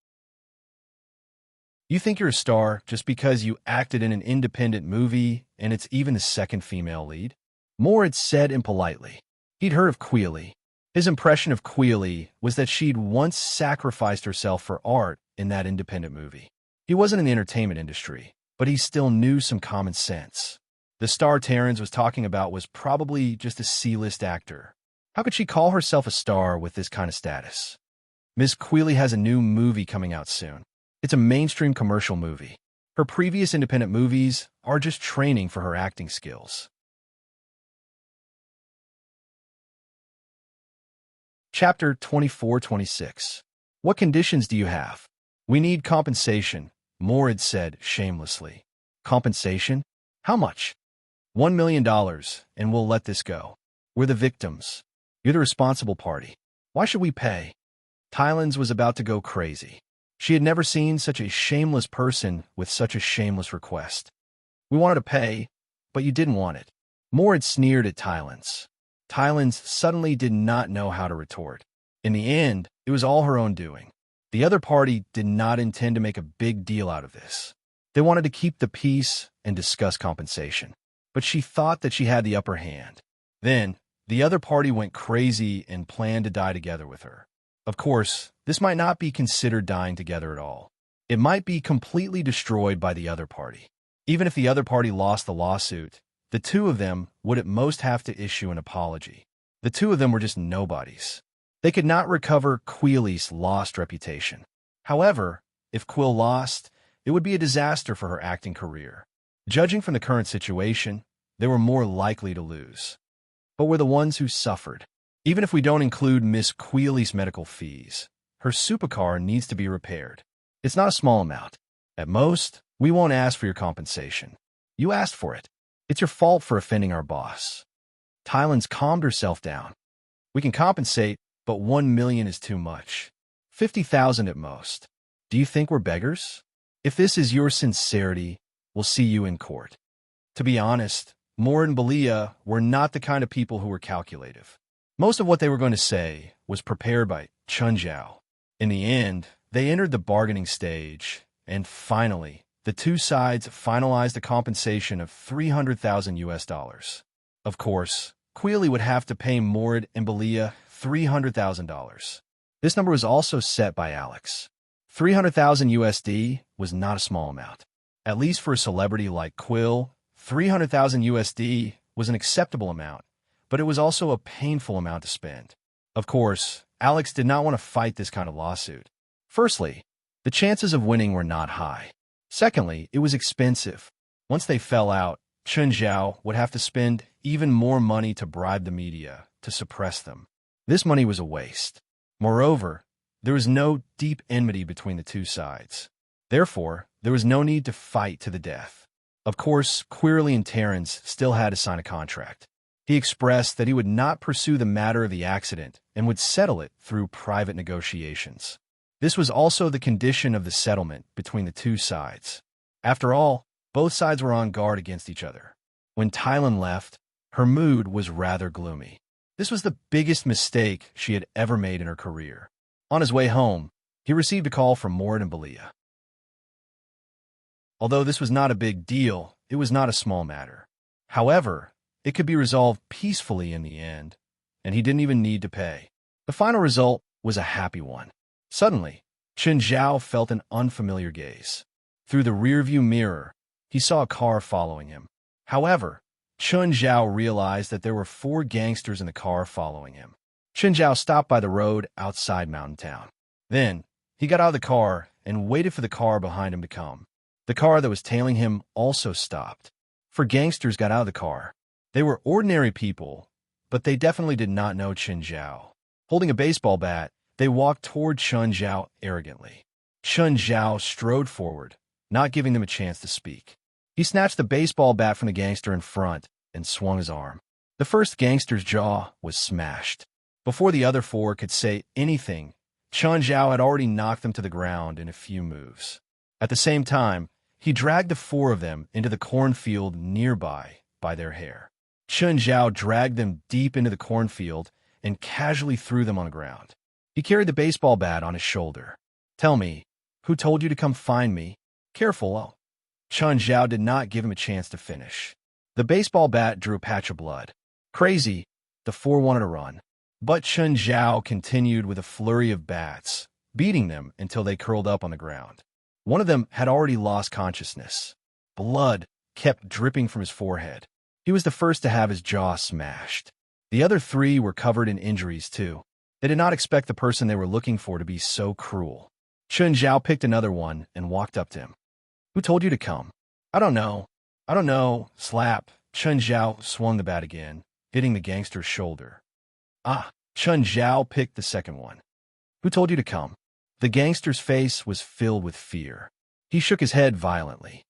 You think you're a star just because you acted in an independent movie and it's even the second female lead? Mord said impolitely. He'd heard of Quealy. His impression of Quealy was that she'd once sacrificed herself for art in that independent movie. He wasn't in the entertainment industry, but he still knew some common sense. The star Terrence was talking about was probably just a C-list actor. How could she call herself a star with this kind of status? Miss Quealy has a new movie coming out soon. It's a mainstream commercial movie. Her previous independent movies are just training for her acting skills. Chapter 24-26. What conditions do you have? We need compensation, Mord said shamelessly. Compensation? How much? $1 million, and we'll let this go. We're the victims. You're the responsible party. Why should we pay? Tylens was about to go crazy. She had never seen such a shameless person with such a shameless request. We wanted to pay, but you didn't want it. Mord sneered at Tylens. Tylens suddenly did not know how to retort. In the end, it was all her own doing. The other party did not intend to make a big deal out of this. They wanted to keep the peace and discuss compensation. But she thought that she had the upper hand. Then, the other party went crazy and planned to die together with her. Of course, this might not be considered dying together at all. It might be completely destroyed by the other party. Even if the other party lost the lawsuit, the two of them would at most have to issue an apology. The two of them were just nobodies. They could not recover Quealy's lost reputation. However, if Quill lost, it would be a disaster for her acting career. Judging from the current situation, they were more likely to lose. But we're the ones who suffered. Even if we don't include Miss Quealy's medical fees, her supercar needs to be repaired. It's not a small amount. At most, we won't ask for your compensation. You asked for it. It's your fault for offending our boss. Tylens calmed herself down. We can compensate, but $1 million is too much. $50,000 at most. Do you think we're beggars? If this is your sincerity, we'll see you in court. To be honest, Mord and Belia were not the kind of people who were calculative. Most of what they were going to say was prepared by Chen Zhao. In the end, they entered the bargaining stage, and finally, the two sides finalized a compensation of $300,000 US. Of course, Queely would have to pay Mord and Belia $300,000. This number was also set by Alex. 300,000 USD was not a small amount. At least for a celebrity like Quill, 300,000 USD was an acceptable amount, but it was also a painful amount to spend. Of course, Alex did not want to fight this kind of lawsuit. Firstly, the chances of winning were not high. Secondly, it was expensive. Once they fell out, Chen Zhao would have to spend even more money to bribe the media to suppress them. This money was a waste. Moreover, there was no deep enmity between the two sides. Therefore, there was no need to fight to the death. Of course, Queerly and Terrence still had to sign a contract. He expressed that he would not pursue the matter of the accident and would settle it through private negotiations. This was also the condition of the settlement between the two sides. After all, both sides were on guard against each other. When Tylan left, her mood was rather gloomy. This was the biggest mistake she had ever made in her career. On his way home, he received a call from Mord and Belia. Although this was not a big deal, it was not a small matter. However, it could be resolved peacefully in the end, and he didn't even need to pay. The final result was a happy one. Suddenly, Chen Zhao felt an unfamiliar gaze. Through the rearview mirror, he saw a car following him. However, Chen Zhao realized that there were 4 gangsters in the car following him. Chen Zhao stopped by the road outside Mountain Town. Then, he got out of the car and waited for the car behind him to come. The car that was tailing him also stopped. 4 gangsters got out of the car. They were ordinary people, but they definitely did not know Chen Zhao. Holding a baseball bat, they walked toward Chen Zhao arrogantly. Chen Zhao strode forward, not giving them a chance to speak. He snatched the baseball bat from the gangster in front and swung his arm. The first gangster's jaw was smashed. Before the other 4 could say anything, Chen Zhao had already knocked them to the ground in a few moves. At the same time, he dragged the 4 of them into the cornfield nearby by their hair. Chen Zhao dragged them deep into the cornfield and casually threw them on the ground. He carried the baseball bat on his shoulder. "Tell me, who told you to come find me?" "Careful, oh." Chen Zhao did not give him a chance to finish. The baseball bat drew a patch of blood. Crazy, the 4 wanted to run. But Chen Zhao continued with a flurry of bats, beating them until they curled up on the ground. One of them had already lost consciousness. Blood kept dripping from his forehead. He was the first to have his jaw smashed. The other 3 were covered in injuries too. They did not expect the person they were looking for to be so cruel. Chen Zhao picked another one and walked up to him. "Who told you to come?" "I don't know. I don't know." Slap. Chen Zhao swung the bat again, hitting the gangster's shoulder. "Ah." Chen Zhao picked the second one. "Who told you to come?" The gangster's face was filled with fear. He shook his head violently.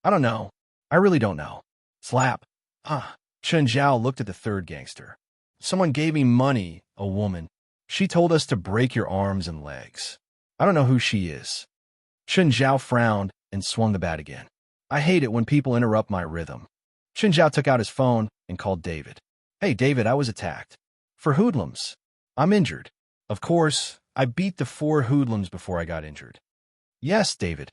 "I don't know. I really don't know." Slap. "Ah." Chen Zhao looked at the third gangster. "Someone gave me money, a woman. She told us to break your arms and legs. I don't know who she is." Chen Zhao frowned and swung the bat again. "I hate it when people interrupt my rhythm." Chen Zhao took out his phone and called David. "Hey, David, I was attacked." "For hoodlums. I'm injured." "Of course, I beat the 4 hoodlums before I got injured." "Yes, David."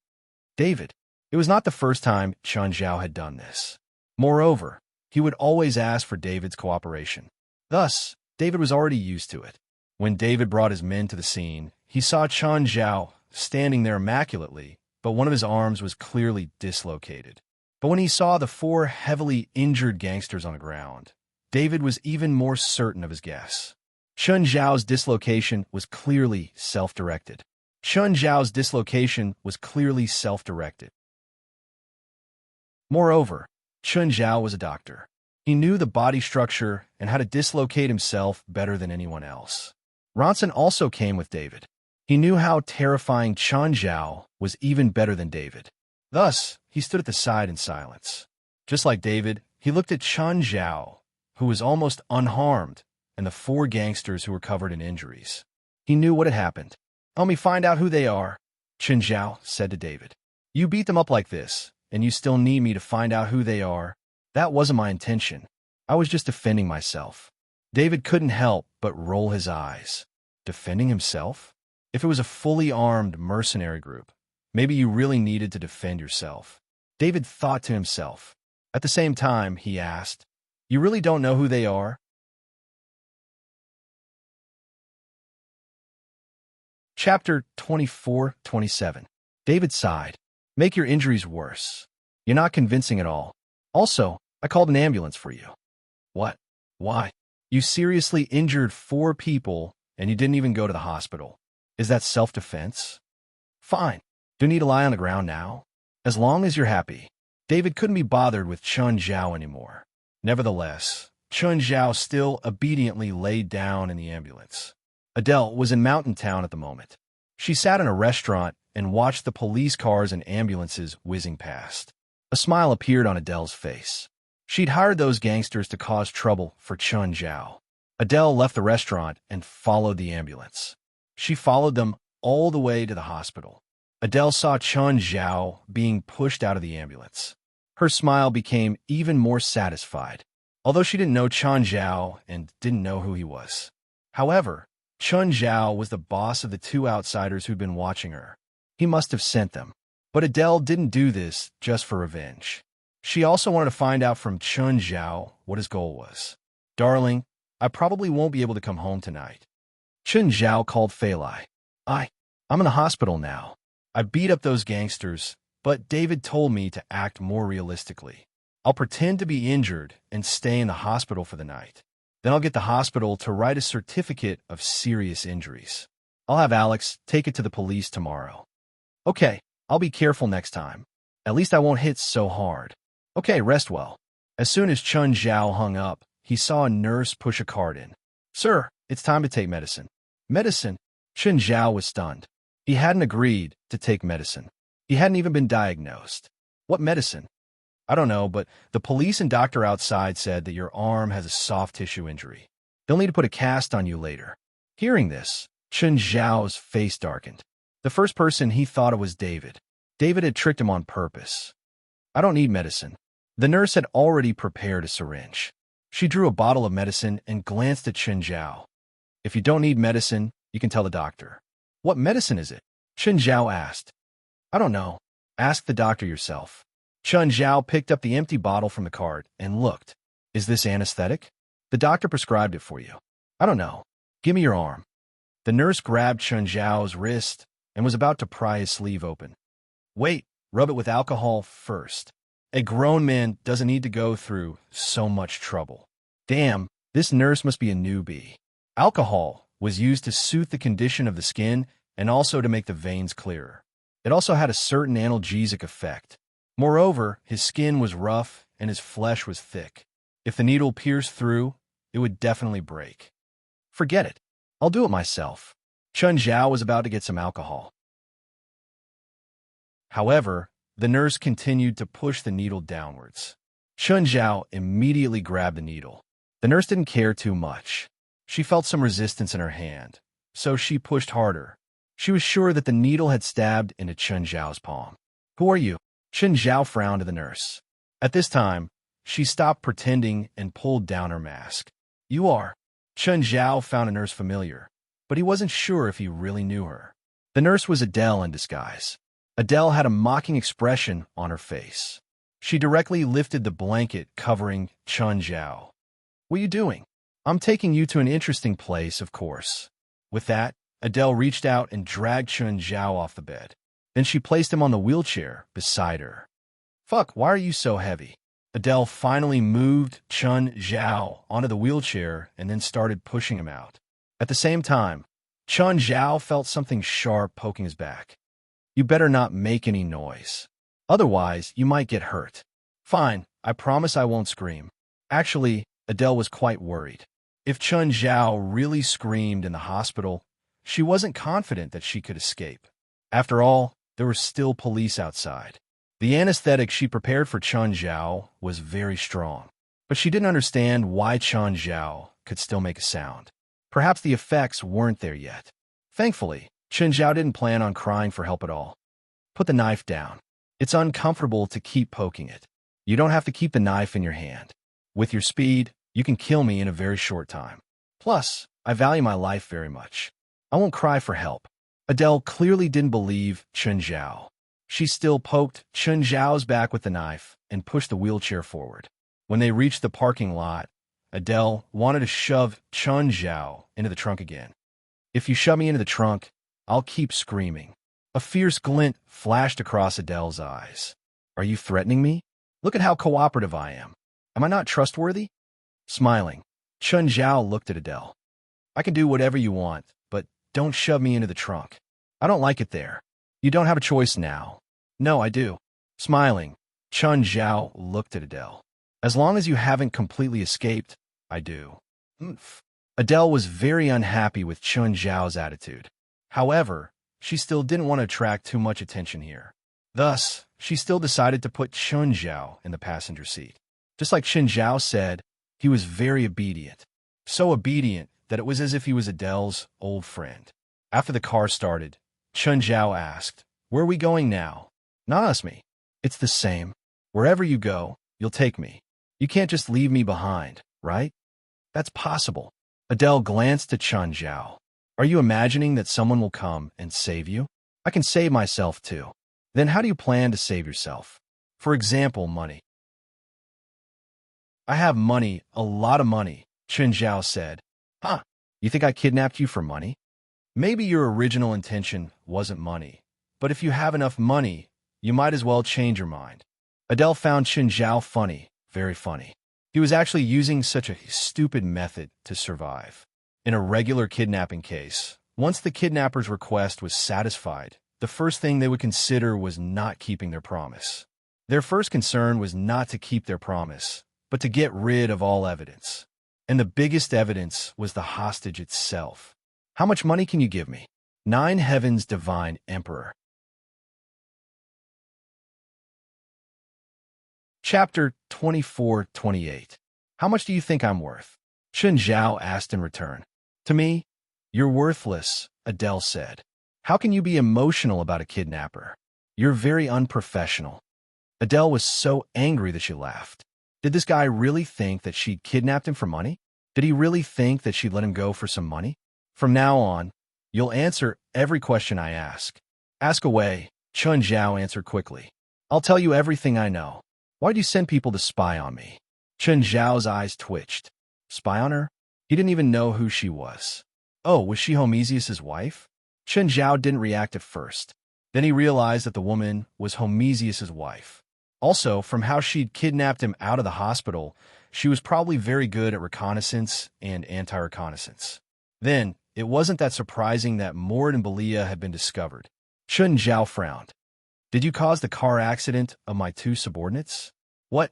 David. It was not the first time Chen Zhao had done this. Moreover, he would always ask for David's cooperation. Thus, David was already used to it. When David brought his men to the scene, he saw Chen Zhao standing there immaculately, but one of his arms was clearly dislocated. But when he saw the 4 heavily injured gangsters on the ground, David was even more certain of his guess. Chen Zhao's dislocation was clearly self-directed. Chen Zhao's dislocation was clearly self-directed. Moreover, Chen Zhao was a doctor. He knew the body structure and how to dislocate himself better than anyone else. Ronson also came with David. He knew how terrifying Chen Zhao was even better than David. Thus, he stood at the side in silence. Just like David, he looked at Chen Zhao, who was almost unharmed, and the 4 gangsters who were covered in injuries. He knew what had happened. "Help me find out who they are," Chen Zhao said to David. "You beat them up like this, and you still need me to find out who they are. That wasn't my intention. I was just defending myself." David couldn't help but roll his eyes. Defending himself? If it was a fully armed mercenary group, maybe you really needed to defend yourself. David thought to himself. At the same time, he asked, "You really don't know who they are?" Chapter 24-27. David sighed. Make your injuries worse. You're not convincing at all. Also, I called an ambulance for you. What? Why? You seriously injured 4 people and you didn't even go to the hospital. Is that self-defense? Fine. Do you need to lie on the ground now? As long as you're happy. David couldn't be bothered with Chun Zhao anymore. Nevertheless, Chun Zhao still obediently laid down in the ambulance. Adele was in Mountain Town at the moment. She sat in a restaurant and watched the police cars and ambulances whizzing past. A smile appeared on Adele's face. She'd hired those gangsters to cause trouble for Chun Zhao. Adele left the restaurant and followed the ambulance. She followed them all the way to the hospital. Adele saw Chun Zhao being pushed out of the ambulance. Her smile became even more satisfied, although she didn't know Chun Zhao and didn't know who he was. However, Chun Zhao was the boss of the 2 outsiders who'd been watching her. He must have sent them. But Adele didn't do this just for revenge. She also wanted to find out from Chun Zhao what his goal was. Darling, I probably won't be able to come home tonight. Chun Zhao called Fei Lai. I'm in the hospital now. I beat up those gangsters, but David told me to act more realistically. I'll pretend to be injured and stay in the hospital for the night. Then I'll get the hospital to write a certificate of serious injuries. I'll have Alex take it to the police tomorrow. Okay, I'll be careful next time. At least I won't hit so hard. Okay, rest well. As soon as Chun Zhao hung up, he saw a nurse push a cart in. Sir, it's time to take medicine. Medicine? Chun Zhao was stunned. He hadn't agreed to take medicine. He hadn't even been diagnosed. What medicine? I don't know, but the police and doctor outside said that your arm has a soft tissue injury. They'll need to put a cast on you later. Hearing this, Chun Zhao's face darkened. The first person he thought of was David. David had tricked him on purpose. I don't need medicine. The nurse had already prepared a syringe. She drew a bottle of medicine and glanced at Chun Zhao. If you don't need medicine, you can tell the doctor. What medicine is it? Chun Zhao asked. I don't know. Ask the doctor yourself. Chun Zhao picked up the empty bottle from the cart and looked. Is this anesthetic? The doctor prescribed it for you. I don't know. Give me your arm. The nurse grabbed Chun Zhao's wrist and was about to pry his sleeve open. Wait, rub it with alcohol first. A grown man doesn't need to go through so much trouble. Damn, this nurse must be a newbie. Alcohol was used to soothe the condition of the skin and also to make the veins clearer. It also had a certain analgesic effect. Moreover, his skin was rough and his flesh was thick. If the needle pierced through, it would definitely break. Forget it. I'll do it myself. Chun Zhao was about to get some alcohol. However, the nurse continued to push the needle downwards. Chun Zhao immediately grabbed the needle. The nurse didn't care too much. She felt some resistance in her hand, so she pushed harder. She was sure that the needle had stabbed into Chun Zhao's palm. Who are you? Chun Zhao frowned at the nurse. At this time, she stopped pretending and pulled down her mask. You are. Chun Zhao found a nurse familiar, but he wasn't sure if he really knew her. The nurse was Adele in disguise. Adele had a mocking expression on her face. She directly lifted the blanket covering Chun Zhao. What are you doing? I'm taking you to an interesting place, of course. With that, Adele reached out and dragged Chun Zhao off the bed. Then she placed him on the wheelchair beside her. Fuck, why are you so heavy? Adele finally moved Chun Zhao onto the wheelchair and then started pushing him out. At the same time, Chun Zhao felt something sharp poking his back. You better not make any noise. Otherwise, you might get hurt. Fine, I promise I won't scream. Actually, Adele was quite worried. If Chun Zhao really screamed in the hospital, she wasn't confident that she could escape. After all, there were still police outside. The anesthetic she prepared for Chun Zhao was very strong, but she didn't understand why Chun Zhao could still make a sound. Perhaps the effects weren't there yet. Thankfully, Chun Zhao didn't plan on crying for help at all. Put the knife down. It's uncomfortable to keep poking it. You don't have to keep the knife in your hand. With your speed, you can kill me in a very short time. Plus, I value my life very much. I won't cry for help. Adele clearly didn't believe Chun Zhao. She still poked Chun Zhao's back with the knife and pushed the wheelchair forward. When they reached the parking lot, Adele wanted to shove Chun Zhao into the trunk again. If you shove me into the trunk, I'll keep screaming. A fierce glint flashed across Adele's eyes. Are you threatening me? Look at how cooperative I am. Am I not trustworthy? Smiling, Chun Zhao looked at Adele. I can do whatever you want, but don't shove me into the trunk. I don't like it there. You don't have a choice now. No, I do. Smiling, Chun Zhao looked at Adele. As long as you haven't completely escaped, I do. Oomph. Adele was very unhappy with Chun Zhao's attitude. However, she still didn't want to attract too much attention here. Thus, she still decided to put Chun Zhao in the passenger seat. Just like Chun Zhao said, he was very obedient. So obedient that it was as if he was Adele's old friend. After the car started, Chun Zhao asked, "Where are we going now?" "Not ask me. It's the same. Wherever you go, you'll take me. You can't just leave me behind, right?" "That's possible." Adele glanced at Chun Zhao. "Are you imagining that someone will come and save you? I can save myself too." "Then how do you plan to save yourself?" "For example, money." "I have money, a lot of money," Chun Zhao said. "Huh, you think I kidnapped you for money? Maybe your original intention wasn't money, but if you have enough money, you might as well change your mind." Adele found Chun Zhao funny, very funny. He was actually using such a stupid method to survive. In a regular kidnapping case, once the kidnapper's request was satisfied, the first thing they would consider was not keeping their promise. Their first concern was not to keep their promise, but to get rid of all evidence. And the biggest evidence was the hostage itself. "How much money can you give me?" "9 heavens, divine emperor." Chapter 24-28. How much do you think I'm worth? Chun Zhao asked in return. "To me, you're worthless," Adele said. "How can you be emotional about a kidnapper? You're very unprofessional." Adele was so angry that she laughed. Did this guy really think that she'd kidnapped him for money? Did he really think that she'd let him go for some money? "From now on, you'll answer every question I ask." "Ask away," Chun Zhao answered quickly. "I'll tell you everything I know. Why'd you send people to spy on me?" Chun Zhao's eyes twitched. Spy on her? He didn't even know who she was. Oh, was she Homesius's wife? Chun Zhao didn't react at first. Then he realized that the woman was Homesius's wife. Also, from how she'd kidnapped him out of the hospital, she was probably very good at reconnaissance and anti-reconnaissance. Then, it wasn't that surprising that Mord and Belia had been discovered. Chun Zhao frowned. "Did you cause the car accident of my 2 subordinates?" "What?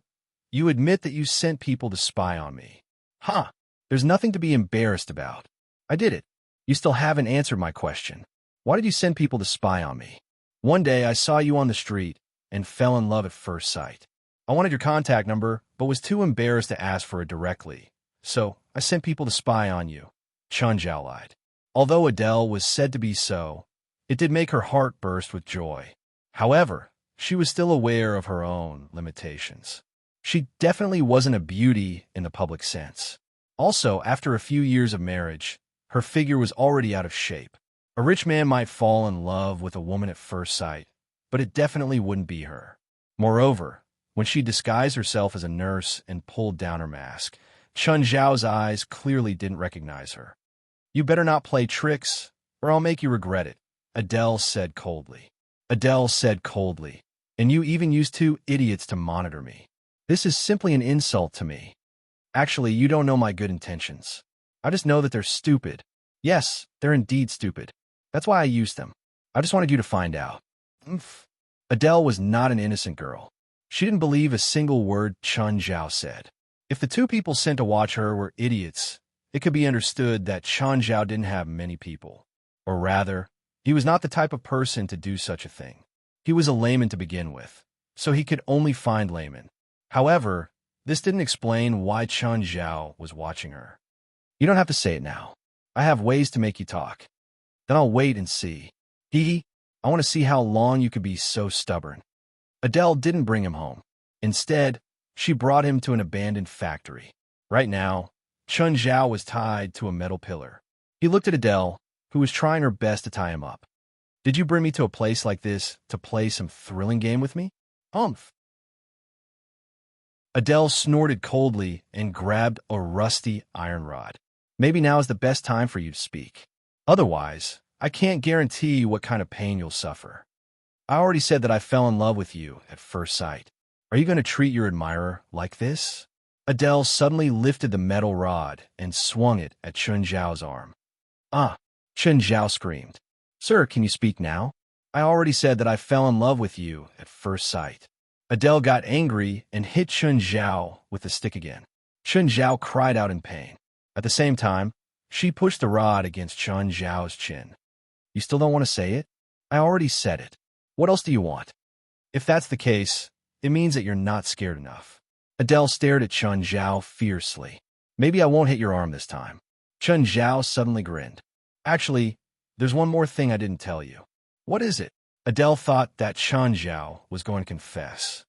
You admit that you sent people to spy on me?" "Huh. There's nothing to be embarrassed about. I did it." "You still haven't answered my question. Why did you send people to spy on me?" "One day I saw you on the street and fell in love at first sight. I wanted your contact number, but was too embarrassed to ask for it directly. So I sent people to spy on you." Chun Zhao lied. Although Adele was said to be so, it did make her heart burst with joy. However, she was still aware of her own limitations. She definitely wasn't a beauty in the public sense. Also, after a few years of marriage, her figure was already out of shape. A rich man might fall in love with a woman at first sight, but it definitely wouldn't be her. Moreover, when she disguised herself as a nurse and pulled down her mask, Chun Zhao's eyes clearly didn't recognize her. "You better not play tricks, or I'll make you regret it," Adele said coldly. Adele said coldly, "And you even used 2 idiots to monitor me. This is simply an insult to me. Actually, you don't know my good intentions. I just know that they're stupid. Yes, they're indeed stupid. That's why I used them. I just wanted you to find out." Oomph. Adele was not an innocent girl. She didn't believe a single word Chun Zhao said. If the 2 people sent to watch her were idiots, it could be understood that Chun Zhao didn't have many people. Or rather, he was not the type of person to do such a thing. He was a layman to begin with, so he could only find laymen. However, this didn't explain why Chun Zhao was watching her. "You don't have to say it now. I have ways to make you talk. Then I'll wait and see. I want to see how long you could be so stubborn." Adele didn't bring him home. Instead, she brought him to an abandoned factory. Right now, Chun Zhao was tied to a metal pillar. He looked at Adele, who was trying her best to tie him up. "Did you bring me to a place like this to play some thrilling game with me?" "Umph." Adele snorted coldly and grabbed a rusty iron rod. "Maybe now is the best time for you to speak. Otherwise, I can't guarantee what kind of pain you'll suffer. I already said that I fell in love with you at first sight. Are you going to treat your admirer like this? Adele suddenly lifted the metal rod and swung it at Chun Zhao's arm. Ah! Chun Zhao screamed. Sir, can you speak now? I already said that I fell in love with you at first sight. Adele got angry and hit Chun Zhao with the stick again. Chun Zhao cried out in pain. At the same time, she pushed the rod against Chun Zhao's chin. You still don't want to say it? I already said it. What else do you want? If that's the case, it means that you're not scared enough. Adele stared at Chun Zhao fiercely. Maybe I won't hit your arm this time. Chun Zhao suddenly grinned. Actually, there's one more thing I didn't tell you. What is it? Adele thought that Chun Zhao was going to confess.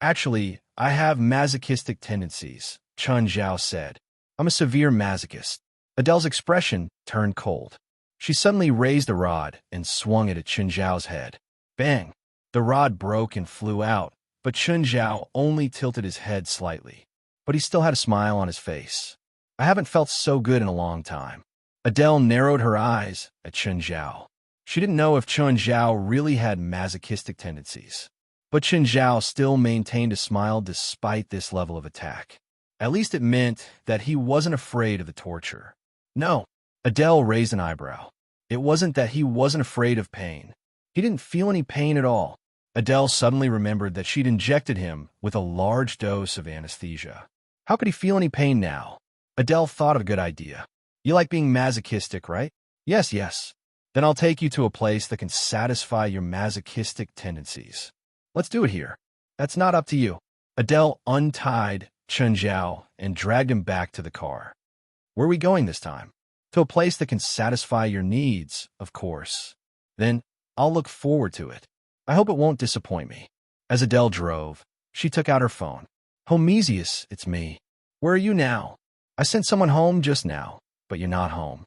Actually, I have masochistic tendencies, Chun Zhao said. I'm a severe masochist. Adele's expression turned cold. She suddenly raised the rod and swung it at Chun Zhao's head. Bang! The rod broke and flew out, but Chun Zhao only tilted his head slightly. But he still had a smile on his face. I haven't felt so good in a long time. Adele narrowed her eyes at Chun Zhao. She didn't know if Chun Zhao really had masochistic tendencies. But Chun Zhao still maintained a smile despite this level of attack. At least it meant that he wasn't afraid of the torture. No. Adele raised an eyebrow. It wasn't that he wasn't afraid of pain. He didn't feel any pain at all. Adele suddenly remembered that she'd injected him with a large dose of anesthesia. How could he feel any pain now? Adele thought of a good idea. You like being masochistic, right? Yes, yes. Then I'll take you to a place that can satisfy your masochistic tendencies. Let's do it here. That's not up to you. Adele untied Chun Zhao and dragged him back to the car. Where are we going this time? To a place that can satisfy your needs, of course. Then I'll look forward to it. I hope it won't disappoint me. As Adele drove, she took out her phone. Homesius, it's me. Where are you now? I sent someone home just now, but you're not home.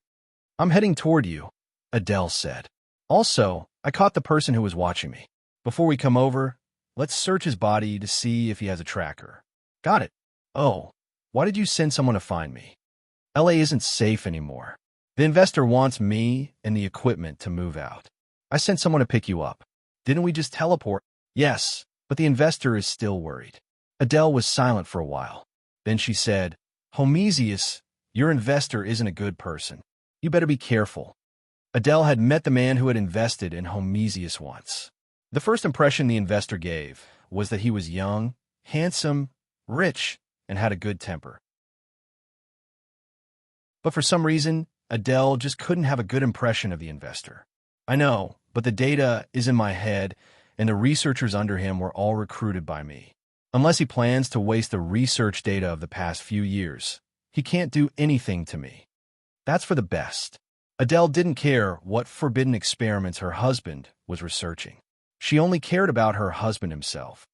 I'm heading toward you, Adele said. Also, I caught the person who was watching me. Before we come over, let's search his body to see if he has a tracker. Got it. Oh, why did you send someone to find me? LA isn't safe anymore. The investor wants me and the equipment to move out. I sent someone to pick you up. Didn't we just teleport? Yes, but the investor is still worried. Adele was silent for a while. Then she said, Homesius, your investor isn't a good person. You better be careful. Adele had met the man who had invested in Homesius once. The first impression the investor gave was that he was young, handsome, rich, and had a good temper. But for some reason, Adele just couldn't have a good impression of the investor. I know, but the data is in my head, and the researchers under him were all recruited by me. Unless he plans to waste the research data of the past few years, he can't do anything to me. That's for the best. Adele didn't care what forbidden experiments her husband was researching. She only cared about her husband himself.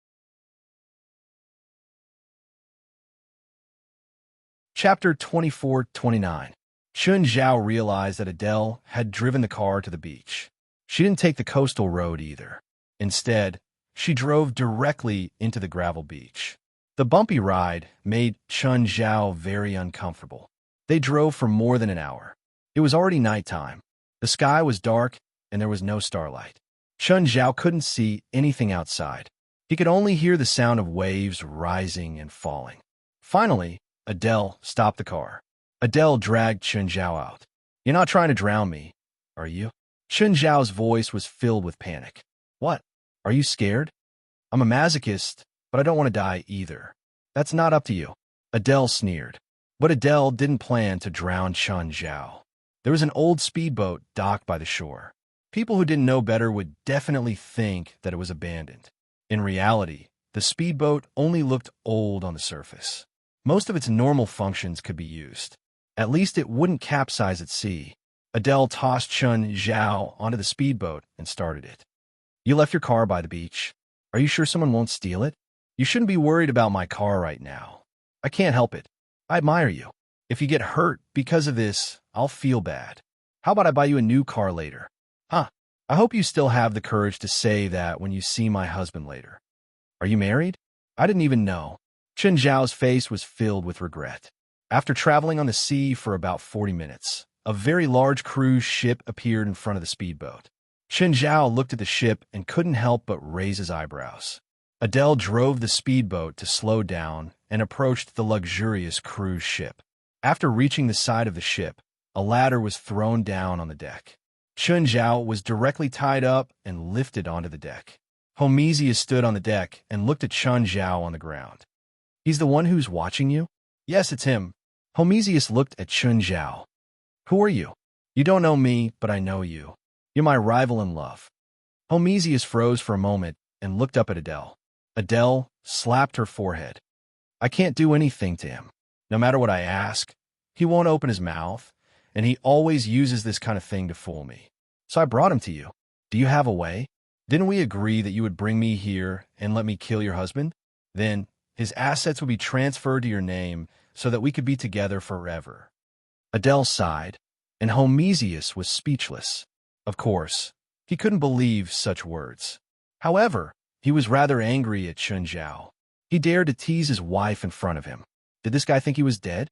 Chapter 24-29. Chun Zhao realized that Adele had driven the car to the beach. She didn't take the coastal road either. Instead, she drove directly into the gravel beach. The bumpy ride made Chun Zhao very uncomfortable. They drove for more than an hour. It was already nighttime. The sky was dark, and there was no starlight. Chun Zhao couldn't see anything outside. He could only hear the sound of waves rising and falling. Finally, Adele stopped the car. Adele dragged Chun Zhao out. You're not trying to drown me, are you? Chun Zhao's voice was filled with panic. What? Are you scared? I'm a masochist, but I don't want to die either. That's not up to you. Adele sneered. But Adele didn't plan to drown Chun Zhao. There was an old speedboat docked by the shore. People who didn't know better would definitely think that it was abandoned. In reality, the speedboat only looked old on the surface. Most of its normal functions could be used. At least it wouldn't capsize at sea. Adele tossed Chun Zhao onto the speedboat and started it. You left your car by the beach. Are you sure someone won't steal it? You shouldn't be worried about my car right now. I can't help it. I admire you. If you get hurt because of this, I'll feel bad. How about I buy you a new car later? Huh. I hope you still have the courage to say that when you see my husband later. Are you married? I didn't even know. Chun Zhao's face was filled with regret. After traveling on the sea for about 40 minutes, a very large cruise ship appeared in front of the speedboat. Chen Zhao looked at the ship and couldn't help but raise his eyebrows. Adele drove the speedboat to slow down and approached the luxurious cruise ship. After reaching the side of the ship, a ladder was thrown down on the deck. Chen Zhao was directly tied up and lifted onto the deck. Homesius stood on the deck and looked at Chen Zhao on the ground. "He's the one who's watching you?" "Yes, it's him." Homesius looked at Chen Zhao. "Who are you?" "You don't know me, but I know you. You're my rival in love." Homesius froze for a moment and looked up at Adele. Adele slapped her forehead. "I can't do anything to him. No matter what I ask, he won't open his mouth, and he always uses this kind of thing to fool me. So I brought him to you. Do you have a way? Didn't we agree that you would bring me here and let me kill your husband? Then his assets would be transferred to your name so that we could be together forever." Adele sighed, and Homesius was speechless. Of course, he couldn't believe such words. However, he was rather angry at Chen Zhao. He dared to tease his wife in front of him. Did this guy think he was dead?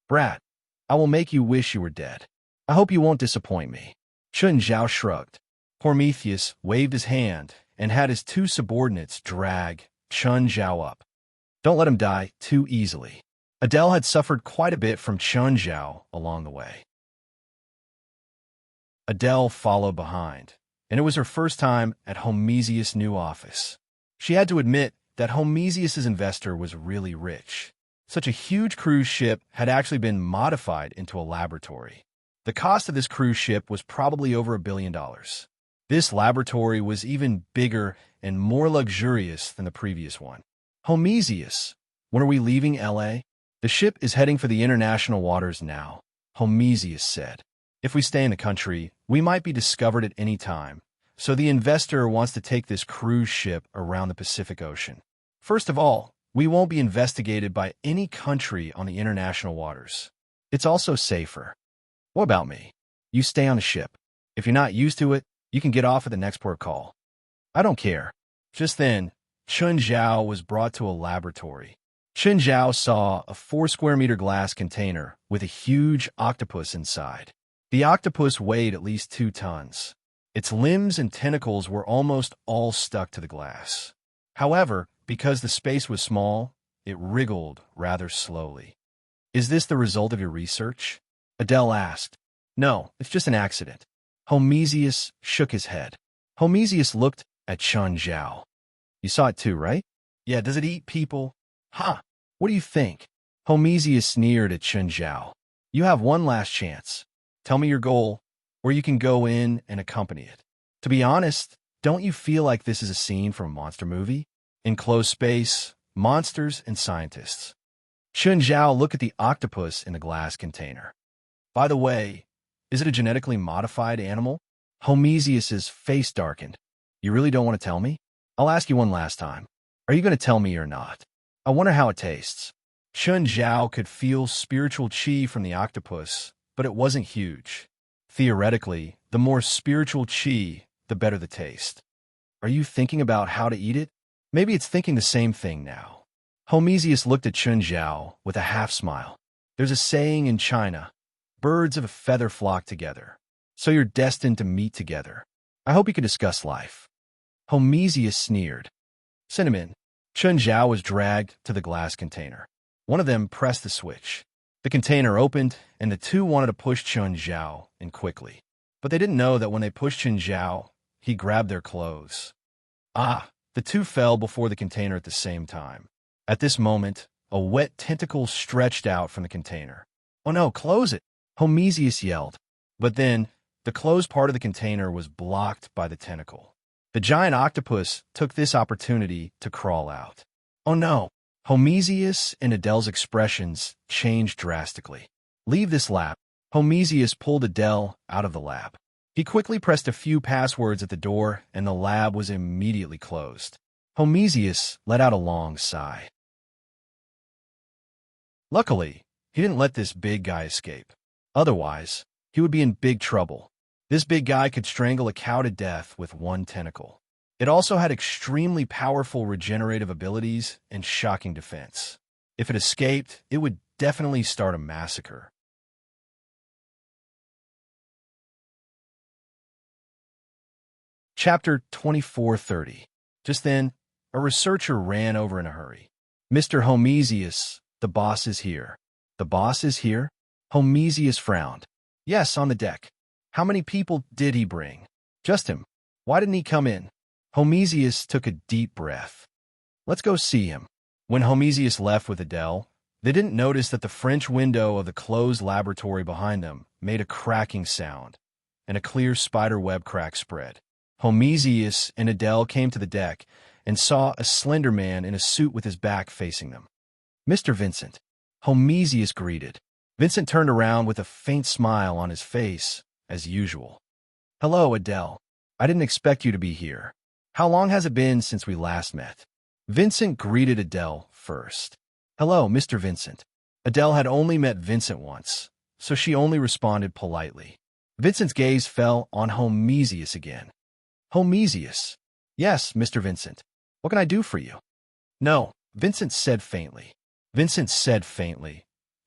"Brat, I will make you wish you were dead. I hope you won't disappoint me." Chen Zhao shrugged. Prometheus waved his hand and had his two subordinates drag Chen Zhao up. "Don't let him die too easily." Adele had suffered quite a bit from Chen Zhao along the way. Adele followed behind, and it was her first time at Homesius' new office. She had to admit that Homesius' investor was really rich. Such a huge cruise ship had actually been modified into a laboratory. The cost of this cruise ship was probably over $1 billion. This laboratory was even bigger and more luxurious than the previous one. "Homesius, when are we leaving LA? The ship is heading for the international waters now," Homesius said. "If we stay in the country, we might be discovered at any time, so the investor wants to take this cruise ship around the Pacific Ocean. First of all, we won't be investigated by any country on the international waters. It's also safer. What about me? You stay on the ship. If you're not used to it, you can get off at the next port call." "I don't care." Just then, Chen Zhao was brought to a laboratory. Chen Zhao saw a 4-square-meter glass container with a huge octopus inside. The octopus weighed at least 2 tons. Its limbs and tentacles were almost all stuck to the glass. However, because the space was small, it wriggled rather slowly. "Is this the result of your research?" Adele asked. "No, it's just an accident." Homesius shook his head. Homesius looked at Chen Zhao. "You saw it too, right?" "Yeah, does it eat people?" "Ha! What do you think?" Homesius sneered at Chen Zhao. "You have one last chance. Tell me your goal, or you can go in and accompany it. To be honest, don't you feel like this is a scene from a monster movie? Enclosed space, monsters, and scientists." Chen Zhao looked at the octopus in the glass container. "By the way, is it a genetically modified animal?" Homesius's face darkened. "You really don't want to tell me? I'll ask you one last time. Are you going to tell me or not? I wonder how it tastes." Chen Zhao could feel spiritual chi from the octopus, but it wasn't huge. Theoretically, the more spiritual chi, the better the taste. "Are you thinking about how to eat it?" "Maybe it's thinking the same thing now." Homesius looked at Chen Zhao with a half-smile. "There's a saying in China, birds of a feather flock together. So you're destined to meet together. I hope you can discuss life." Homesius sneered. "Send him in." Chen Zhao was dragged to the glass container. One of them pressed the switch. The container opened, and the two wanted to push Chen Zhao in quickly. But they didn't know that when they pushed Chen Zhao, he grabbed their clothes. The two fell before the container at the same time. At this moment, a wet tentacle stretched out from the container. "Oh no, close it!" Homesius yelled. But then, the closed part of the container was blocked by the tentacle. The giant octopus took this opportunity to crawl out. "Oh no!" Homesius and Adele's expressions changed drastically. "Leave this lab." Homesius pulled Adele out of the lab. He quickly pressed a few passwords at the door, and the lab was immediately closed. Homesius let out a long sigh. Luckily, he didn't let this big guy escape. Otherwise, he would be in big trouble. This big guy could strangle a cow to death with one tentacle. It also had extremely powerful regenerative abilities and shocking defense. If it escaped, it would definitely start a massacre. Chapter 2430. Just then, a researcher ran over in a hurry. Mr. Homesius, the boss is here. The boss is here? Homesius frowned. Yes, on the deck. How many people did he bring? Just him. Why didn't he come in? Homesius took a deep breath. Let's go see him. When Homesius left with Adele, they didn't notice that the French window of the closed laboratory behind them made a cracking sound, and a clear spider web crack spread. Homesius and Adele came to the deck and saw a slender man in a suit with his back facing them. Mr. Vincent, Homesius greeted. Vincent turned around with a faint smile on his face, as usual. Hello, Adele. I didn't expect you to be here. How long has it been since we last met? Vincent greeted Adele first. Hello, Mr. Vincent. Adele had only met Vincent once, so she only responded politely. Vincent's gaze fell on Homesius again. Homesius. Yes, Mr. Vincent. What can I do for you? No, Vincent said faintly.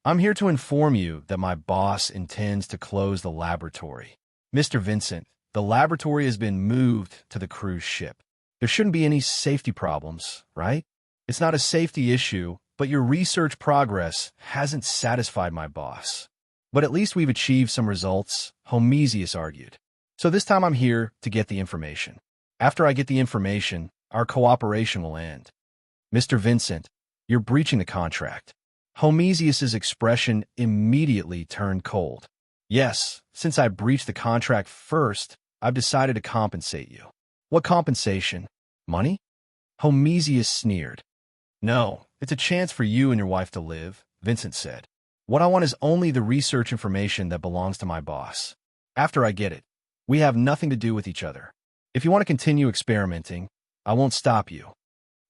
I'm here to inform you that my boss intends to close the laboratory. Mr. Vincent, the laboratory has been moved to the cruise ship. There shouldn't be any safety problems, right? It's not a safety issue, but your research progress hasn't satisfied my boss. But at least we've achieved some results, Homesius argued. So this time I'm here to get the information. After I get the information, our cooperation will end. Mr. Vincent, you're breaching the contract. Homesius's expression immediately turned cold. Yes, since I breached the contract first, I've decided to compensate you. What compensation? Money? Homesius sneered. No, it's a chance for you and your wife to live, Vincent said. What I want is only the research information that belongs to my boss. After I get it, we have nothing to do with each other. If you want to continue experimenting, I won't stop you.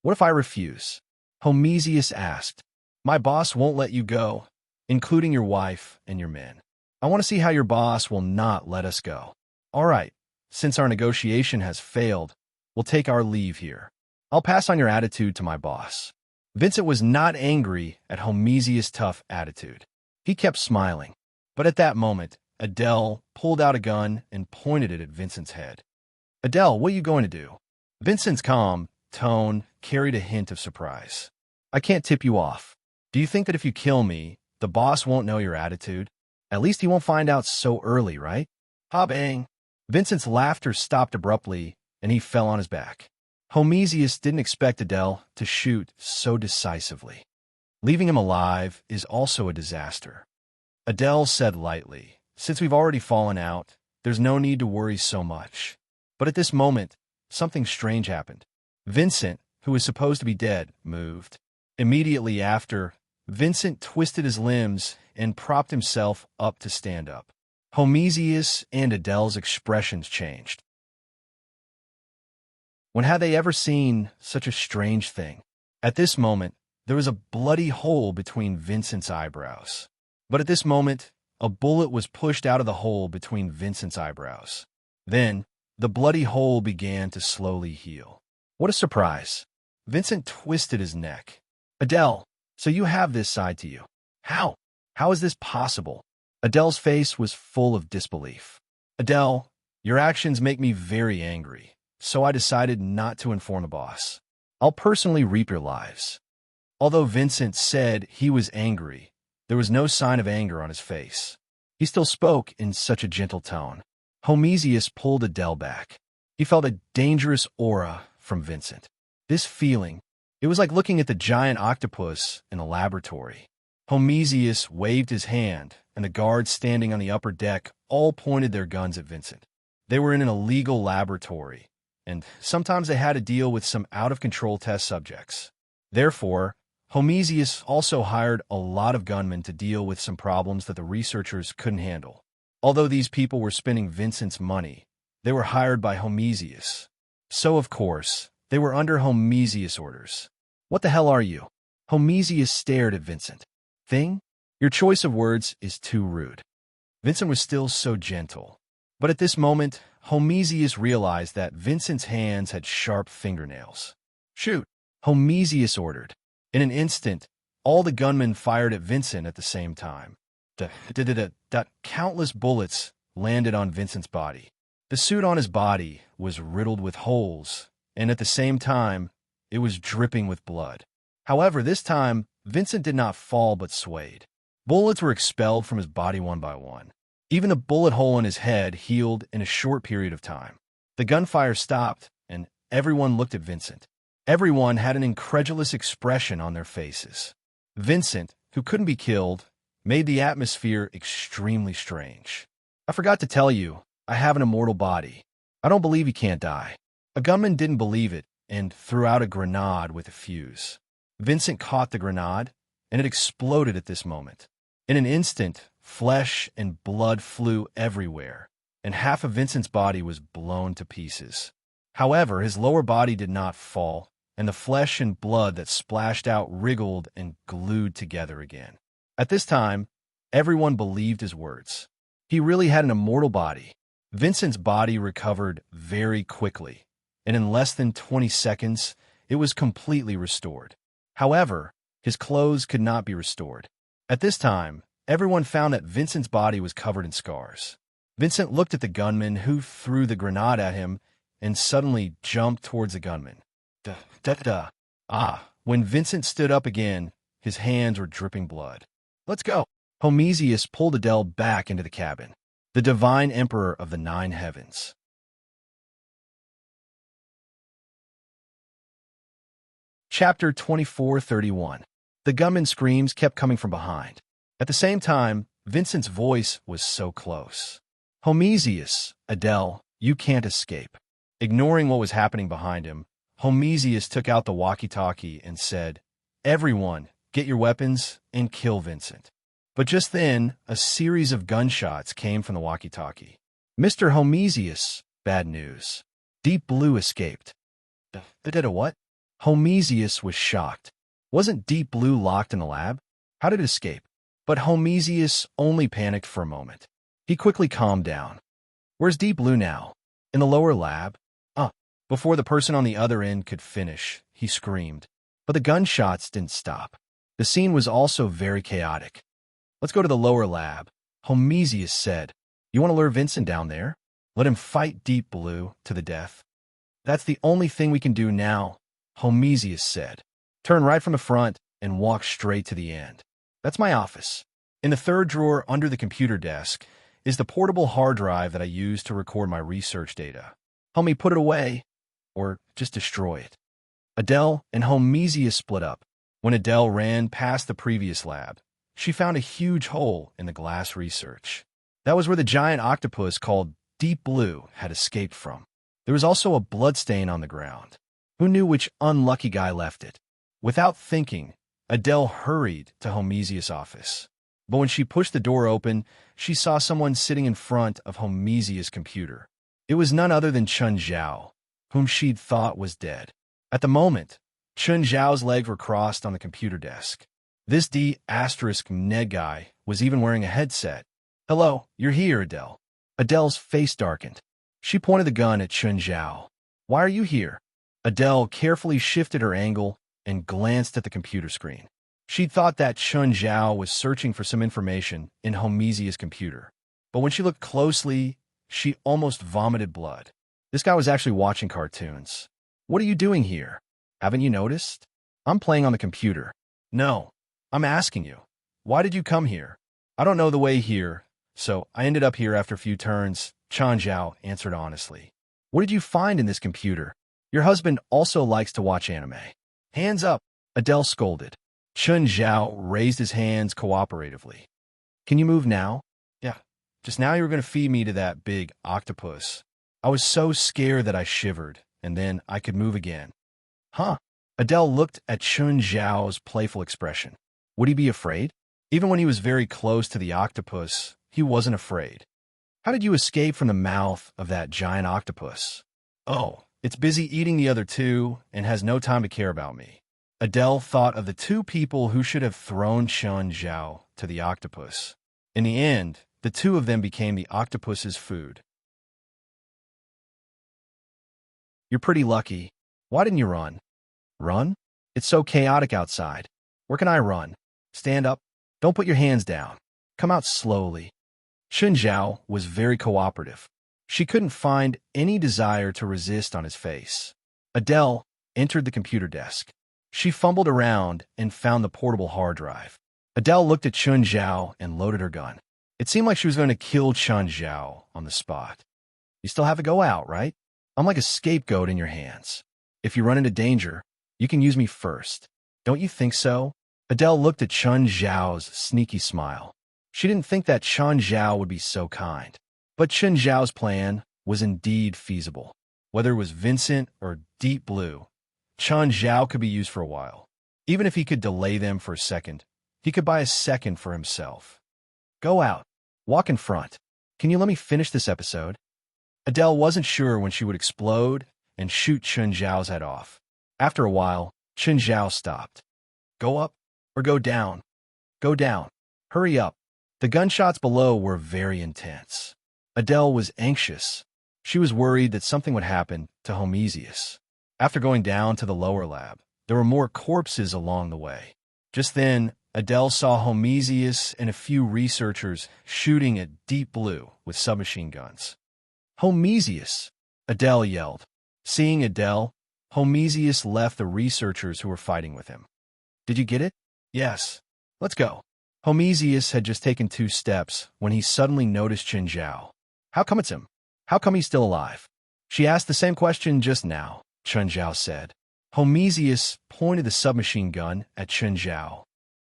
What if I refuse? Homesius asked. My boss won't let you go, including your wife and your men. I want to see how your boss will not let us go. All right, since our negotiation has failed, we'll take our leave here. I'll pass on your attitude to my boss. Vincent was not angry at Homesius' tough attitude. He kept smiling. But at that moment, Adele pulled out a gun and pointed it at Vincent's head. Adele, what are you going to do? Vincent's calm tone carried a hint of surprise. I can't tip you off. Do you think that if you kill me, the boss won't know your attitude? At least he won't find out so early, right? Ha bang! Vincent's laughter stopped abruptly, and he fell on his back. Homesius didn't expect Adele to shoot so decisively. Leaving him alive is also a disaster. Adele said lightly, since we've already fallen out, there's no need to worry so much. But at this moment, something strange happened. Vincent, who was supposed to be dead, moved. Immediately after, Vincent twisted his limbs and propped himself up to stand up. Homesius and Adele's expressions changed. When had they ever seen such a strange thing? At this moment, there was a bloody hole between Vincent's eyebrows. But at this moment, a bullet was pushed out of the hole between Vincent's eyebrows. Then, the bloody hole began to slowly heal. What a surprise. Vincent twisted his neck. Adele, so you have this side to you. How? How is this possible? Adele's face was full of disbelief. Adele, your actions make me very angry, so I decided not to inform the boss. I'll personally reap your lives. Although Vincent said he was angry, there was no sign of anger on his face. He still spoke in such a gentle tone. Homesius pulled Adele back. He felt a dangerous aura from Vincent. This feeling, it was like looking at the giant octopus in a laboratory. Homesius waved his hand, and the guards standing on the upper deck all pointed their guns at Vincent. They were in an illegal laboratory, and sometimes they had to deal with some out-of-control test subjects. Therefore, Homesius also hired a lot of gunmen to deal with some problems that the researchers couldn't handle. Although these people were spending Vincent's money, they were hired by Homesius. So, of course, they were under Homesius' orders. What the hell are you? Homesius stared at Vincent. Thing? Your choice of words is too rude. Vincent was still so gentle. But at this moment, Homesius realized that Vincent's hands had sharp fingernails. Shoot, Homesius ordered. In an instant, all the gunmen fired at Vincent at the same time. Countless bullets landed on Vincent's body. The suit on his body was riddled with holes, and at the same time, it was dripping with blood. However, this time, Vincent did not fall but swayed. Bullets were expelled from his body one by one. Even the bullet hole in his head healed in a short period of time. The gunfire stopped, and everyone looked at Vincent. Everyone had an incredulous expression on their faces. Vincent, who couldn't be killed, made the atmosphere extremely strange. I forgot to tell you, I have an immortal body. I don't believe he can't die. A gunman didn't believe it and threw out a grenade with a fuse. Vincent caught the grenade, and it exploded at this moment. In an instant, flesh and blood flew everywhere, and half of Vincent's body was blown to pieces. However, his lower body did not fall, and the flesh and blood that splashed out wriggled and glued together again. At this time, everyone believed his words. He really had an immortal body. Vincent's body recovered very quickly, and in less than 20 seconds, it was completely restored. However, his clothes could not be restored. At this time, everyone found that Vincent's body was covered in scars. Vincent looked at the gunman who threw the grenade at him and suddenly jumped towards the gunman. When Vincent stood up again, his hands were dripping blood. Let's go. Homesius pulled Adele back into the cabin. The divine emperor of the 9 heavens. Chapter 24:31. The gunman's screams kept coming from behind. At the same time, Vincent's voice was so close. Homesius, Adele, you can't escape. Ignoring what was happening behind him, Homesius took out the walkie-talkie and said, "Everyone, get your weapons and kill Vincent." But just then, a series of gunshots came from the walkie-talkie. "Mr. Homesius, bad news. Deep Blue escaped." What? Homesius was shocked. Wasn't Deep Blue locked in the lab? How did it escape? But Homesius only panicked for a moment. He quickly calmed down. "Where's Deep Blue now?" "In the lower lab." Before the person on the other end could finish, he screamed. But the gunshots didn't stop. The scene was also very chaotic. "Let's go to the lower lab," Homesius said. "You want to lure Vincent down there? Let him fight Deep Blue to the death." "That's the only thing we can do now," Homesius said. "Turn right from the front and walk straight to the end. That's my office. In the third drawer under the computer desk is the portable hard drive that I use to record my research data. Help me put it away, or just destroy it." Adele and Homesius split up. When Adele ran past the previous lab, she found a huge hole in the glass research. That was where the giant octopus called Deep Blue had escaped from. There was also a bloodstain on the ground. Who knew which unlucky guy left it? Without thinking, Adele hurried to Homesius' office. But when she pushed the door open, she saw someone sitting in front of Homesius' computer. It was none other than Chun Zhao, whom she'd thought was dead. At the moment, Chun Zhao's legs were crossed on the computer desk. This D*Ned guy was even wearing a headset. "Hello, you're here, Adele." Adele's face darkened. She pointed the gun at Chun Zhao. "Why are you here?" Adele carefully shifted her angle and glanced at the computer screen. She'd thought that Chun Zhao was searching for some information in Homesius' computer. But when she looked closely, she almost vomited blood. This guy was actually watching cartoons. "What are you doing here? Haven't you noticed?" "I'm playing on the computer." "No, I'm asking you. Why did you come here?" "I don't know the way here, so I ended up here after a few turns," Chun Zhao answered honestly. "What did you find in this computer?" "Your husband also likes to watch anime." "Hands up," Adele scolded. Chun Zhao raised his hands cooperatively. "Can you move now?" "Yeah, just now you were going to feed me to that big octopus. I was so scared that I shivered, and then I could move again." "Huh?" Adele looked at Chun Zhao's playful expression. Would he be afraid? Even when he was very close to the octopus, he wasn't afraid. "How did you escape from the mouth of that giant octopus?" "Oh, it's busy eating the other two and has no time to care about me." Adele thought of the two people who should have thrown Chun Zhao to the octopus. In the end, the two of them became the octopus's food. "You're pretty lucky. Why didn't you run?" "Run? It's so chaotic outside. Where can I run?" "Stand up. Don't put your hands down. Come out slowly." Chun Zhao was very cooperative. She couldn't find any desire to resist on his face. Adele entered the computer desk. She fumbled around and found the portable hard drive. Adele looked at Chun Zhao and loaded her gun. It seemed like she was going to kill Chun Zhao on the spot. You still have to go out, right? I'm like a scapegoat in your hands. If you run into danger, you can use me first. Don't you think so? Adele looked at Chun Zhao's sneaky smile. She didn't think that Chun Zhao would be so kind. But Chun Zhao's plan was indeed feasible. Whether it was Vincent or Deep Blue, Chun Zhao could be used for a while. Even if he could delay them for a second, he could buy a second for himself. Go out. Walk in front. Can you let me finish this episode? Adele wasn't sure when she would explode and shoot Chun Zhao's head off. After a while, Chun Zhao stopped. Go up or go down? Go down. Hurry up. The gunshots below were very intense. Adele was anxious. She was worried that something would happen to Homesius. After going down to the lower lab, there were more corpses along the way. Just then, Adele saw Homesius and a few researchers shooting at Deep Blue with submachine guns. Homesius! Adele yelled. Seeing Adele, Homesius left the researchers who were fighting with him. Did you get it? Yes. Let's go. Homesius had just taken 2 steps when he suddenly noticed Chun Zhao. How come it's him? How come he's still alive? She asked the same question just now, Chun Zhao said. Homesius pointed the submachine gun at Chun Zhao.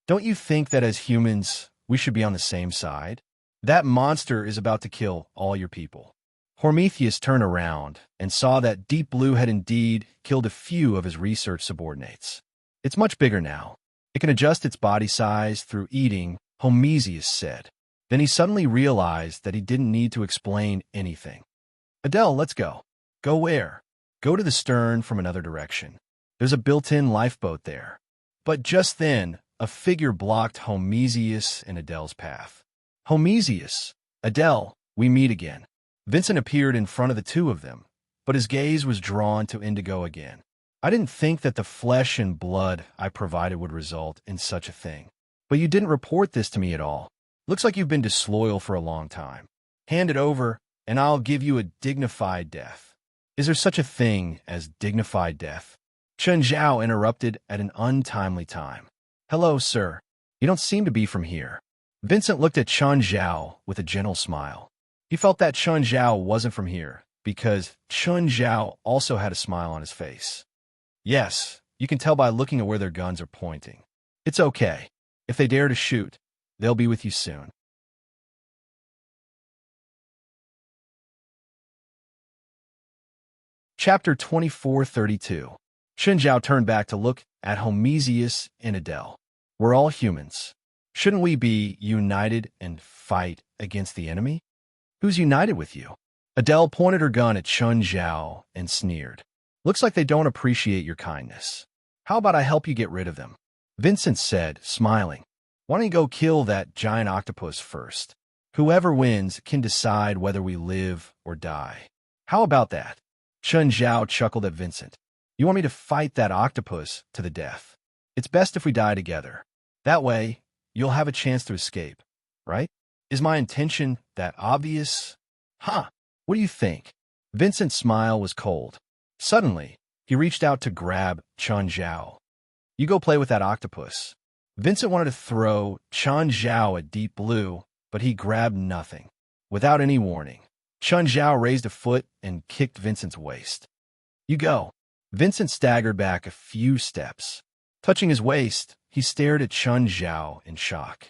Don't you think that as humans, we should be on the same side? That monster is about to kill all your people. Hormetheus turned around and saw that Deep Blue had indeed killed a few of his research subordinates. It's much bigger now. It can adjust its body size through eating, Homesius said. Then he suddenly realized that he didn't need to explain anything. Adele, let's go. Go where? Go to the stern from another direction. There's a built-in lifeboat there. But just then, a figure blocked Homesius and Adele's path. Homesius! Adele, we meet again. Vincent appeared in front of the 2 of them, but his gaze was drawn to Indigo again. I didn't think that the flesh and blood I provided would result in such a thing. But you didn't report this to me at all. Looks like you've been disloyal for a long time. Hand it over, and I'll give you a dignified death. Is there such a thing as dignified death? Chun Zhao interrupted at an untimely time. Hello, sir. You don't seem to be from here. Vincent looked at Chun Zhao with a gentle smile. He felt that Chun Zhao wasn't from here, because Chun Zhao also had a smile on his face. Yes, you can tell by looking at where their guns are pointing. It's okay. If they dare to shoot, they'll be with you soon. Chapter 2432. Chun Zhao turned back to look at Homesius and Adele. We're all humans. Shouldn't we be united and fight against the enemy? Who's united with you? Adele pointed her gun at Chun Zhao and sneered. Looks like they don't appreciate your kindness. How about I help you get rid of them? Vincent said, smiling. Why don't you go kill that giant octopus first? Whoever wins can decide whether we live or die. How about that? Chun Zhao chuckled at Vincent. You want me to fight that octopus to the death? It's best if we die together. That way, you'll have a chance to escape, right? Is my intention that obvious? Huh, what do you think? Vincent's smile was cold. Suddenly, he reached out to grab Chun Zhao. You go play with that octopus. Vincent wanted to throw Chun Zhao at Deep Blue, but he grabbed nothing. Without any warning, Chun Zhao raised a foot and kicked Vincent's waist. You go. Vincent staggered back a few steps. Touching his waist, he stared at Chun Zhao in shock.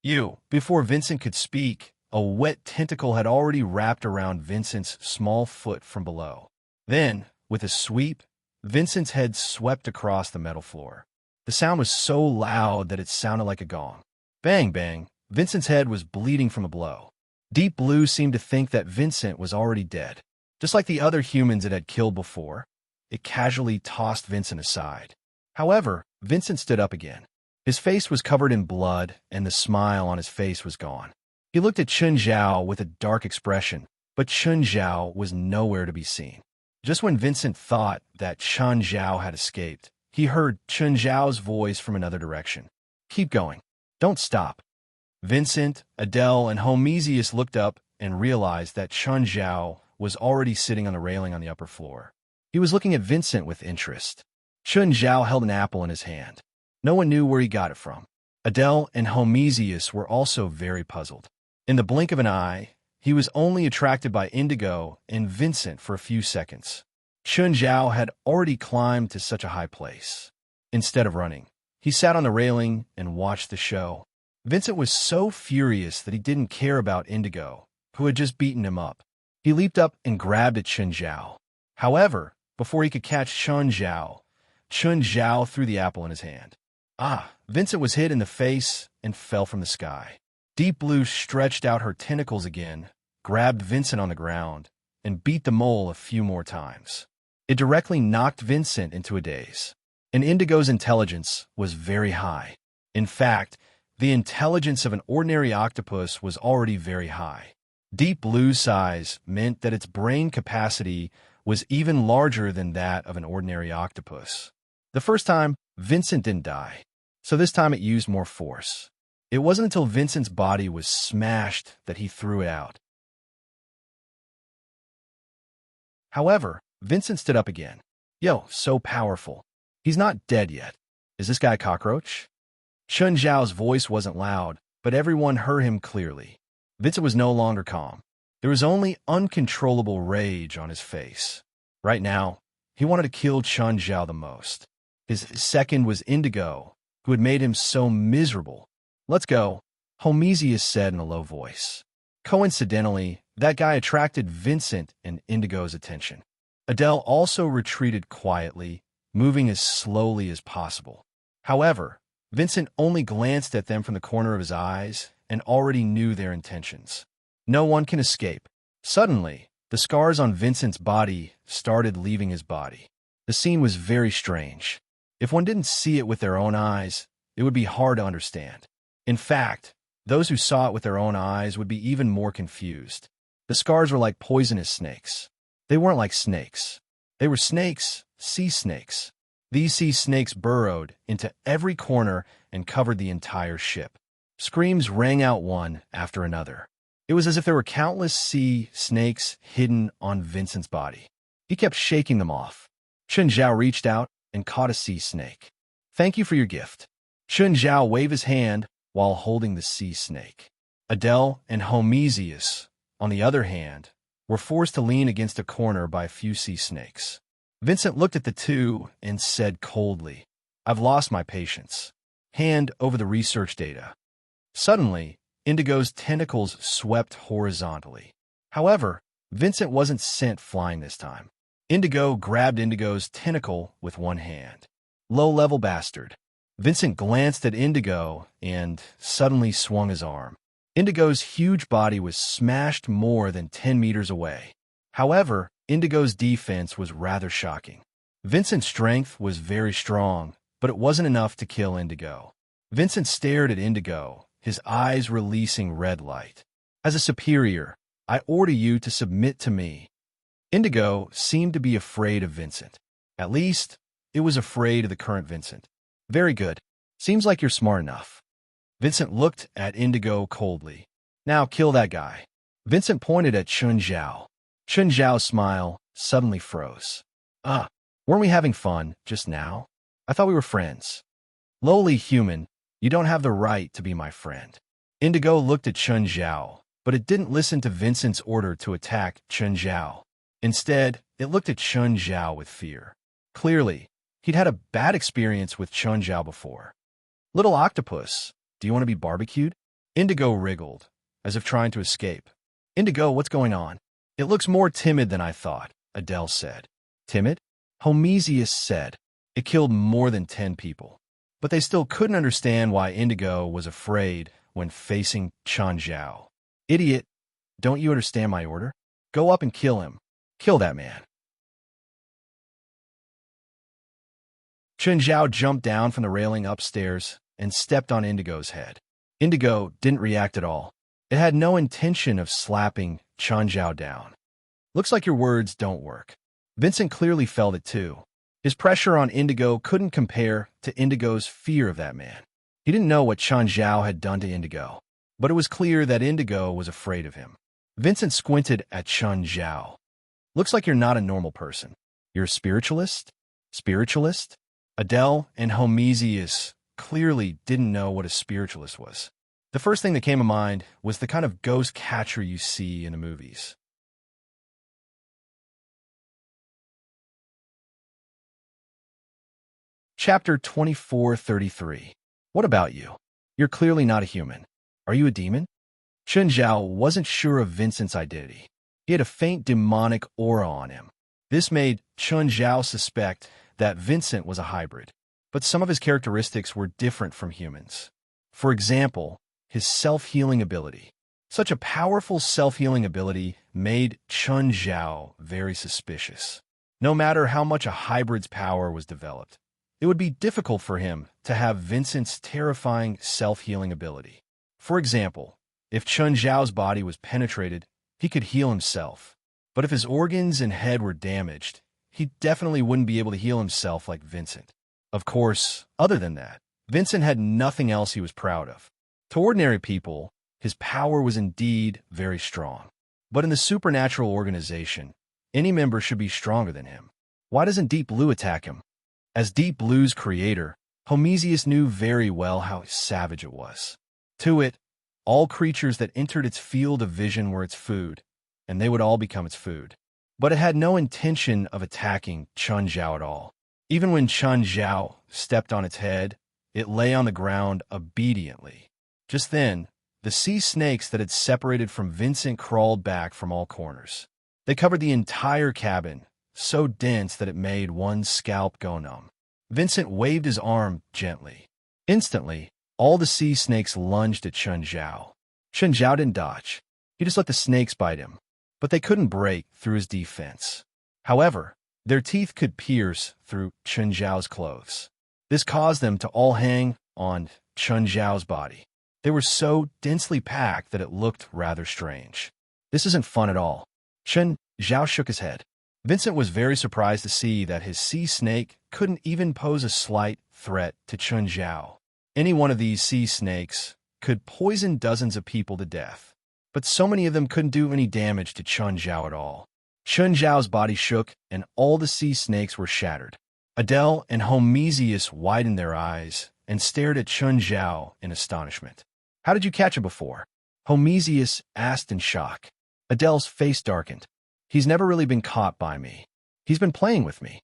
You! Before Vincent could speak, a wet tentacle had already wrapped around Vincent's small foot from below. Then, with a sweep, Vincent's head swept across the metal floor. The sound was so loud that it sounded like a gong. Bang, bang. Vincent's head was bleeding from the blow. Deep Blue seemed to think that Vincent was already dead. Just like the other humans it had killed before, it casually tossed Vincent aside. However, Vincent stood up again. His face was covered in blood, and the smile on his face was gone. He looked at Chun Zhao with a dark expression, but Chun Zhao was nowhere to be seen. Just when Vincent thought that Chun Zhao had escaped, he heard Chun Zhao's voice from another direction. Keep going. Don't stop. Vincent, Adele, and Homesius looked up and realized that Chun Zhao was already sitting on the railing on the upper floor. He was looking at Vincent with interest. Chun Zhao held an apple in his hand. No one knew where he got it from. Adele and Homesius were also very puzzled. In the blink of an eye, he was only attracted by Indigo and Vincent for a few seconds. Chun Zhao had already climbed to such a high place. Instead of running, he sat on the railing and watched the show. Vincent was so furious that he didn't care about Indigo, who had just beaten him up. He leaped up and grabbed at Chun Zhao. However, before he could catch Chun Zhao threw the apple in his hand. Vincent was hit in the face and fell from the sky. Deep Blue stretched out her tentacles again, grabbed Vincent on the ground, and beat the mole a few more times. It directly knocked Vincent into a daze. And Indigo's intelligence was very high. In fact, the intelligence of an ordinary octopus was already very high. Deep Blue's size meant that its brain capacity was even larger than that of an ordinary octopus. The first time, Vincent didn't die, so this time it used more force. It wasn't until Vincent's body was smashed that he threw it out. However, Vincent stood up again. Yo, so powerful. He's not dead yet. Is this guy a cockroach? Chun Zhao's voice wasn't loud, but everyone heard him clearly. Vincent was no longer calm. There was only uncontrollable rage on his face. Right now, he wanted to kill Chun Zhao the most. His second was Indigo, who had made him so miserable. Let's go, Homesius said in a low voice. Coincidentally, that guy attracted Vincent and Indigo's attention. Adele also retreated quietly, moving as slowly as possible. However, Vincent only glanced at them from the corner of his eyes and already knew their intentions. No one can escape. Suddenly, the scars on Vincent's body started leaving his body. The scene was very strange. If one didn't see it with their own eyes, it would be hard to understand. In fact, those who saw it with their own eyes would be even more confused. The scars were like poisonous snakes. They weren't like snakes. They were snakes, sea snakes. These sea snakes burrowed into every corner and covered the entire ship. Screams rang out one after another. It was as if there were countless sea snakes hidden on Vincent's body. He kept shaking them off. Chun Zhao reached out and caught a sea snake. Thank you for your gift. Chun Zhao waved his hand while holding the sea snake. Adele and Homesius, on the other hand, were forced to lean against a corner by a few sea snakes. Vincent looked at the two and said coldly, I've lost my patience. Hand over the research data. Suddenly, Indigo's tentacles swept horizontally. However, Vincent wasn't sent flying this time. Indigo grabbed Indigo's tentacle with one hand. Low-level bastard. Vincent glanced at Indigo and suddenly swung his arm. Indigo's huge body was smashed more than 10 meters away. However, Indigo's defense was rather shocking. Vincent's strength was very strong, but it wasn't enough to kill Indigo. Vincent stared at Indigo, his eyes releasing red light. As a superior, I order you to submit to me. Indigo seemed to be afraid of Vincent. At least, it was afraid of the current Vincent. Very good. Seems like you're smart enough. Vincent looked at Indigo coldly. Now kill that guy. Vincent pointed at Chun Zhao. Chun Zhao's smile suddenly froze. Weren't we having fun just now? I thought we were friends. Lowly human, you don't have the right to be my friend. Indigo looked at Chun Zhao, but it didn't listen to Vincent's order to attack Chun Zhao. Instead, it looked at Chun Zhao with fear. Clearly, he'd had a bad experience with Chun Zhao before. Little octopus, do you want to be barbecued? Indigo wriggled, as if trying to escape. Indigo, what's going on? It looks more timid than I thought, Adele said. Timid? Homesius said. It killed more than 10 people. But they still couldn't understand why Indigo was afraid when facing Chun Zhao. Idiot, don't you understand my order? Go up and kill him. Kill that man. Chun Zhao jumped down from the railing upstairs and stepped on Indigo's head. Indigo didn't react at all. It had no intention of slapping Chun Zhao down. Looks like your words don't work. Vincent clearly felt it too. His pressure on Indigo couldn't compare to Indigo's fear of that man. He didn't know what Chun Zhao had done to Indigo, but it was clear that Indigo was afraid of him. Vincent squinted at Chun Zhao. Looks like you're not a normal person. You're a spiritualist? Spiritualist? Adele and Homesius clearly didn't know what a spiritualist was. The first thing that came to mind was the kind of ghost catcher you see in the movies. Chapter 2433. What about you? You're clearly not a human. Are you a demon? Chun Zhao wasn't sure of Vincent's identity. He had a faint demonic aura on him. This made Chun Zhao suspect that Vincent was a hybrid, but some of his characteristics were different from humans. For example, his self-healing ability. Such a powerful self-healing ability made Chun Zhao very suspicious. No matter how much a hybrid's power was developed, it would be difficult for him to have Vincent's terrifying self-healing ability. For example, if Chun Zhao's body was penetrated, he could heal himself. But if his organs and head were damaged, he definitely wouldn't be able to heal himself like Vincent. Of course, other than that, Vincent had nothing else he was proud of. To ordinary people, his power was indeed very strong. But in the supernatural organization, any member should be stronger than him. Why doesn't Deep Blue attack him? As Deep Blue's creator, Homesius knew very well how savage it was. To it, all creatures that entered its field of vision were its food, and they would all become its food. But it had no intention of attacking Chun Zhao at all. Even when Chun Zhao stepped on its head, it lay on the ground obediently. Just then, the sea snakes that had separated from Vincent crawled back from all corners. They covered the entire cabin, so dense that it made one's scalp go numb. Vincent waved his arm gently. Instantly, all the sea snakes lunged at Chun Zhao. Chun Zhao didn't dodge. He just let the snakes bite him, but they couldn't break through his defense. However, their teeth could pierce through Chun Zhao's clothes. This caused them to all hang on Chun Zhao's body. They were so densely packed that it looked rather strange. This isn't fun at all. Chun Zhao shook his head. Vincent was very surprised to see that his sea snake couldn't even pose a slight threat to Chun Zhao. Any one of these sea snakes could poison dozens of people to death, but so many of them couldn't do any damage to Chun Zhao at all. Chun Zhao's body shook, and all the sea snakes were shattered. Adele and Homesius widened their eyes and stared at Chun Zhao in astonishment. How did you catch it before? Homesius asked in shock. Adele's face darkened. He's never really been caught by me. He's been playing with me.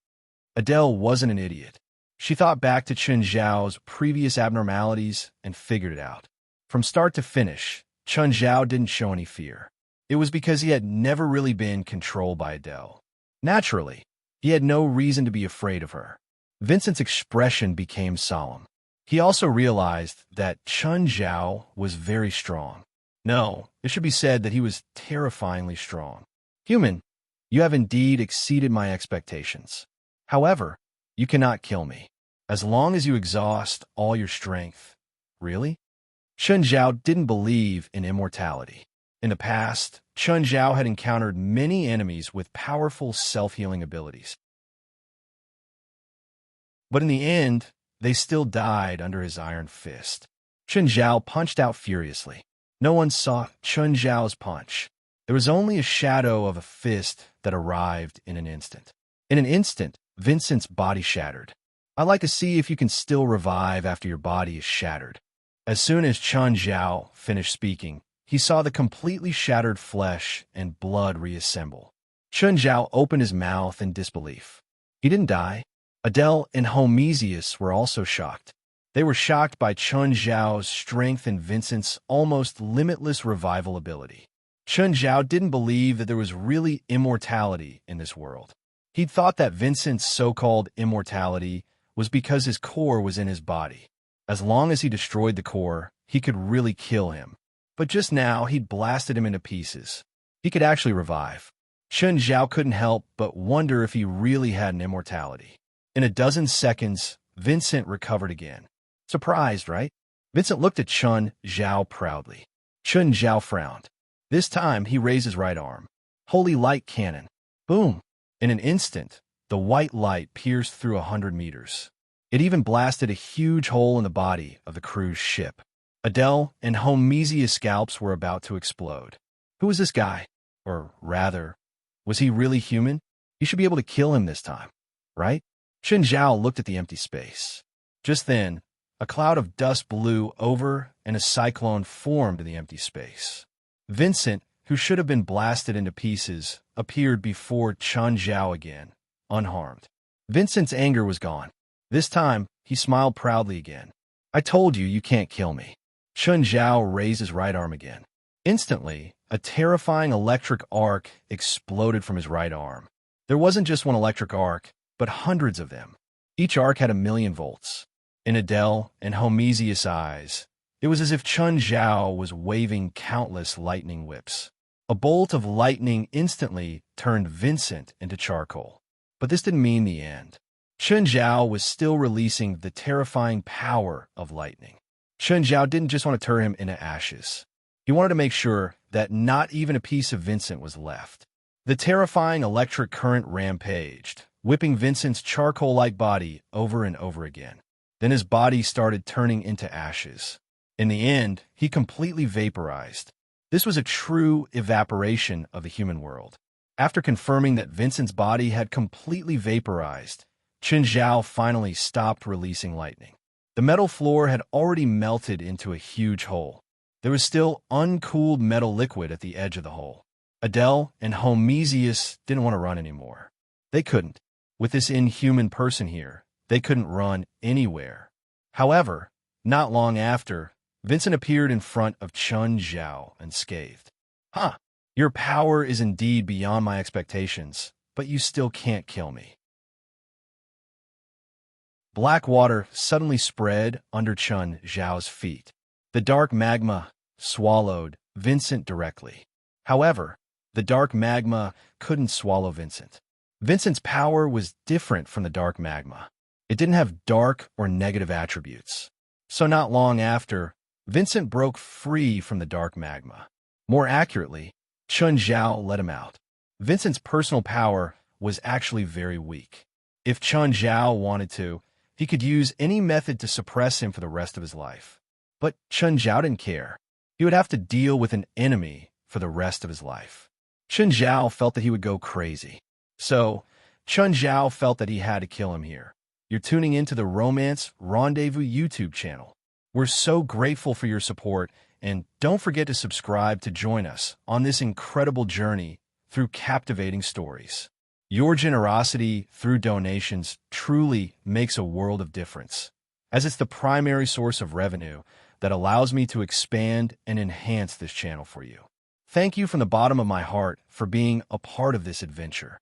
Adele wasn't an idiot. She thought back to Chun Zhao's previous abnormalities and figured it out. From start to finish, Chun Zhao didn't show any fear. It was because he had never really been controlled by Adele. Naturally, he had no reason to be afraid of her. Vincent's expression became solemn. He also realized that Chun Zhao was very strong. No, it should be said that he was terrifyingly strong. Human, you have indeed exceeded my expectations. However, you cannot kill me, as long as you exhaust all your strength. Really? Chun Zhao didn't believe in immortality. In the past, Chun Zhao had encountered many enemies with powerful self-healing abilities. But in the end, they still died under his iron fist. Chun Zhao punched out furiously. No one saw Chun Zhao's punch. There was only a shadow of a fist that arrived in an instant. In an instant, Vincent's body shattered. I'd like to see if you can still revive after your body is shattered. As soon as Chun Zhao finished speaking, he saw the completely shattered flesh and blood reassemble. Chun Zhao opened his mouth in disbelief. He didn't die. Adele and Homesius were also shocked. They were shocked by Chun Zhao's strength and Vincent's almost limitless revival ability. Chun Zhao didn't believe that there was really immortality in this world. He'd thought that Vincent's so-called immortality was because his core was in his body. As long as he destroyed the core, he could really kill him. But just now, he'd blasted him into pieces. He could actually revive. Chun Zhao couldn't help but wonder if he really had an immortality. In a dozen seconds, Vincent recovered again. Surprised, right? Vincent looked at Chun Zhao proudly. Chun Zhao frowned. This time, he raised his right arm. Holy light cannon. Boom! In an instant, the white light pierced through 100 meters. It even blasted a huge hole in the body of the cruise ship. Adele and Homesius scalps were about to explode. Who was this guy? Or rather, was he really human? You should be able to kill him this time, right? Chen Zhao looked at the empty space. Just then, a cloud of dust blew over and a cyclone formed in the empty space. Vincent, who should have been blasted into pieces, appeared before Chen Zhao again, unharmed. Vincent's anger was gone. This time, he smiled proudly again. I told you can't kill me. Chen Zhao raised his right arm again. Instantly, a terrifying electric arc exploded from his right arm. There wasn't just one electric arc, but hundreds of them. Each arc had 1,000,000 volts. In Adele and Homesius' eyes, it was as if Chen Zhao was waving countless lightning whips. A bolt of lightning instantly turned Vincent into charcoal. But this didn't mean the end. Chen Zhao was still releasing the terrifying power of lightning. Chen Zhao didn't just want to turn him into ashes. He wanted to make sure that not even a piece of Vincent was left. The terrifying electric current rampaged, whipping Vincent's charcoal-like body over and over again. Then his body started turning into ashes. In the end, he completely vaporized. This was a true evaporation of the human world. After confirming that Vincent's body had completely vaporized, Chen Zhao finally stopped releasing lightning. The metal floor had already melted into a huge hole. There was still uncooled metal liquid at the edge of the hole. Adele and Homesius didn't want to run anymore. They couldn't. With this inhuman person here, they couldn't run anywhere. However, not long after, Vincent appeared in front of Chen Zhao and scathed. Huh, your power is indeed beyond my expectations, but you still can't kill me. Black water suddenly spread under Chen Zhao's feet. The dark magma swallowed Vincent directly. However, the dark magma couldn't swallow Vincent. Vincent's power was different from the dark magma. It didn't have dark or negative attributes. So not long after, Vincent broke free from the dark magma. More accurately, Chen Zhao let him out. Vincent's personal power was actually very weak. If Chen Zhao wanted to, he could use any method to suppress him for the rest of his life. But Chen Zhao didn't care. He would have to deal with an enemy for the rest of his life. Chen Zhao felt that he would go crazy. So, Chen Zhao felt that he had to kill him here. You're tuning into the Romance Rendezvous YouTube channel. We're so grateful for your support, and don't forget to subscribe to join us on this incredible journey through captivating stories. Your generosity through donations truly makes a world of difference, as it's the primary source of revenue that allows me to expand and enhance this channel for you. Thank you from the bottom of my heart for being a part of this adventure.